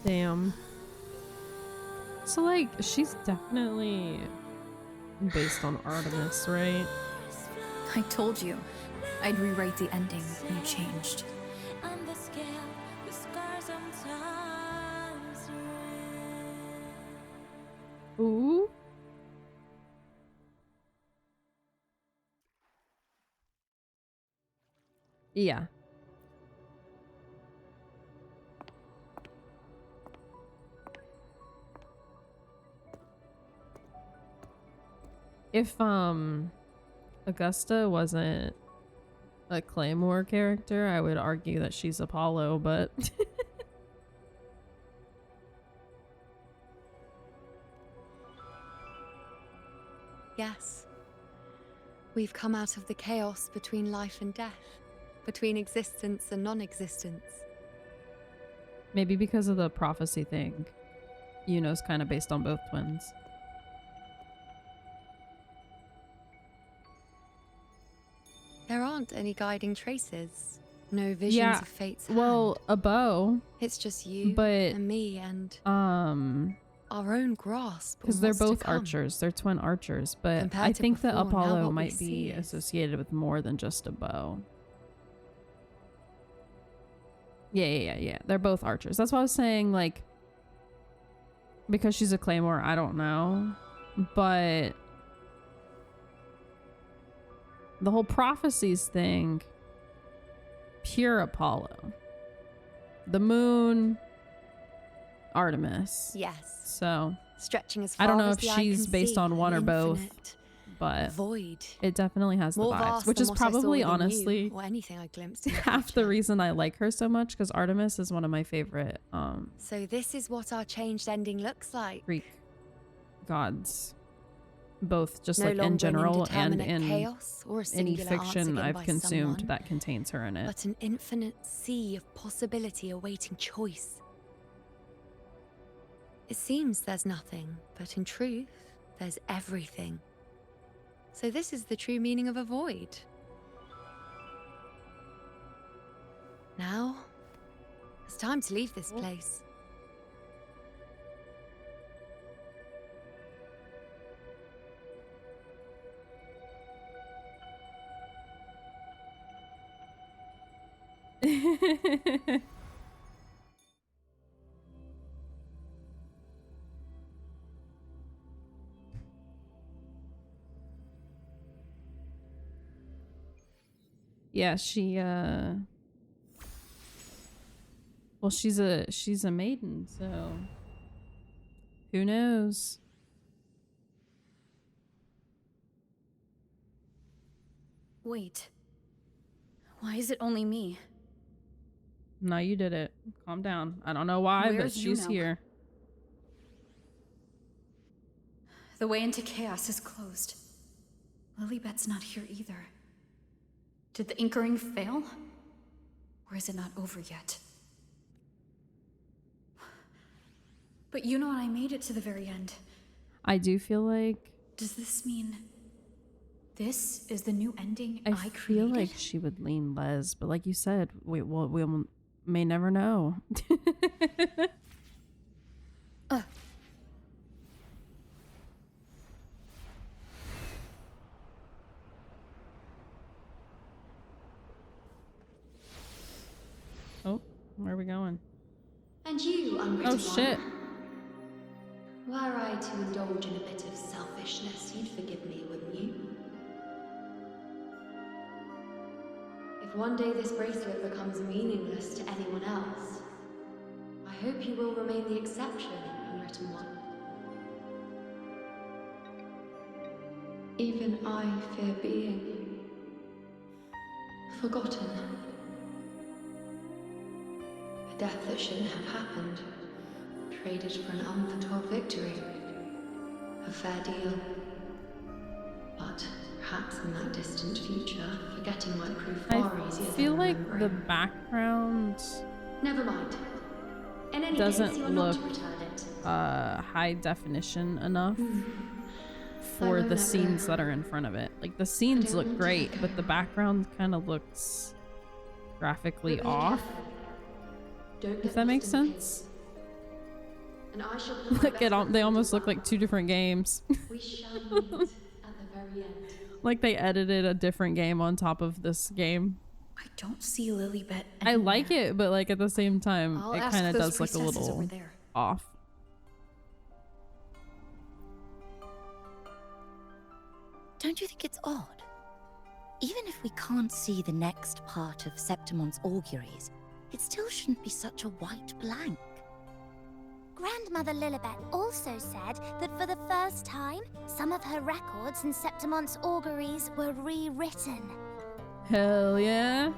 Damn. So like, she's definitely based on Artemis, right? I told you. I'd rewrite the ending. You changed. Ooh. Yeah. If Augusta wasn't a Claymore character, I would argue that she's Apollo, but Yes. We've come out of the chaos between life and death, between existence and non-existence. maybe because of the prophecy thing, Yuno's kind of based on both twins. There aren't any guiding traces. No visions of fate's hand. Well, a bow. It's just you but and me and our own grasp. because they're both archers, they're twin archers, but Compared I to think that before, now Apollo what we might see be is- associated with more than just a bow. Yeah. They're both archers. That's why I was saying, like, because she's a Claymore, I don't know, but the whole prophecies thing, pure Apollo. The moon, Artemis. Yes. So Stretching as far I don't know as if the eye she's can based see, on one or an both, infinite but void. it definitely has the More vibes, vast which than is what I saw probably within you, honestly or anything I glimpsed in the half the reason I like her so much, because Artemis is one of my favorite So this is what our changed ending looks like. Greek gods, both just No like in longer an general and indeterminate in chaos or a any singular answer fiction given I've by consumed someone, that contains her in it. but an infinite sea of possibility awaiting choice. It seems there's nothing, but in truth, there's everything. So this is the true meaning of a void. Now, it's time to leave this place. Yeah, she well, she's a maiden, so who knows? Wait. Why is it only me? No, you did it. Calm down. I don't know why, but Where's she's Yuno? here. The way into chaos is closed. Lilybet's not here either. Did the inkering fail? Or is it not over yet? But you know, I made it to the very end. I do feel like Does this mean this is the new ending I I feel created? like she would lean Les, but like you said, we may never know. Oh, where are we going? And you, unwritten Oh shit. one. Were I to indulge in a bit of selfishness, you'd forgive me, wouldn't you? If one day this bracelet becomes meaningless to anyone else, I hope you will remain the exception, unwritten one. Even I fear being forgotten. A death that shouldn't have happened. Traded for an unforetold victory. A fair deal. But perhaps in that distant future, forgetting might prove far I easier feel than like remembering. the background Never mind. In any case, doesn't you're look not to return it. high definition enough for won't the let scenes go. that are in front of it. Like the scenes don't look want to great, let but the background kind of looks graphically But be off. careful. Don't If get that lost makes in the sense. And I shall put my Like best they foot almost forward. look like two different games. We shall meet at the very end. Like they edited a different game on top of this game. I don't see Lilybet. I like it, but like at the same time, I'll it ask kind of those does look a priestesses over little there. off. Don't you think it's odd? Even if we can't see the next part of Septimon's auguries, it still shouldn't be such a white blank. Grand Grandmother Lilibet also said that for the first time, some of her records in Septimon's auguries were rewritten. Hell yeah.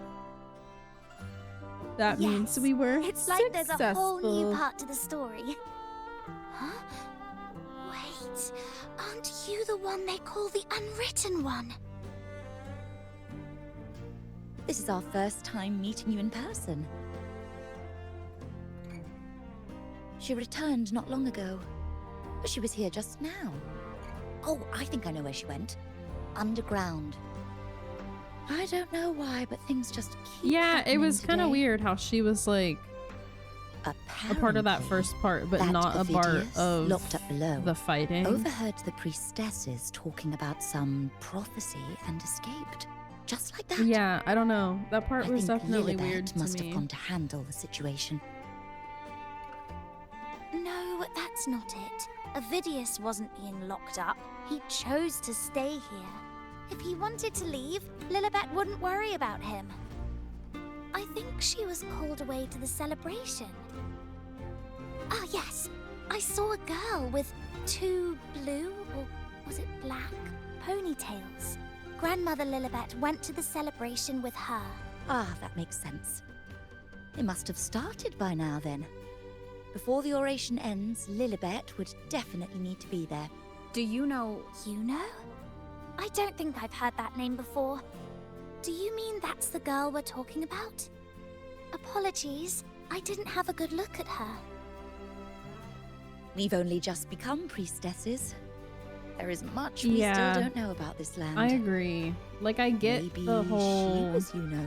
That means we were It's like there's a whole new successful. part to the story. Huh? Wait, aren't you the one they call the Unwritten One? This is our first time meeting you in person. She returned not long ago, but she was here just now. Oh, I think I know where she went. Underground. I don't know why, but things just keep Yeah, it was kind of today. weird how she was like a part of that first part, but That not a part Ovidius, of locked up below, the fighting. overheard the priestesses talking about some prophecy and escaped. Just like that. Yeah, I don't know. That part I was think definitely Lilibet weird to must me. have gone to handle the situation. No, that's not it. Ovidius wasn't being locked up. He chose to stay here. If he wanted to leave, Lilibet wouldn't worry about him. I think she was called away to the celebration. Ah, yes. I saw a girl with 2 blue, or was it black, ponytails. Grandmother Lilibet went to the celebration with her. Ah, that makes sense. It must have started by now then. Before the oration ends, Lilibet would definitely need to be there. Do you know... You know? I don't think I've heard that name before. Do you mean that's the girl we're talking about? Apologies, I didn't have a good look at her. We've only just become priestesses. There is much we Yeah. still don't know about this land. I agree. Like, I get Maybe the whole she was, you know.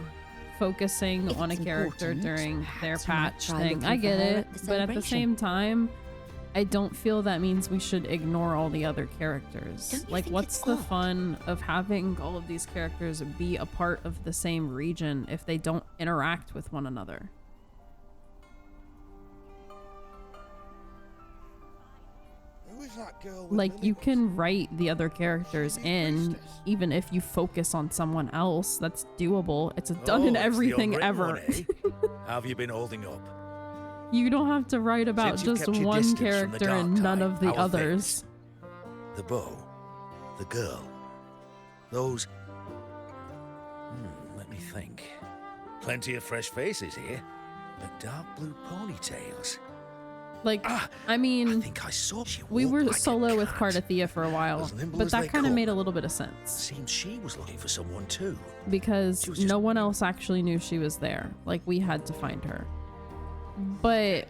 focusing If on a it's character important, during their perhaps we might patch try thing. looking I for get her it, at the but at the celebration. same time, I don't feel that means we should ignore all the other characters. Don't you Like, think what's it's the odd? fun of having all of these characters be a part of the same region if they don't interact with one another? Who is that girl with Like, Lily you Butts? can write the other characters in, even if you focus on someone else. That's doable. It's done in Oh, it's the everything unwritten ever. one, eh? How have you been holding up? You don't have to write about Since you've just kept your one distance from the character and dark none tide, of the how are others. The bow, the girl, those... let me think. Plenty of fresh faces here, but dark blue ponytails. Like, I mean, I think I saw she we walked were like a solo with cat, Cardathia for a while, as nimble but as they that kind of come. made a little bit of sense Seems she was looking for someone too. because She was just- no one else actually knew she was there. Like, we had to find her. But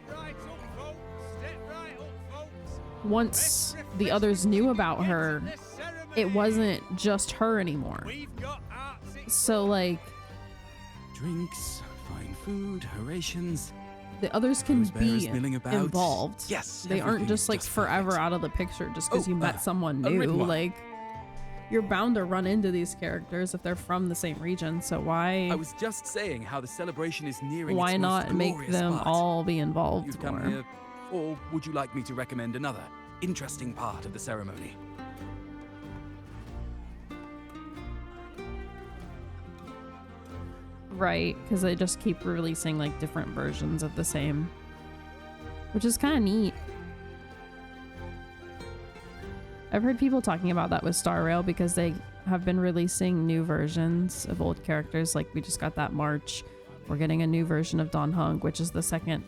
once the others knew about her, it wasn't just her anymore. So, like, Drinks, fine food, orations. the others can Those bearers be milling about. involved. Yes, They aren't everything just is like just forever perfect. out of the picture just because you met someone new. unwritten one. Like, you're bound to run into these characters if they're from the same region. So I why was just saying how the celebration is nearing why its most not make glorious them part. all be involved You've come more? here, or would you like me to recommend another interesting part of the ceremony? Right, because they just keep releasing like different versions of the same, which is kind of neat. I've heard people talking about that with Star Rail because they have been releasing new versions of old characters. Like, we just got that March. We're getting a new version of Don Hung, which is the second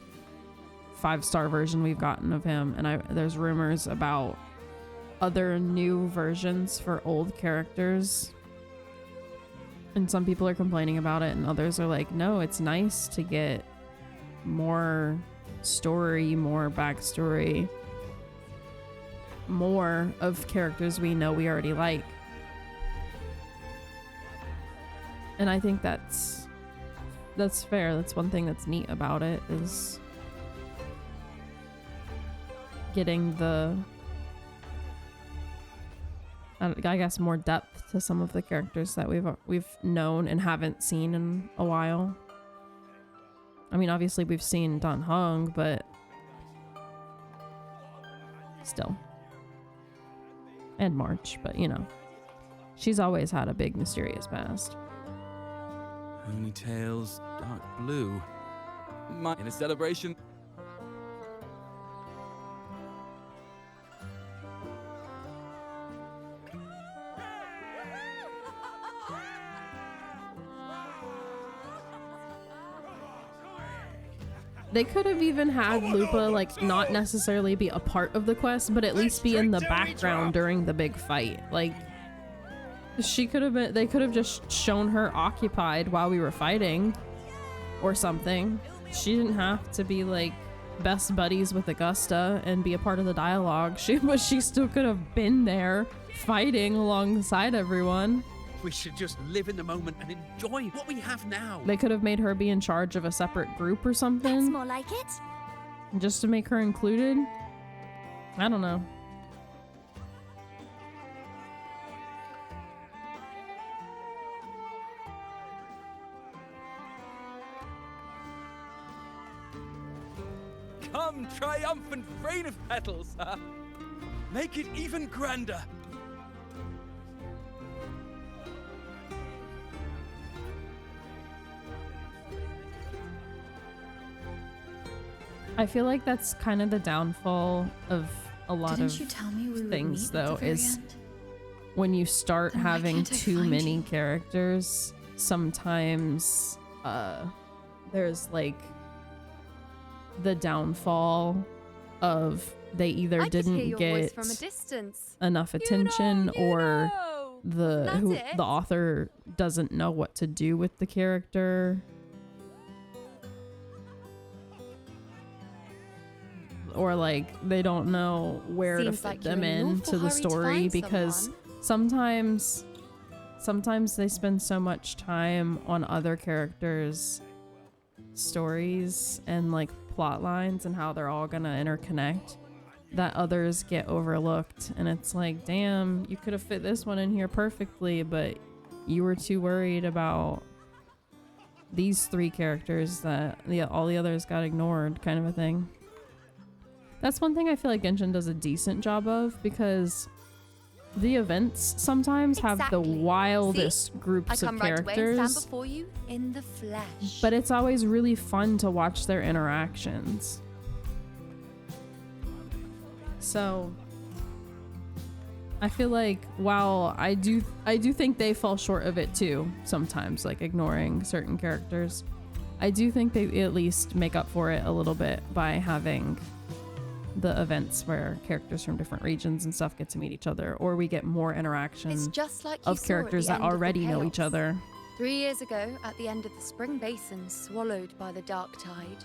5-star version we've gotten of him. And there's rumors about other new versions for old characters. And some people are complaining about it, and others are like, no, it's nice to get more story, more backstory, more of characters we know we already like. And I think that's fair. That's one thing that's neat about it, is getting the, I guess, more depth to some of the characters that we've known and haven't seen in a while. I mean, obviously we've seen Don Hung, but still. And March, but you know, she's always had a big mysterious past. Ponytails, dark blue. In a celebration. They could have even had Lupa like not necessarily be a part of the quest, but at least be in the background during the big fight. Like she could have been, they could have just shown her occupied while we were fighting or something. She didn't have to be like best buddies with Augusta and be a part of the dialogue. But she still could have been there fighting alongside everyone. We should just live in the moment and enjoy what we have now. They could have made her be in charge of a separate group or something. That's more like it. Just to make her included. I don't know. Come, triumphant rain of petals, huh? Make it even grander. I feel like that's kind of the downfall of a lot Didn't of you tell me we would things, meet at though, the very is end? when you start Then why having can't I too find many you? characters, sometimes there's like the downfall of they either I could hear didn't your get voice from a distance. enough attention or That's it. the author doesn't know what to do with the character. Or like they don't know where Seems to fit like you're them in an into awful the hurry to story find because someone. sometimes they spend so much time on other characters' stories and like plot lines and how they're all gonna interconnect that others get overlooked, and it's like, damn, you could have fit this one in here perfectly, but you were too worried about these three characters that all the others got ignored, kind of a thing. That's one thing I feel like Genshin does a decent job of, because the events sometimes have the wildest I groups of come right away and characters, stand before you in the flesh. but it's always really fun to watch their interactions. So I feel like while I do think they fall short of it too sometimes, like ignoring certain characters, I do think they at least make up for it a little bit by having the events where characters from different regions and stuff get to meet each other, or we get more interaction It's just like you of saw at characters the that end of the already know chaos. each other. 3 years ago, at the end of the Spring Basin swallowed by the Dark Tide,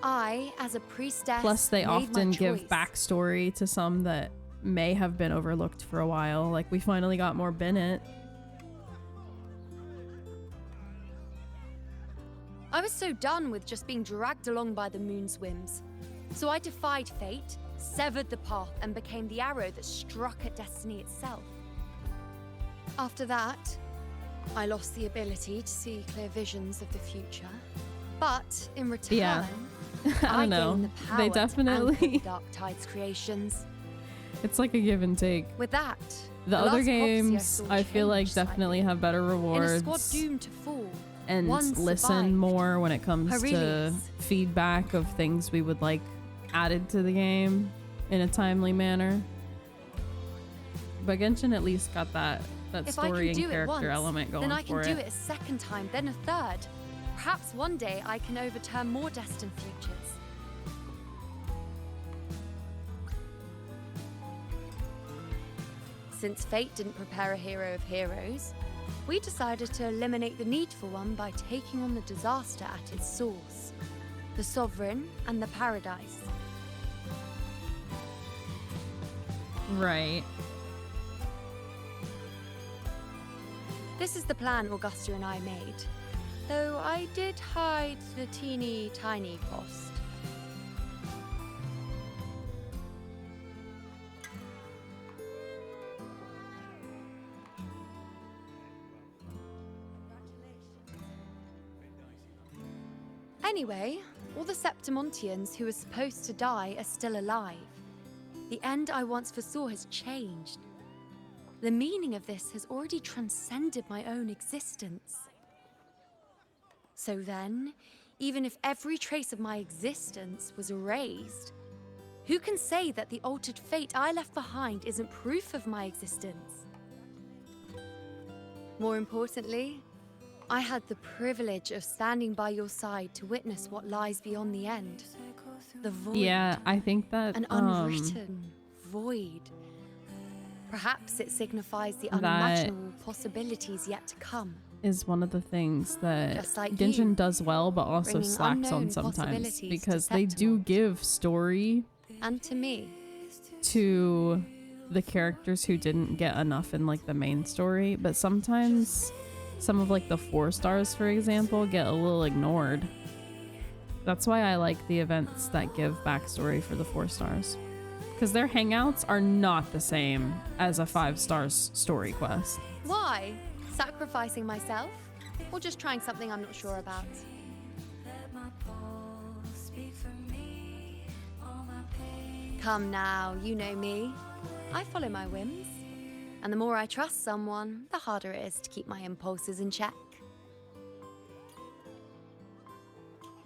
I, as a priestess, Plus they made my often give choice. backstory to some that may have been overlooked for a while. Like we finally got more Bennett. I was so done with just being dragged along by the moon's whims. So I defied fate, severed the path, and became the arrow that struck at destiny itself. After that, I lost the ability to see clear visions of the future. But in return, Yeah. I don't know. gained the power They to definitely anchor the Dark Tide's creations. it's like a give and take. With that, The other last prophecy games saw I feel like change slightly. definitely have better In a rewards squad doomed to fall, and one listen survived. more when it comes to Aurelius. feedback of things we would like added to the game in a timely manner. But Genshin at least got that If I story can and do it character once, element going then I can for do it. it a second time, then a third. Perhaps one day I can overturn more destined futures. Since fate didn't prepare a hero of heroes, we decided to eliminate the need for one by taking on the disaster at its source, the Sovereign and the Paradise. Right. This is the plan Augusta and I made, though I did hide the teeny tiny cost. Anyway, all the Septimontians who were supposed to die are still alive. The end I once foresaw has changed. The meaning of this has already transcended my own existence. So then, even if every trace of my existence was erased, who can say that the altered fate I left behind isn't proof of my existence? More importantly, I had the privilege of standing by your side to witness what lies beyond the end. The void. Yeah, I think that An unwritten void. Perhaps it signifies the unimaginable possibilities yet to come. Is one of the things that Just like Genshin you, does well, but also bringing slacks on unknown sometimes, possibilities because to they Septimol. do give story And to me. to the characters who didn't get enough in like the main story, but sometimes some of like the 4 stars, for example, get a little ignored. That's why I like the events that give backstory for the 4 stars, because their hangouts are not the same as a 5 stars story quest. Why? Sacrificing myself? Or just trying something I'm not sure about? Come now, you know me. I follow my whims. And the more I trust someone, the harder it is to keep my impulses in check.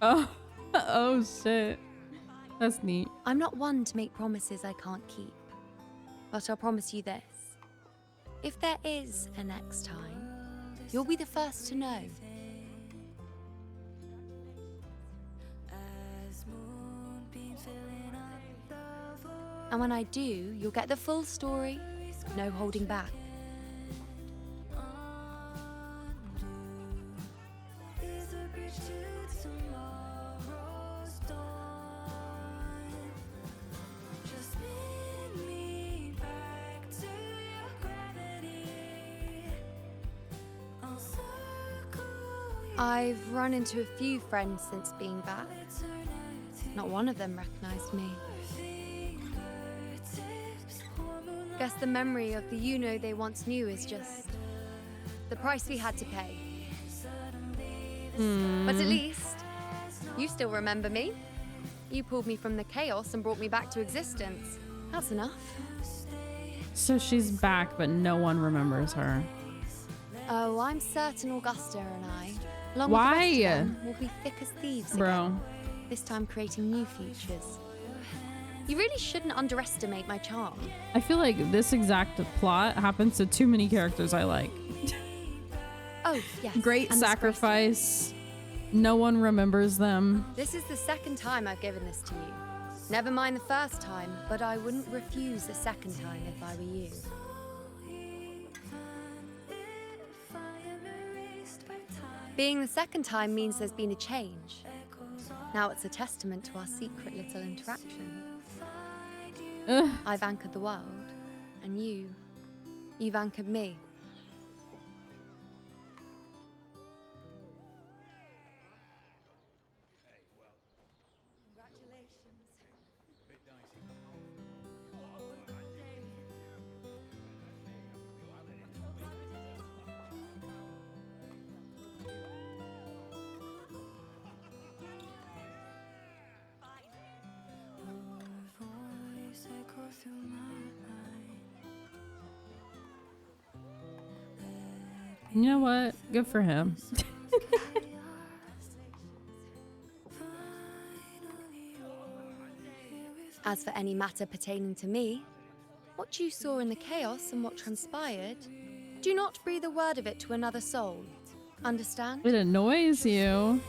Oh, oh shit. That's neat. I'm not one to make promises I can't keep. But I'll promise you this. If there is a next time, you'll be the first to know. And when I do, you'll get the full story, no holding back. I've run into a few friends since being back. Not one of them recognized me. Guess the memory of the you-know they once knew is just the price we had to pay. But at least, you still remember me. You pulled me from the chaos and brought me back to existence. That's enough. So she's back, but no one remembers her. Oh, I'm certain Augusta and I, along Why? with the rest of them, will be thick as thieves Bro. again. This time creating new futures. You really shouldn't underestimate my charm. I feel like this exact plot happens to too many characters I like. Oh, yes. Great and sacrifice. No one remembers them. This is the second time I've given this to you. Never mind the first time, but I wouldn't refuse a second time if I were you. Being the second time means there's been a change. Now it's a testament to our secret little interaction. I've anchored the world, and you've anchored me. You know what? Good for him. As for any matter pertaining to me, what you saw in the chaos and what transpired, do not breathe a word of it to another soul. Understand? It annoys you.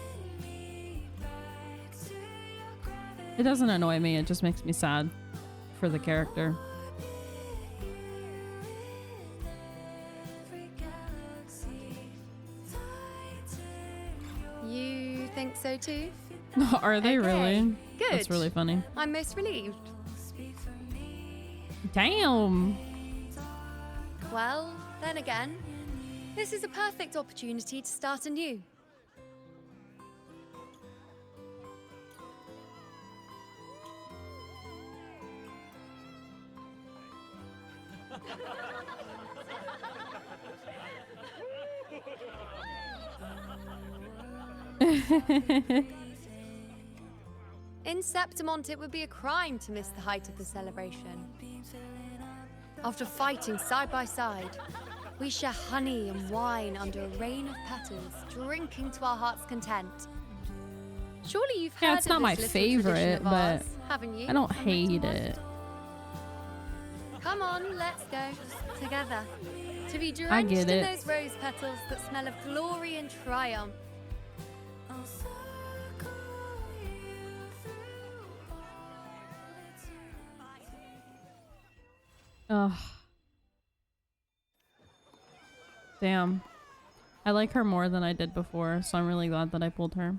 It doesn't annoy me, it just makes me sad for the character. You think so too? Are they really? Good. That's really funny. I'm most relieved. Damn. Well, then again, this is a perfect opportunity to start anew. In Septimont, it would be a crime to miss the height of the celebration. After fighting side by side, we share honey and wine under a rain of petals, drinking to our heart's content. Surely you've heard Yeah, it's of not my this little tradition favorite, of but ours, haven't you? I don't hate it. Come on, let's go. Together. To be I drenched get in it. those rose petals that smell of glory and triumph. Ugh. Damn. I like her more than I did before, so I'm really glad that I pulled her.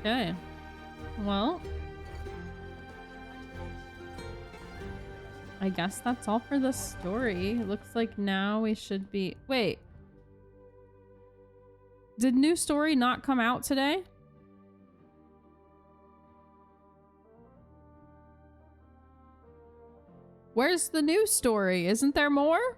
Okay. Well, I guess that's all for the story. Looks like now we should be... Wait. Did new story not come out today? Where's the new story? Isn't there more?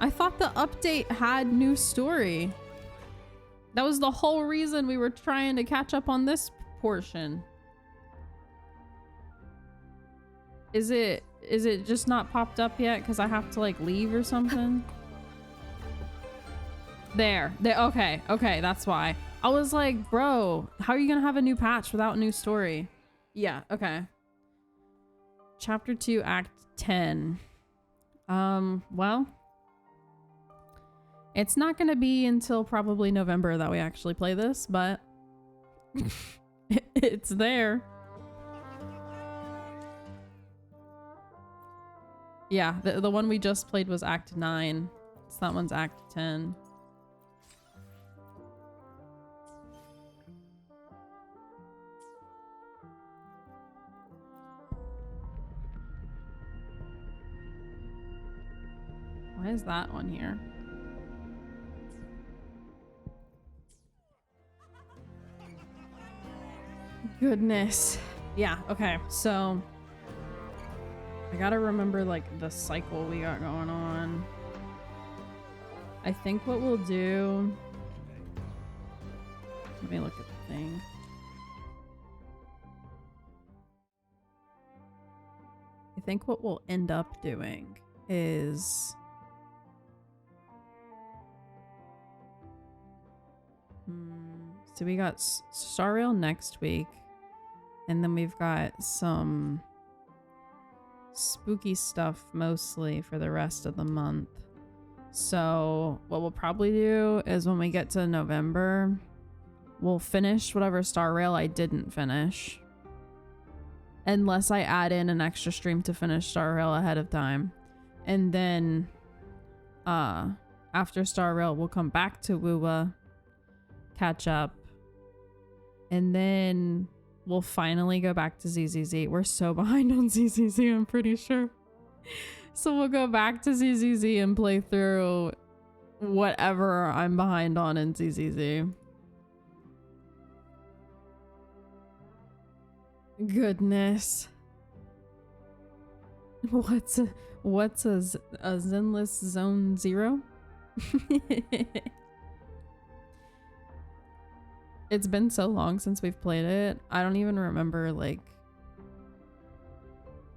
I thought the update had new story. That was the whole reason we were trying to catch up on this portion. Is it just not popped up yet because I have to like leave or something? There. Okay, that's why. I was like, bro, how are you gonna have a new patch without a new story? Yeah, okay. Chapter 2, Act 10. Well, it's not gonna be until probably November that we actually play this, but it's there. Yeah, the one we just played was Act 9. So that one's Act 10. Why is that one here? Goodness. Yeah, okay. So I gotta remember like the cycle we got going on. I think what we'll do... Let me look at the thing. I think what we'll end up doing is... So we got Star Rail next week, and then we've got some spooky stuff mostly for the rest of the month. So what we'll probably do is when we get to November, we'll finish whatever Star Rail I didn't finish. Unless I add in an extra stream to finish Star Rail ahead of time. And then after Star Rail, we'll come back to WUWA, catch up, and then we'll finally go back to ZZZ. We're so behind on ZZZ, I'm pretty sure. So we'll go back to ZZZ and play through whatever I'm behind on in ZZZ. Goodness. What's a Zenless Zone 0? It's been so long since we've played it. I don't even remember, like...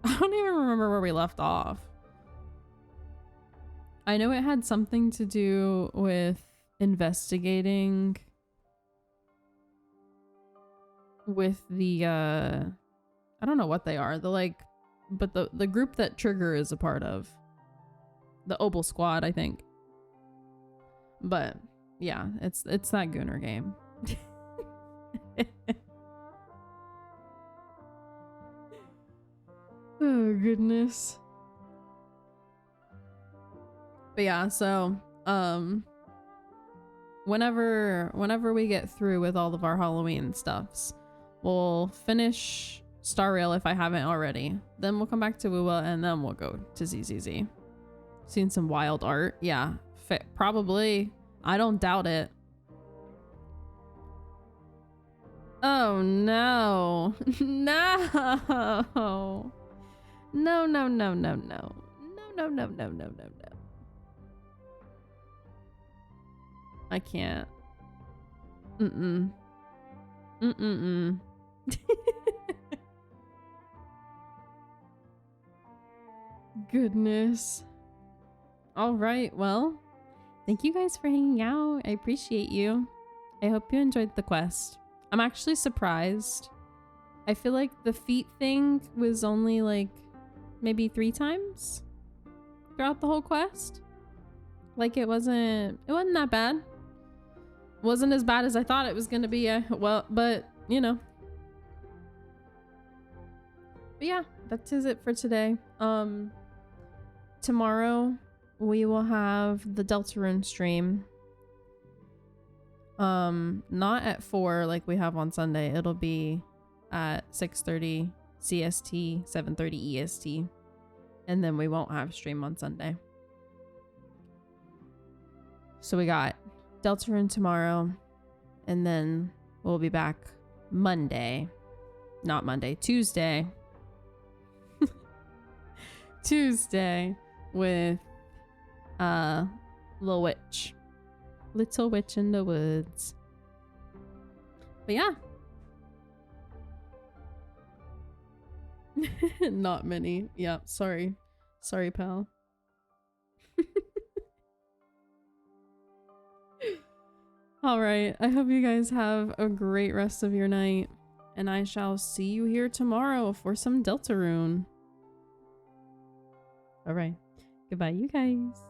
I don't even remember where we left off. I know it had something to do with investigating... with the, I don't know what they are. The, like... But the group that Trigger is a part of. The Obel Squad, I think. But, yeah, it's that Gooner game. Oh goodness. But yeah, so whenever we get through with all of our Halloween stuffs, we'll finish Star Rail if I haven't already. Then we'll come back to WUWA and then we'll go to ZZZ. Seen some wild art. Yeah, probably. I don't doubt it. Oh no. No. No, no, no, no, no. No, no, no, no, no, no, no. I can't. Mm-mm. Mm-mm-mm. Goodness. All right, well, thank you guys for hanging out. I appreciate you. I hope you enjoyed the quest. I'm actually surprised. I feel like the feet thing was only like maybe 3 times throughout the whole quest. Like it wasn't that bad. It wasn't as bad as I thought it was gonna be. Well, but you know. But yeah, that is it for today. Tomorrow we will have the Deltarune stream. Not at 4 like we have on Sunday. It'll be at 6:30 CST, 7:30 EST. And then we won't have stream on Sunday. So we got Deltarune tomorrow, and then we'll be back Monday. Not Monday, Tuesday. Tuesday with Little Witch. Little Witch in the Woods. But yeah. Not many. Yeah, sorry. Sorry, pal. All right. I hope you guys have a great rest of your night. And I shall see you here tomorrow for some Deltarune. All right. Goodbye, you guys.